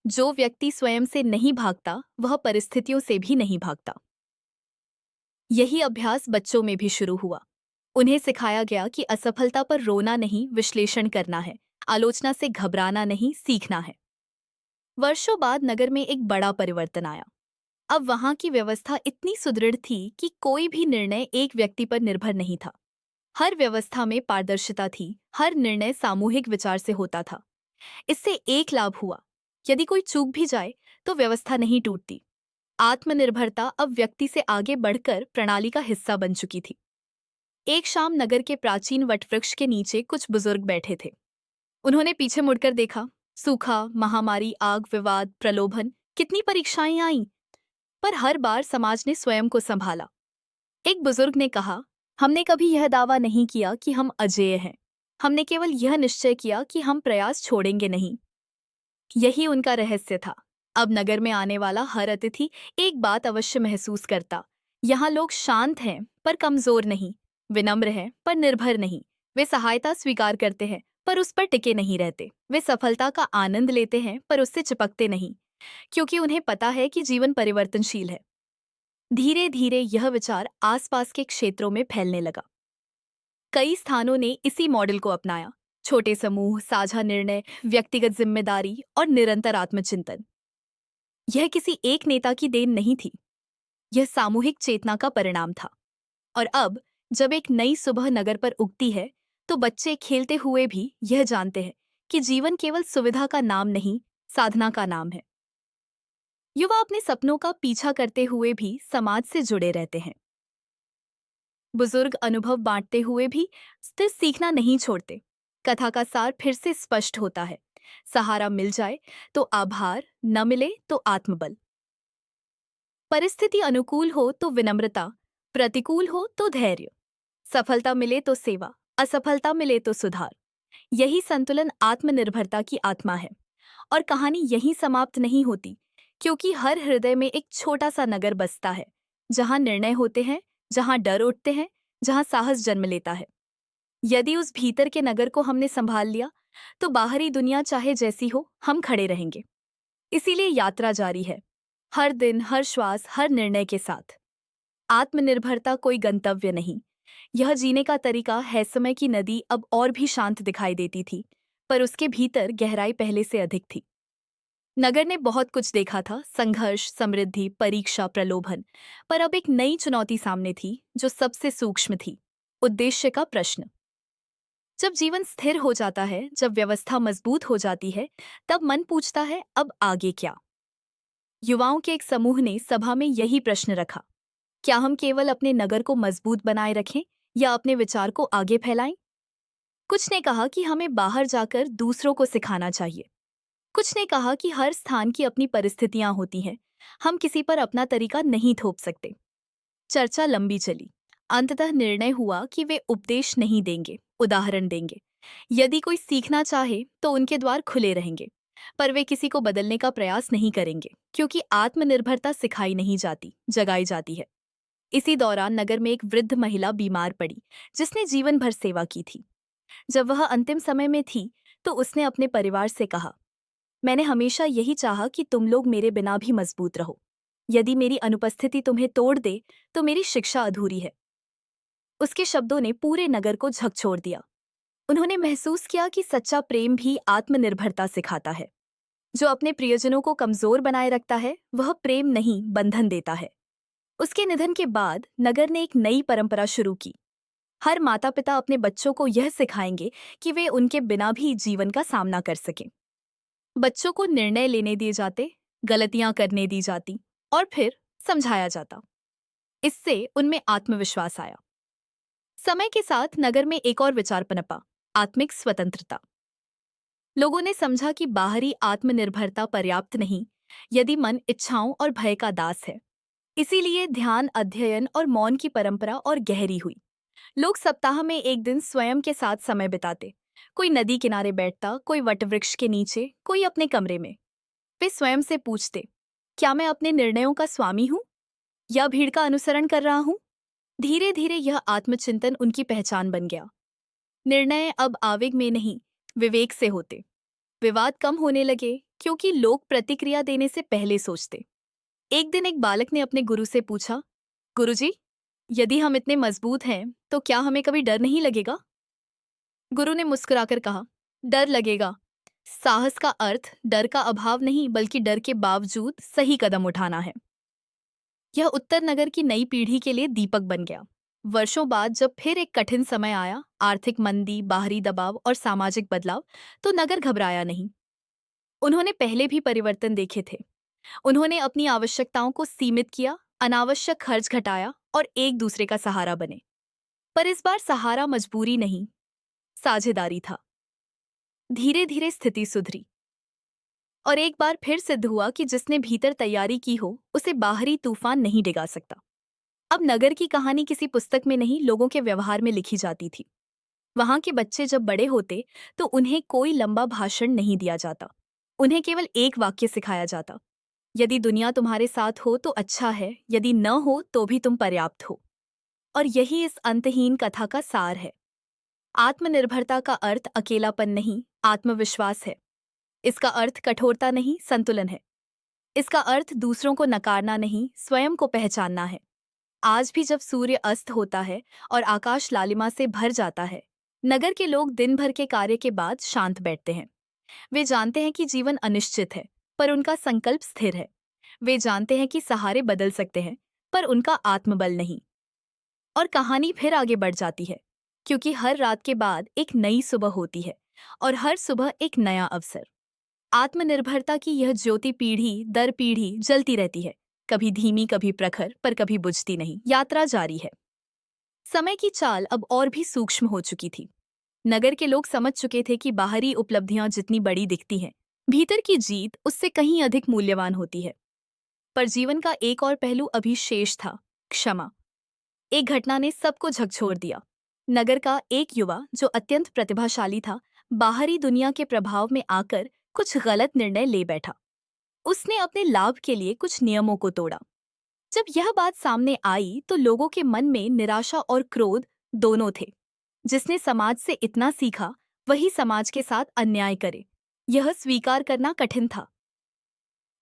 जो व्यक्ति स्वयं से नहीं भागता वह परिस्थितियों से भी नहीं भागता। यही अभ्यास बच्चों में भी शुरू हुआ। उन्हें सिखाया गया कि असफलता पर रोना नहीं, विश्लेषण करना है। आलोचना से घबराना नहीं, सीखना है। वर्षों बाद नगर में एक बड़ा परिवर्तन आया। अब वहां की व्यवस्था इतनी सुदृढ़ थी कि कोई भी निर्णय एक व्यक्ति पर निर्भर नहीं था। हर व्यवस्था में पारदर्शिता थी, हर निर्णय सामूहिक विचार से होता था। इससे एक लाभ हुआ, यदि कोई चूक भी जाए तो व्यवस्था नहीं टूटती। आत्मनिर्भरता अब व्यक्ति से आगे बढ़कर प्रणाली का हिस्सा बन चुकी थी। एक शाम नगर के प्राचीन वटवृक्ष के नीचे कुछ बुजुर्ग बैठे थे। उन्होंने पीछे मुड़कर देखा। सूखा, महामारी, आग, विवाद, प्रलोभन, कितनी परीक्षाएं आईं, पर हर बार समाज ने स्वयं को संभाला। एक बुजुर्ग ने कहा, हमने कभी यह दावा नहीं किया कि हम अजेय हैं। हमने केवल यह निश्चय किया कि हम प्रयास छोड़ेंगे नहीं। यही उनका रहस्य था। अब नगर में आने वाला हर अतिथि एक बात अवश्य महसूस करता। यहाँ लोग शांत हैं पर कमजोर नहीं, विनम्र हैं पर निर्भर नहीं। वे सहायता स्वीकार करते हैं पर उस पर टिके नहीं रहते। वे सफलता का आनंद लेते हैं पर उससे चिपकते नहीं, क्योंकि उन्हें पता है कि जीवन परिवर्तनशील है। धीरे धीरे यह विचार आसपास के क्षेत्रों में फैलने लगा। कई स्थानों ने इसी मॉडल को अपनाया। छोटे समूह, साझा निर्णय, व्यक्तिगत जिम्मेदारी और निरंतर आत्मचिंतन। यह किसी एक नेता की देन नहीं थी, यह सामूहिक चेतना का परिणाम था। और अब जब एक नई सुबह नगर पर उगती है, तो बच्चे खेलते हुए भी यह जानते हैं कि जीवन केवल सुविधा का नाम नहीं, साधना का नाम है। युवा अपने सपनों का पीछा करते हुए भी समाज से जुड़े रहते हैं। बुजुर्ग अनुभव बांटते हुए भी स्थिर सीखना नहीं छोड़ते। कथा का सार फिर से स्पष्ट होता है। सहारा मिल जाए तो आभार, न मिले तो आत्मबल। परिस्थिति अनुकूल हो तो विनम्रता, प्रतिकूल हो तो धैर्य। सफलता मिले तो सेवा, असफलता मिले तो सुधार। यही संतुलन आत्मनिर्भरता की आत्मा है। और कहानी यहीं समाप्त नहीं होती, क्योंकि हर हृदय में एक छोटा सा नगर बसता है, जहां निर्णय होते हैं, जहां डर उठते हैं, जहां साहस जन्म लेता है। यदि उस भीतर के नगर को हमने संभाल लिया, तो बाहरी दुनिया चाहे जैसी हो, हम खड़े रहेंगे। इसीलिए यात्रा जारी है, हर दिन, हर श्वास, हर निर्णय के साथ। आत्मनिर्भरता कोई गंतव्य नहीं, यह जीने का तरीका है। समय की नदी अब और भी शांत दिखाई देती थी, पर उसके भीतर गहराई पहले से अधिक थी। नगर ने बहुत कुछ देखा था, संघर्ष, समृद्धि, परीक्षा, प्रलोभन। पर अब एक नई चुनौती सामने थी, जो सबसे सूक्ष्म थी, उद्देश्य का प्रश्न। जब जीवन स्थिर हो जाता है, जब व्यवस्था मजबूत हो जाती है, तब मन पूछता है, अब आगे क्या। युवाओं के एक समूह ने सभा में यही प्रश्न रखा, क्या हम केवल अपने नगर को मजबूत बनाए रखें या अपने विचार को आगे फैलाएं? कुछ ने कहा कि हमें बाहर जाकर दूसरों को सिखाना चाहिए। कुछ ने कहा कि हर स्थान की अपनी परिस्थितियां होती हैं, हम किसी पर अपना तरीका नहीं थोप सकते। चर्चा लंबी चली। अंततः निर्णय हुआ कि वे उपदेश नहीं देंगे, उदाहरण देंगे। यदि कोई सीखना चाहे तो उनके द्वार खुले रहेंगे, पर वे किसी को बदलने का प्रयास नहीं करेंगे, क्योंकि आत्मनिर्भरता सिखाई नहीं जाती, जगाई जाती है। इसी दौरान नगर में एक वृद्ध महिला बीमार पड़ी, जिसने जीवन भर सेवा की थी। जब वह अंतिम समय में थी, तो उसने अपने परिवार से कहा, मैंने हमेशा यही चाहा कि तुम लोग मेरे बिना भी मजबूत रहो। यदि मेरी अनुपस्थिति तुम्हें तोड़ दे, तो मेरी शिक्षा अधूरी है। उसके शब्दों ने पूरे नगर को झकझोर दिया। उन्होंने महसूस किया कि सच्चा प्रेम भी आत्मनिर्भरता सिखाता है। जो अपने प्रियजनों को कमजोर बनाए रखता है, वह प्रेम नहीं, बंधन देता है। उसके निधन के बाद नगर ने एक नई परंपरा शुरू की। हर माता पिता अपने बच्चों को यह सिखाएंगे कि वे उनके बिना भी जीवन का सामना कर सकें। बच्चों को निर्णय लेने दिए जाते, गलतियां करने दी जाती और फिर समझाया जाता। इससे उनमें आत्मविश्वास आया। समय के साथ नगर में एक और विचार पनपा, आत्मिक स्वतंत्रता। लोगों ने समझा कि बाहरी आत्मनिर्भरता पर्याप्त नहीं, यदि मन इच्छाओं और भय का दास है। इसीलिए ध्यान, अध्ययन और मौन की परंपरा और गहरी हुई। लोग सप्ताह में एक दिन स्वयं के साथ समय बिताते। कोई नदी किनारे बैठता, कोई वटवृक्ष के नीचे, कोई अपने कमरे में। वे स्वयं से पूछते, क्या मैं अपने निर्णयों का स्वामी हूँ या भीड़ का अनुसरण कर रहा हूँ? धीरे धीरे यह आत्मचिंतन उनकी पहचान बन गया। निर्णय अब आवेग में नहीं, विवेक से होते। विवाद कम होने लगे क्योंकि लोग प्रतिक्रिया देने से पहले सोचते। एक दिन एक बालक ने अपने गुरु से पूछा, गुरुजी, यदि हम इतने मजबूत हैं तो क्या हमें कभी डर नहीं लगेगा? गुरु ने मुस्कुराकर कहा, डर लगेगा। साहस का अर्थ डर का अभाव नहीं बल्कि डर के बावजूद सही कदम उठाना है। यह उत्तर नगर की नई पीढ़ी के लिए दीपक बन गया। वर्षों बाद जब फिर एक कठिन समय आया, आर्थिक मंदी, बाहरी दबाव और सामाजिक बदलाव, तो नगर घबराया नहीं। उन्होंने पहले भी परिवर्तन देखे थे। उन्होंने अपनी आवश्यकताओं को सीमित किया, अनावश्यक खर्च घटाया और एक दूसरे का सहारा बने। पर इस बार सहारा मजबूरी नहीं, साझेदारी था। धीरे धीरे स्थिति सुधरी और एक बार फिर सिद्ध हुआ कि जिसने भीतर तैयारी की हो उसे बाहरी तूफान नहीं डिगा सकता। अब नगर की कहानी किसी पुस्तक में नहीं, लोगों के व्यवहार में लिखी जाती थी। वहां के बच्चे जब बड़े होते तो उन्हें कोई लंबा भाषण नहीं दिया जाता। उन्हें केवल एक वाक्य सिखाया जाता, यदि दुनिया तुम्हारे साथ हो तो अच्छा है, यदि न हो तो भी तुम पर्याप्त हो। और यही इस अंतहीन कथा का सार है। आत्मनिर्भरता का अर्थ अकेलापन नहीं, आत्मविश्वास है। इसका अर्थ कठोरता नहीं, संतुलन है। इसका अर्थ दूसरों को नकारना नहीं, स्वयं को पहचानना है। आज भी जब सूर्य अस्त होता है और आकाश लालिमा से भर जाता है, नगर के लोग दिन भर के कार्य के बाद शांत बैठते हैं। वे जानते हैं कि जीवन अनिश्चित है, पर उनका संकल्प स्थिर है। वे जानते हैं कि सहारे बदल सकते हैं, पर उनका आत्मबल नहीं। और कहानी फिर आगे बढ़ जाती है, क्योंकि हर रात के बाद एक नई सुबह होती है और हर सुबह एक नया अवसर। आत्मनिर्भरता की यह ज्योति पीढ़ी दर पीढ़ी जलती रहती है, कभी धीमी, कभी प्रखर, पर कभी बुझती नहीं। यात्रा जारी है। समय की चाल अब और भी सूक्ष्म हो चुकी थी। नगर के लोग समझ चुके थे कि बाहरी उपलब्धियां जितनी बड़ी दिखती हैं, भीतर की जीत उससे कहीं अधिक मूल्यवान होती है। पर जीवन का एक और पहलू अभी शेष था, क्षमा। एक घटना ने सबको झकझोर दिया। नगर का एक युवा जो अत्यंत प्रतिभाशाली था, बाहरी दुनिया के प्रभाव में आकर कुछ गलत निर्णय ले बैठा। उसने अपने लाभ के लिए कुछ नियमों को तोड़ा। जब यह बात सामने आई तो लोगों के मन में निराशा और क्रोध दोनों थे। जिसने समाज से इतना सीखा, वही समाज के साथ अन्याय करे, यह स्वीकार करना कठिन था।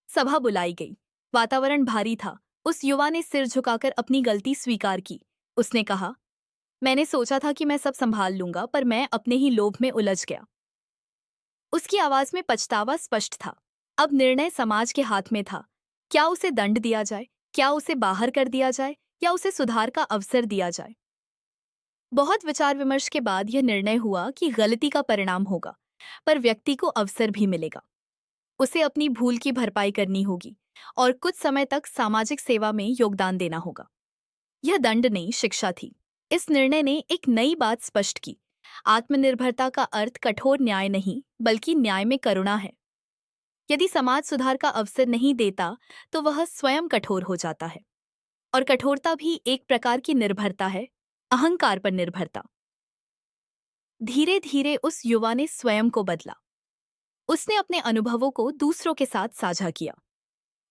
सभा बुलाई गई। वातावरण भारी था। उस युवा ने सिर झुकाकर अपनी गलती स्वीकार की। उसने कहा, मैंने सोचा था कि मैं सब संभाल लूंगा, पर मैं अपने ही लोभ में उलझ गया। उसकी आवाज में पछतावा स्पष्ट था। अब निर्णय समाज के हाथ में था। क्या उसे दंड दिया जाए, क्या उसे बाहर कर दिया जाए, या उसे सुधार का अवसर दिया जाए। बहुत विचार विमर्श के बाद यह निर्णय हुआ कि गलती का परिणाम होगा, पर व्यक्ति को अवसर भी मिलेगा। उसे अपनी भूल की भरपाई करनी होगी और कुछ समय तक सामाजिक सेवा में योगदान देना होगा। यह दंड नहीं, शिक्षा थी। इस निर्णय ने एक नई बात स्पष्ट की। आत्मनिर्भरता का अर्थ कठोर न्याय नहीं, बल्कि न्याय में करुणा है। यदि समाज सुधार का अवसर नहीं देता तो वह स्वयं कठोर हो जाता है। और कठोरता भी एक प्रकार की निर्भरता है, अहंकार पर निर्भरता। धीरे धीरे उस युवा ने स्वयं को बदला। उसने अपने अनुभवों को दूसरों के साथ साझा किया।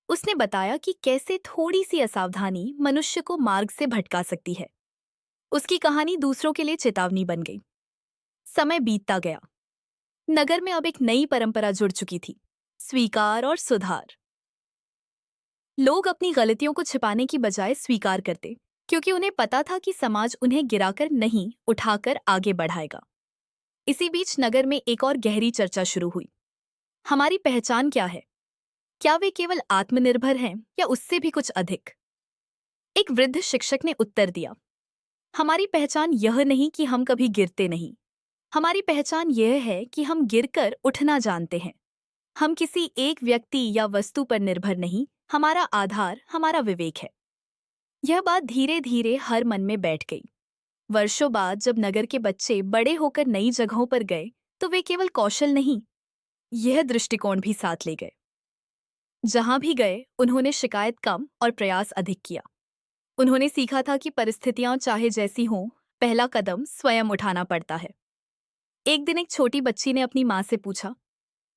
उसने बताया कि कैसे थोड़ी सी असावधानी मनुष्य को मार्ग से भटका सकती है। उसकी कहानी दूसरों के लिए चेतावनी बन गई। समय बीतता गया। नगर में अब एक नई परंपरा जुड़ चुकी थी, स्वीकार और सुधार। लोग अपनी गलतियों को छिपाने की बजाय स्वीकार करते, क्योंकि उन्हें पता था कि समाज उन्हें गिराकर नहीं, उठाकर आगे बढ़ाएगा। इसी बीच नगर में एक और गहरी चर्चा शुरू हुई। हमारी पहचान क्या है? क्या वे केवल आत्मनिर्भर हैं या उससे भी कुछ अधिक? एक वृद्ध शिक्षक ने उत्तर दिया, हमारी पहचान यह नहीं कि हम कभी गिरते नहीं। हमारी पहचान यह है कि हम गिरकर उठना जानते हैं। हम किसी एक व्यक्ति या वस्तु पर निर्भर नहीं, हमारा आधार हमारा विवेक है। यह बात धीरे धीरे हर मन में बैठ गई। वर्षों बाद जब नगर के बच्चे बड़े होकर नई जगहों पर गए, तो वे केवल कौशल नहीं, यह दृष्टिकोण भी साथ ले गए। जहां भी गए, उन्होंने शिकायत कम और प्रयास अधिक किया। उन्होंने सीखा था कि परिस्थितियां चाहे जैसी हों, पहला कदम स्वयं उठाना पड़ता है। एक दिन एक छोटी बच्ची ने अपनी माँ से पूछा,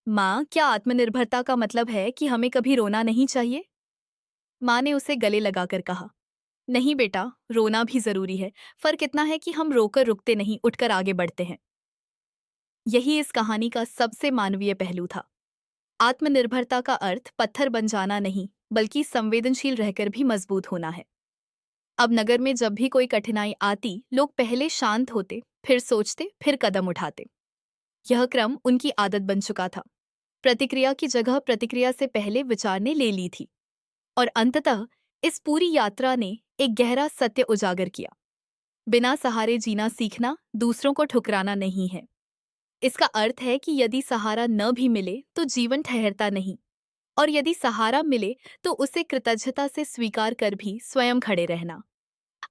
माँ, क्या आत्मनिर्भरता का मतलब है कि हमें कभी रोना नहीं चाहिए? माँ ने उसे गले लगाकर कहा, नहीं बेटा, रोना भी जरूरी है। फर्क इतना है कि हम रोकर रुकते नहीं, उठकर आगे बढ़ते हैं। यही इस कहानी का सबसे मानवीय पहलू था। आत्मनिर्भरता का अर्थ पत्थर बन जाना नहीं, बल्कि संवेदनशील रहकर भी मजबूत होना है। अब नगर में जब भी कोई कठिनाई आती, लोग पहले शांत होते, फिर सोचते, फिर कदम उठाते। यह क्रम उनकी आदत बन चुका था। प्रतिक्रिया की जगह प्रतिक्रिया से पहले विचार ने ले ली थी। और अंततः इस पूरी यात्रा ने एक गहरा सत्य उजागर किया। बिना सहारे जीना सीखना दूसरों को ठुकराना नहीं है। इसका अर्थ है कि यदि सहारा न भी मिले तो जीवन ठहरता नहीं, और यदि सहारा मिले तो उसे कृतज्ञता से स्वीकार कर भी स्वयं खड़े रहना।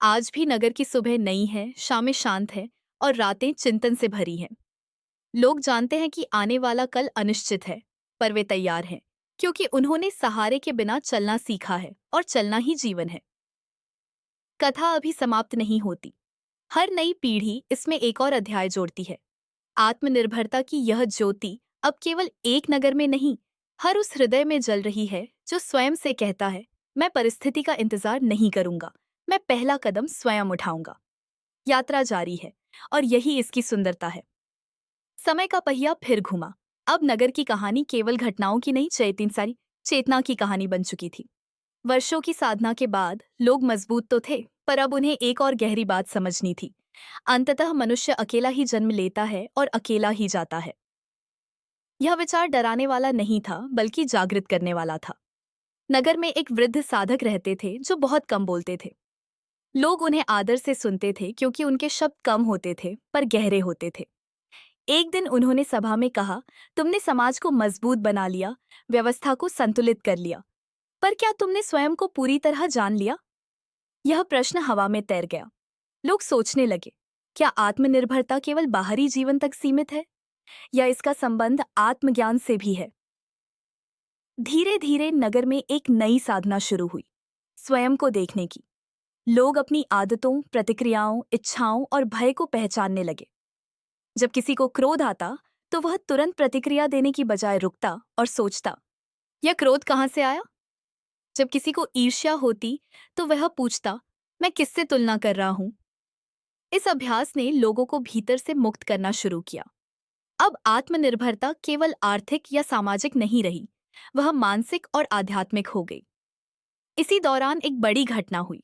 आज भी नगर की सुबह नई है, शामें शांत है, और रातें चिंतन से भरी हैं। लोग जानते हैं कि आने वाला कल अनिश्चित है, पर वे तैयार हैं, क्योंकि उन्होंने सहारे के बिना चलना सीखा है, और चलना ही जीवन है। कथा अभी समाप्त नहीं होती। हर नई पीढ़ी इसमें एक और अध्याय जोड़ती है। आत्मनिर्भरता की यह ज्योति अब केवल एक नगर में नहीं, हर उस हृदय में जल रही है जो स्वयं से कहता है, मैं परिस्थिति का इंतजार नहीं करूंगा, मैं पहला कदम स्वयं उठाऊंगा। यात्रा जारी है, और यही इसकी सुंदरता है। समय का पहिया फिर घुमा। अब नगर की कहानी केवल घटनाओं की नहीं, चेतना की कहानी बन चुकी थी। वर्षों की साधना के बाद लोग मजबूत तो थे, पर अब उन्हें एक और गहरी बात समझनी थी। अंततः मनुष्य अकेला ही जन्म लेता है और अकेला ही जाता है। यह विचार डराने वाला नहीं था, बल्कि जागृत करने वाला था। नगर में एक वृद्ध साधक रहते थे जो बहुत कम बोलते थे। लोग उन्हें आदर से सुनते थे क्योंकि उनके शब्द कम होते थे पर गहरे होते थे। एक दिन उन्होंने सभा में कहा, तुमने समाज को मजबूत बना लिया, व्यवस्था को संतुलित कर लिया, पर क्या तुमने स्वयं को पूरी तरह जान लिया? यह प्रश्न हवा में तैर गया। लोग सोचने लगे, क्या आत्मनिर्भरता केवल बाहरी जीवन तक सीमित है, या इसका संबंध आत्मज्ञान से भी है? धीरे धीरे नगर में एक नई साधना शुरू हुई, स्वयं को देखने की। लोग अपनी आदतों, प्रतिक्रियाओं, इच्छाओं और भय को पहचानने लगे। जब किसी को क्रोध आता, तो वह तुरंत प्रतिक्रिया देने की बजाय रुकता और सोचता, यह क्रोध कहाँ से आया? जब किसी को ईर्ष्या होती, तो वह पूछता, मैं किससे तुलना कर रहा हूं? इस अभ्यास ने लोगों को भीतर से मुक्त करना शुरू किया। अब आत्मनिर्भरता केवल आर्थिक या सामाजिक नहीं रही, वह मानसिक और आध्यात्मिक हो गई। इसी दौरान एक बड़ी घटना हुई।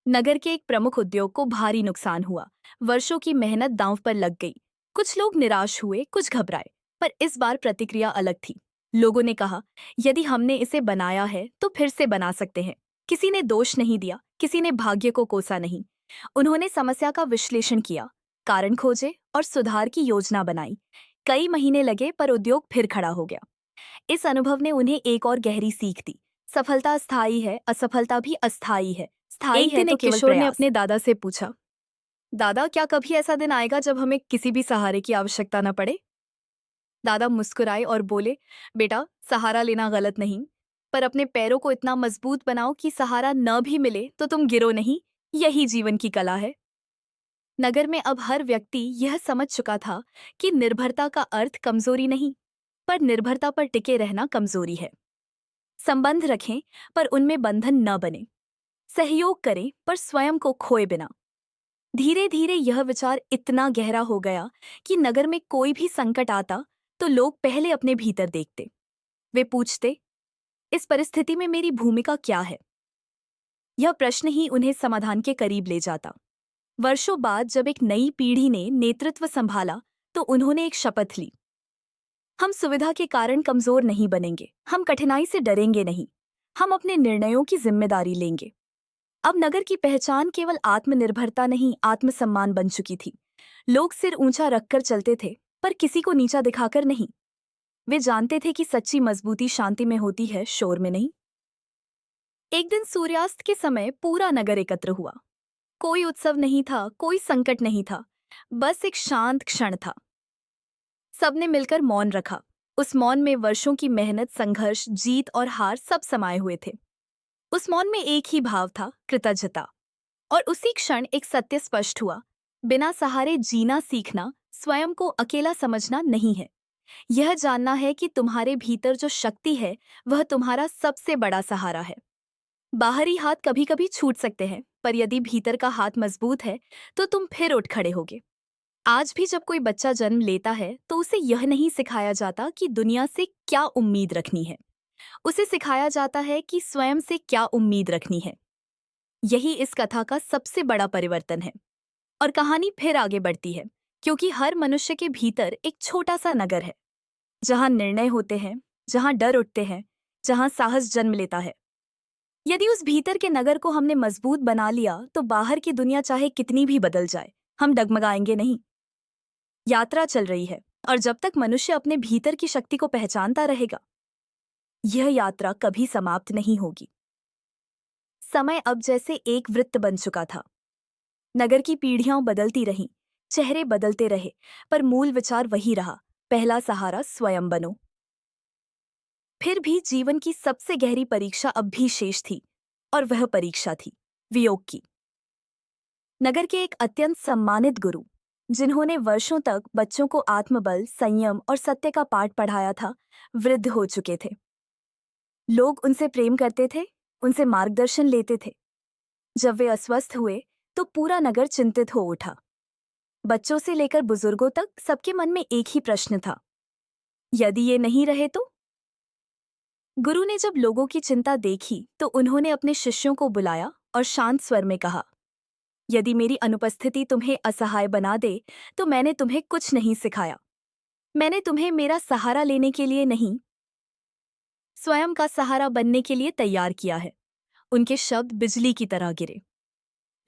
नगर के एक प्रमुख उद्योग को भारी नुकसान हुआ। वर्षों की मेहनत दांव पर लग गई। कुछ लोग निराश हुए, कुछ घबराए, पर इस बार प्रतिक्रिया अलग थी। लोगों ने कहा, यदि हमने इसे बनाया है तो फिर से बना सकते हैं। किसी ने दोष नहीं दिया, किसी ने भाग्य को कोसा नहीं। उन्होंने समस्या का विश्लेषण किया, कारण खोजे और सुधार की योजना बनाई। कई महीने लगे, पर उद्योग फिर खड़ा हो गया। इस अनुभव ने उन्हें एक और गहरी सीख दी। सफलता स्थायी है, असफलता भी अस्थायी है। स्थायी एक है दिन तो एक केवल किशोर ने प्रयास। अपने दादा से पूछा, दादा, क्या कभी ऐसा दिन आएगा जब हमें किसी भी सहारे की आवश्यकता न पड़े? दादा मुस्कुराए और बोले, बेटा, सहारा लेना गलत नहीं, पर अपने पैरों को इतना मजबूत बनाओ कि सहारा न भी मिले तो तुम गिरो नहीं। यही जीवन की कला है। नगर में अब हर व्यक्ति यह समझ चुका था कि निर्भरता का अर्थ कमजोरी नहीं, पर निर्भरता पर टिके रहना कमजोरी है। संबंध रखें, पर उनमें बंधन न बने। सहयोग करें, पर स्वयं को खोए बिना। धीरे धीरे यह विचार इतना गहरा हो गया कि नगर में कोई भी संकट आता तो लोग पहले अपने भीतर देखते। वे पूछते, इस परिस्थिति में मेरी भूमिका क्या है? यह प्रश्न ही उन्हें समाधान के करीब ले जाता। वर्षों बाद जब एक नई पीढ़ी ने नेतृत्व संभाला, तो उन्होंने एक शपथ ली, हम सुविधा के कारण कमजोर नहीं बनेंगे, हम कठिनाई से डरेंगे नहीं, हम अपने निर्णयों की जिम्मेदारी लेंगे। अब नगर की पहचान केवल आत्मनिर्भरता नहीं, आत्मसम्मान बन चुकी थी। लोग सिर ऊंचा रखकर चलते थे, पर किसी को नीचा दिखाकर नहीं। वे जानते थे कि सच्ची मजबूती शांति में होती है, शोर में नहीं। एक दिन सूर्यास्त के समय पूरा नगर एकत्र हुआ। कोई उत्सव नहीं था, कोई संकट नहीं था, बस एक शांत क्षण था। सबने मिलकर मौन रखा। उस मौन में वर्षों की मेहनत, संघर्ष, जीत और हार सब समाये हुए थे। उस मौन में एक ही भाव था, कृतज्ञता। और उसी क्षण एक सत्य स्पष्ट हुआ, बिना सहारे जीना सीखना स्वयं को अकेला समझना नहीं है। यह जानना है कि तुम्हारे भीतर जो शक्ति है, वह तुम्हारा सबसे बड़ा सहारा है। बाहरी हाथ कभी कभी छूट सकते हैं, पर यदि भीतर का हाथ मजबूत है तो तुम फिर उठ खड़े होगे। आज भी जब कोई बच्चा जन्म लेता है तो उसे यह नहीं सिखाया जाता कि दुनिया से क्या उम्मीद रखनी है। उसे सिखाया जाता है कि स्वयं से क्या उम्मीद रखनी है। यही इस कथा का सबसे बड़ा परिवर्तन है। और कहानी फिर आगे बढ़ती है, क्योंकि हर मनुष्य के भीतर एक छोटा सा नगर है, जहां निर्णय होते हैं, जहां डर उठते हैं, जहां साहस जन्म लेता है। यदि उस भीतर के नगर को हमने मजबूत बना लिया तो बाहर की दुनिया चाहे कितनी भी बदल जाए, हम डगमगाएंगे नहीं। यात्रा चल रही है, और जब तक मनुष्य अपने भीतर की शक्ति को पहचानता रहेगा, यह यात्रा कभी समाप्त नहीं होगी। समय अब जैसे एक वृत्त बन चुका था। नगर की पीढ़ियां बदलती रहीं, चेहरे बदलते रहे, पर मूल विचार वही रहा, पहला सहारा स्वयं बनो। फिर भी जीवन की सबसे गहरी परीक्षा अब भी शेष थी, और वह परीक्षा थी वियोग की। नगर के एक अत्यंत सम्मानित गुरु, जिन्होंने वर्षों तक बच्चों को आत्मबल, संयम और सत्य का पाठ पढ़ाया था, वृद्ध हो चुके थे। लोग उनसे प्रेम करते थे, उनसे मार्गदर्शन लेते थे। जब वे अस्वस्थ हुए तो पूरा नगर चिंतित हो उठा। बच्चों से लेकर बुजुर्गों तक सबके मन में एक ही प्रश्न था, यदि ये नहीं रहे तो? गुरु ने जब लोगों की चिंता देखी तो उन्होंने अपने शिष्यों को बुलाया और शांत स्वर में कहा, यदि मेरी अनुपस्थिति तुम्हें असहाय बना दे तो मैंने तुम्हें कुछ नहीं सिखाया। मैंने तुम्हें मेरा सहारा लेने के लिए नहीं, स्वयं का सहारा बनने के लिए तैयार किया है। उनके शब्द बिजली की तरह गिरे।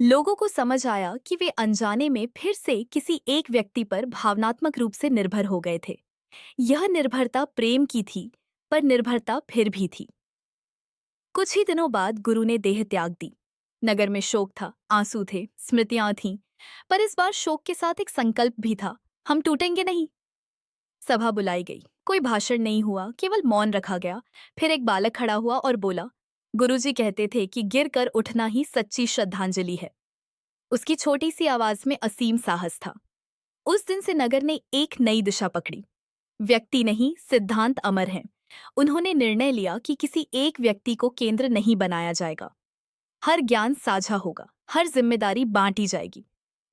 लोगों को समझ आया कि वे अनजाने में फिर से किसी एक व्यक्ति पर भावनात्मक रूप से निर्भर हो गए थे। यह निर्भरता प्रेम की थी, पर निर्भरता फिर भी थी। कुछ ही दिनों बाद गुरु ने देह त्याग दी। नगर में शोक था, आंसू थे, स्मृतियां थीं, पर इस बार शोक के साथ एक संकल्प भी था, हम टूटेंगे नहीं। सभा बुलाई गई, कोई भाषण नहीं हुआ, केवल मौन रखा गया। फिर एक बालक खड़ा हुआ और बोला, गुरुजी कहते थे कि गिर कर उठना ही सच्ची श्रद्धांजलि है। उसकी छोटी सी आवाज में असीम साहस था। उस दिन से नगर ने एक नई दिशा पकड़ी। व्यक्ति नहीं, सिद्धांत अमर हैं। उन्होंने निर्णय लिया कि किसी एक व्यक्ति को केंद्र नहीं बनाया जाएगा। हर ज्ञान साझा होगा, हर जिम्मेदारी बांटी जाएगी।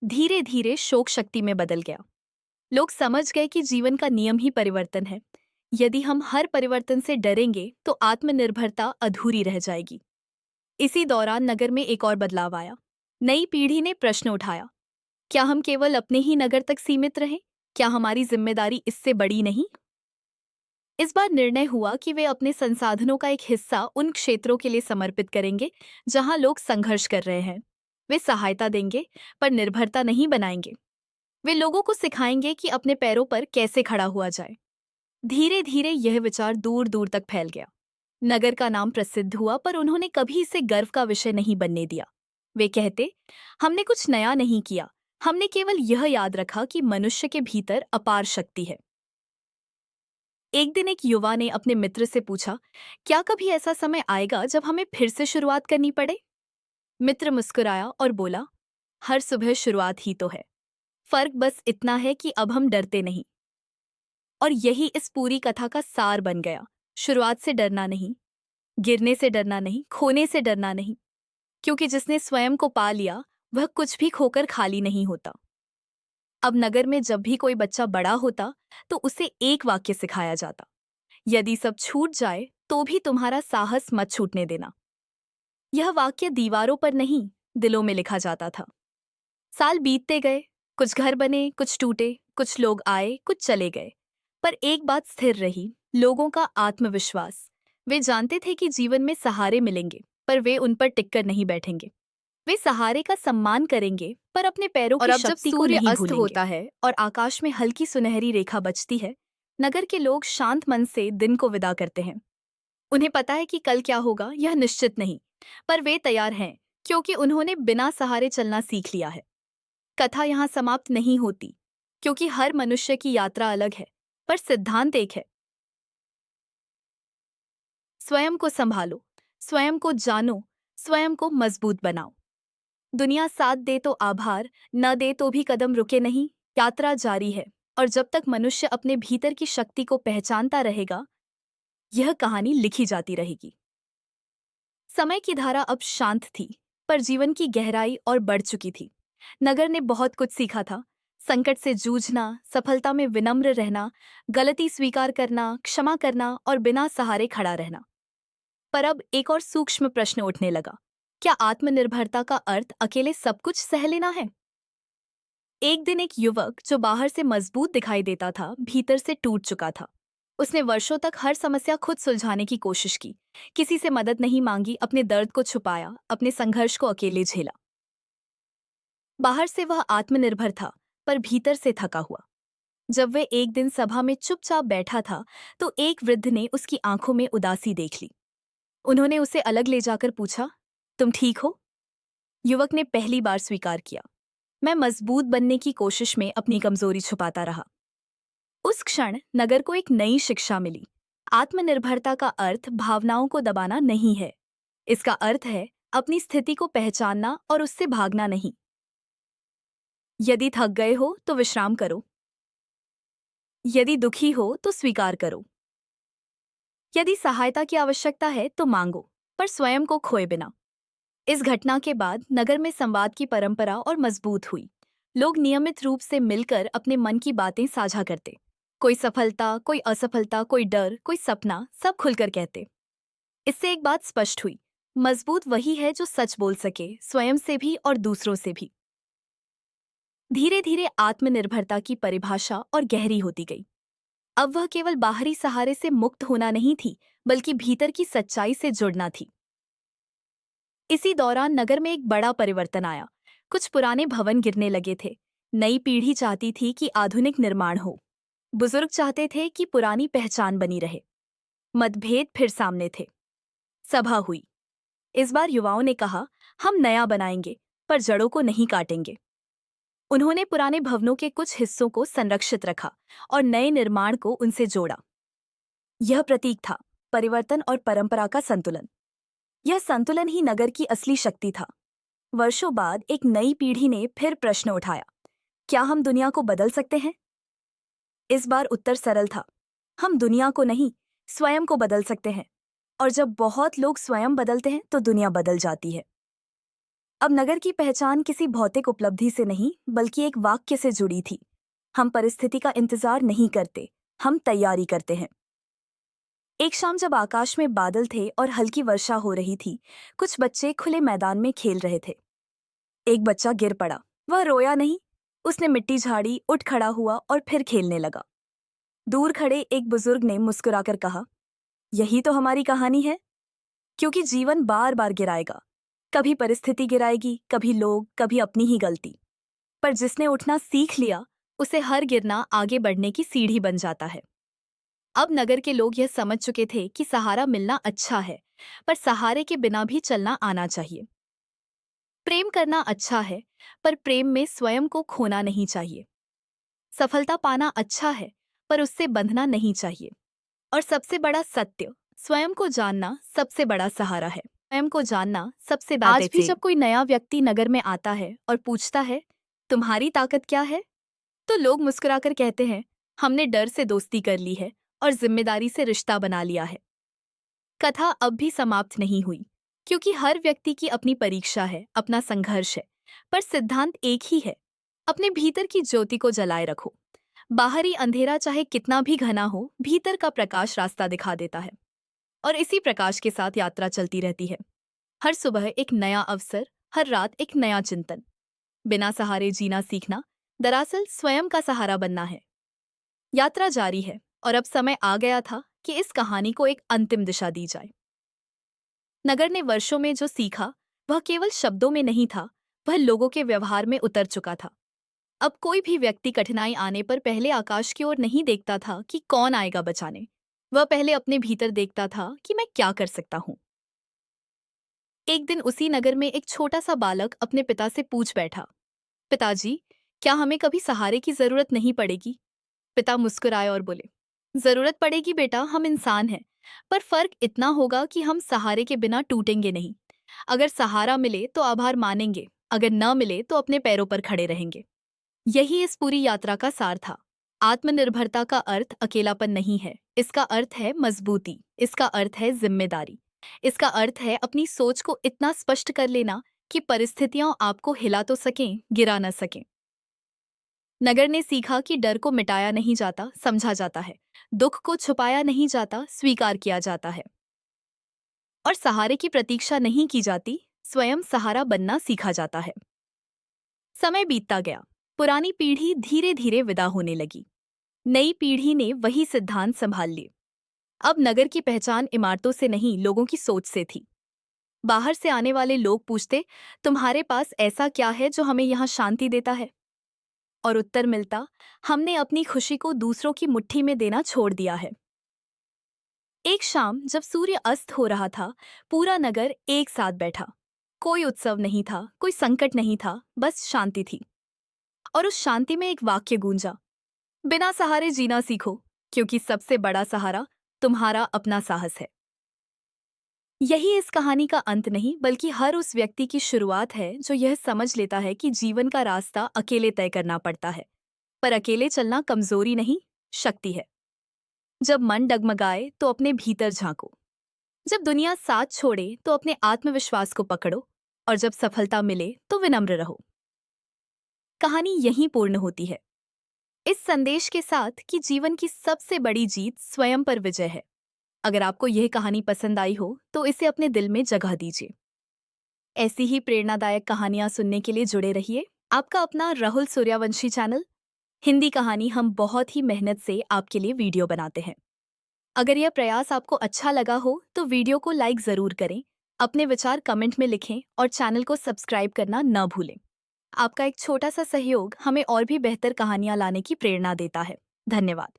धीरे धीरे शोक शक्ति में बदल गया। लोग समझ गए कि जीवन का नियम ही परिवर्तन है। यदि हम हर परिवर्तन से डरेंगे तो आत्मनिर्भरता अधूरी रह जाएगी। इसी दौरान नगर में एक और बदलाव आया। नई पीढ़ी ने प्रश्न उठाया, क्या हम केवल अपने ही नगर तक सीमित रहें? क्या हमारी जिम्मेदारी इससे बड़ी नहीं? इस बार निर्णय हुआ कि वे अपने संसाधनों का एक हिस्सा उन क्षेत्रों के लिए समर्पित करेंगे जहां लोग संघर्ष कर रहे हैं। वे सहायता देंगे, पर निर्भरता नहीं बनाएंगे। वे लोगों को सिखाएंगे कि अपने पैरों पर कैसे खड़ा हुआ जाए। धीरे धीरे यह विचार दूर दूर तक फैल गया। नगर का नाम प्रसिद्ध हुआ, पर उन्होंने कभी इसे गर्व का विषय नहीं बनने दिया। वे कहते, हमने कुछ नया नहीं किया, हमने केवल यह याद रखा कि मनुष्य के भीतर अपार शक्ति है। एक दिन एक युवा ने अपने मित्र से पूछा, क्या कभी ऐसा समय आएगा जब हमें फिर से शुरुआत करनी पड़े? मित्र मुस्कुराया और बोला, हर सुबह शुरुआत ही तो है। फर्क बस इतना है कि अब हम डरते नहीं। और यही इस पूरी कथा का सार बन गया। शुरुआत से डरना नहीं, गिरने से डरना नहीं, खोने से डरना नहीं, क्योंकि जिसने स्वयं को पा लिया वह कुछ भी खोकर खाली नहीं होता। अब नगर में जब भी कोई बच्चा बड़ा होता तो उसे एक वाक्य सिखाया जाता, यदि सब छूट जाए तो भी तुम्हारा साहस मत छूटने देना। यह वाक्य दीवारों पर नहीं, दिलों में लिखा जाता था। साल बीतते गए, कुछ घर बने, कुछ टूटे, कुछ लोग आए, कुछ चले गए, पर एक बात स्थिर रही, लोगों का आत्मविश्वास। वे जानते थे कि जीवन में सहारे मिलेंगे, पर वे उन पर टिककर नहीं बैठेंगे। वे सहारे का सम्मान करेंगे, पर अपने पैरों और की अब जब शक्ति को सूर्य नहीं अस्त भूलेंगे। होता है और आकाश में हल्की सुनहरी रेखा बचती है, नगर के लोग शांत मन से दिन को विदा करते हैं। उन्हें पता है कि कल क्या होगा यह निश्चित नहीं, पर वे तैयार हैं, क्योंकि उन्होंने बिना सहारे चलना सीख लिया है। कथा यहाँ समाप्त नहीं होती, क्योंकि हर मनुष्य की यात्रा अलग है, पर सिद्धांत एक है। स्वयं को संभालो, स्वयं को जानो, स्वयं को मजबूत बनाओ। दुनिया साथ दे तो आभार, न दे तो भी कदम रुके नहीं। यात्रा जारी है, और जब तक मनुष्य अपने भीतर की शक्ति को पहचानता रहेगा, यह कहानी लिखी जाती रहेगी। समय की धारा अब शांत थी, पर जीवन की गहराई और बढ़ चुकी थी। नगर ने बहुत कुछ सीखा था, संकट से जूझना, सफलता में विनम्र रहना, गलती स्वीकार करना, क्षमा करना और बिना सहारे खड़ा रहना। पर अब एक और सूक्ष्म प्रश्न उठने लगा। क्या आत्मनिर्भरता का अर्थ अकेले सब कुछ सह लेना है? एक दिन एक युवक जो बाहर से मजबूत दिखाई देता था, भीतर से टूट चुका था। उसने वर्षों तक हर समस्या खुद सुलझाने की कोशिश की, किसी से मदद नहीं मांगी, अपने दर्द को छुपाया, अपने संघर्ष को अकेले झेला। बाहर से वह आत्मनिर्भर था, पर भीतर से थका हुआ। जब वह एक दिन सभा में चुपचाप बैठा था, तो एक वृद्ध ने उसकी आंखों में उदासी देख ली। उन्होंने उसे अलग ले जाकर पूछा, तुम ठीक हो? युवक ने पहली बार स्वीकार किया, मैं मजबूत बनने की कोशिश में अपनी कमजोरी छुपाता रहा। उस क्षण नगर को एक नई शिक्षा मिली। आत्मनिर्भरता का अर्थ भावनाओं को दबाना नहीं है। इसका अर्थ है अपनी स्थिति को पहचानना और उससे भागना नहीं। यदि थक गए हो तो विश्राम करो। यदि दुखी हो तो स्वीकार करो। यदि सहायता की आवश्यकता है तो मांगो, पर स्वयं को खोए बिना। इस घटना के बाद नगर में संवाद की परंपरा और मजबूत हुई। लोग नियमित रूप से मिलकर अपने मन की बातें साझा करते। कोई सफलता, कोई असफलता, कोई डर, कोई सपना, सब खुलकर कहते। इससे एक बात स्पष्ट हुई, मजबूत वही है जो सच बोल सके, स्वयं से भी और दूसरों से भी। धीरे धीरे आत्मनिर्भरता की परिभाषा और गहरी होती गई। अब वह केवल बाहरी सहारे से मुक्त होना नहीं थी, बल्कि भीतर की सच्चाई से जुड़ना थी। इसी दौरान नगर में एक बड़ा परिवर्तन आया। कुछ पुराने भवन गिरने लगे थे। नई पीढ़ी चाहती थी कि आधुनिक निर्माण हो। बुजुर्ग चाहते थे कि पुरानी पहचान बनी रहे। मतभेद फिर सामने थे। सभा हुई। इस बार युवाओं ने कहा, हम नया बनाएंगे, पर जड़ों को नहीं काटेंगे। उन्होंने पुराने भवनों के कुछ हिस्सों को संरक्षित रखा और नए निर्माण को उनसे जोड़ा। यह प्रतीक था परिवर्तन और परंपरा का संतुलन। यह संतुलन ही नगर की असली शक्ति था। वर्षों बाद एक नई पीढ़ी ने फिर प्रश्न उठाया, क्या हम दुनिया को बदल सकते हैं? इस बार उत्तर सरल था, हम दुनिया को नहीं, स्वयं को बदल सकते हैं। और जब बहुत लोग स्वयं बदलते हैं तो दुनिया बदल जाती है। अब नगर की पहचान किसी भौतिक उपलब्धि से नहीं, बल्कि एक वाक्य से जुड़ी थी, हम परिस्थिति का इंतजार नहीं करते, हम तैयारी करते हैं। एक शाम जब आकाश में बादल थे और हल्की वर्षा हो रही थी, कुछ बच्चे खुले मैदान में खेल रहे थे। एक बच्चा गिर पड़ा। वह रोया नहीं, उसने मिट्टी झाड़ी, उठ खड़ा हुआ और फिर खेलने लगा। दूर खड़े एक बुजुर्ग ने मुस्कुराकर कहा, यही तो हमारी कहानी है। क्योंकि जीवन बार बार गिराएगा, कभी परिस्थिति गिराएगी, कभी लोग, कभी अपनी ही गलती। पर जिसने उठना सीख लिया, उसे हर गिरना आगे बढ़ने की सीढ़ी बन जाता है। अब नगर के लोग यह समझ चुके थे कि सहारा मिलना अच्छा है, पर सहारे के बिना भी चलना आना चाहिए। प्रेम करना अच्छा है, पर प्रेम में स्वयं को खोना नहीं चाहिए। सफलता पाना अच्छा है, पर उससे बंधना नहीं चाहिए। और सबसे बड़ा सत्य, स्वयं को जानना सबसे बड़ा सहारा है। स्वयं को जानना सबसे बड़ा। आज भी जब कोई नया व्यक्ति नगर में आता है और पूछता है, तुम्हारी ताकत क्या है, तो लोग मुस्कुराकर कहते हैं, हमने डर से दोस्ती कर ली है और जिम्मेदारी से रिश्ता बना लिया है। कथा अब भी समाप्त नहीं हुई, क्योंकि हर व्यक्ति की अपनी परीक्षा है, अपना संघर्ष है। पर सिद्धांत एक ही है, अपने भीतर की ज्योति को जलाए रखो। बाहरी अंधेरा चाहे कितना भी घना हो, भीतर का प्रकाश रास्ता दिखा देता है। और इसी प्रकाश के साथ यात्रा चलती रहती है। हर सुबह एक नया अवसर, हर रात एक नया चिंतन। बिना सहारे जीना सीखना, दरअसल स्वयं का सहारा बनना है। यात्रा जारी है और अब समय आ गया था कि इस कहानी को एक अंतिम दिशा दी जाए। नगर ने वर्षों में जो सीखा, वह केवल शब्दों में नहीं था, वह लोगों के व्यवहार में उतर चुका था। अब कोई भी व्यक्ति कठिनाई आने पर पहले आकाश की ओर नहीं देखता था कि कौन आएगा बचाने। वह पहले अपने भीतर देखता था कि मैं क्या कर सकता हूँ। एक दिन उसी नगर में एक छोटा सा बालक अपने पिता से पूछ बैठा, पिताजी, क्या हमें कभी सहारे की जरूरत नहीं पड़ेगी? पिता मुस्कुराए और बोले, जरूरत पड़ेगी बेटा, हम इंसान हैं। पर फर्क इतना होगा कि हम सहारे के बिना टूटेंगे नहीं। अगर सहारा मिले तो आभार मानेंगे, अगर न मिले तो अपने पैरों पर खड़े रहेंगे। यही इस पूरी यात्रा का सार था। आत्मनिर्भरता का अर्थ अकेलापन नहीं है, इसका अर्थ है मजबूती, इसका अर्थ है जिम्मेदारी, इसका अर्थ है अपनी सोच को इतना स्पष्ट कर लेना कि परिस्थितियां आपको हिला तो सकें, गिरा न सकें। नगर ने सीखा कि डर को मिटाया नहीं जाता, समझा जाता है। दुख को छुपाया नहीं जाता, स्वीकार किया जाता है। और सहारे की प्रतीक्षा नहीं की जाती, स्वयं सहारा बनना सीखा जाता है। समय बीतता गया। पुरानी पीढ़ी धीरे धीरे विदा होने लगी। नई पीढ़ी ने वही सिद्धांत संभाल लिए। अब नगर की पहचान इमारतों से नहीं, लोगों की सोच से थी। बाहर से आने वाले लोग पूछते, तुम्हारे पास ऐसा क्या है जो हमें यहाँ शांति देता है? और उत्तर मिलता, हमने अपनी खुशी को दूसरों की मुट्ठी में देना छोड़ दिया है। एक शाम जब सूर्य अस्त हो रहा था, पूरा नगर एक साथ बैठा। कोई उत्सव नहीं था, कोई संकट नहीं था, बस शांति थी। और उस शांति में एक वाक्य गूंजा, बिना सहारे जीना सीखो, क्योंकि सबसे बड़ा सहारा तुम्हारा अपना साहस है। यही इस कहानी का अंत नहीं, बल्कि हर उस व्यक्ति की शुरुआत है जो यह समझ लेता है कि जीवन का रास्ता अकेले तय करना पड़ता है। पर अकेले चलना कमजोरी नहीं, शक्ति है। जब मन डगमगाए तो अपने भीतर झांको। जब दुनिया साथ छोड़े तो अपने आत्मविश्वास को पकड़ो। और जब सफलता मिले तो विनम्र रहो। कहानी यहीं पूर्ण होती है, इस संदेश के साथ कि जीवन की सबसे बड़ी जीत स्वयं पर विजय है। अगर आपको यह कहानी पसंद आई हो तो इसे अपने दिल में जगह दीजिए। ऐसी ही प्रेरणादायक कहानियां सुनने के लिए जुड़े रहिए। आपका अपना राहुल सूर्यवंशी चैनल हिंदी कहानी। हम बहुत ही मेहनत से आपके लिए वीडियो बनाते हैं। अगर यह प्रयास आपको अच्छा लगा हो तो वीडियो को लाइक जरूर करें, अपने विचार कमेंट में लिखें और चैनल को सब्सक्राइब करना न भूलें। आपका एक छोटा सा सहयोग हमें और भी बेहतर कहानियां लाने की प्रेरणा देता है। धन्यवाद।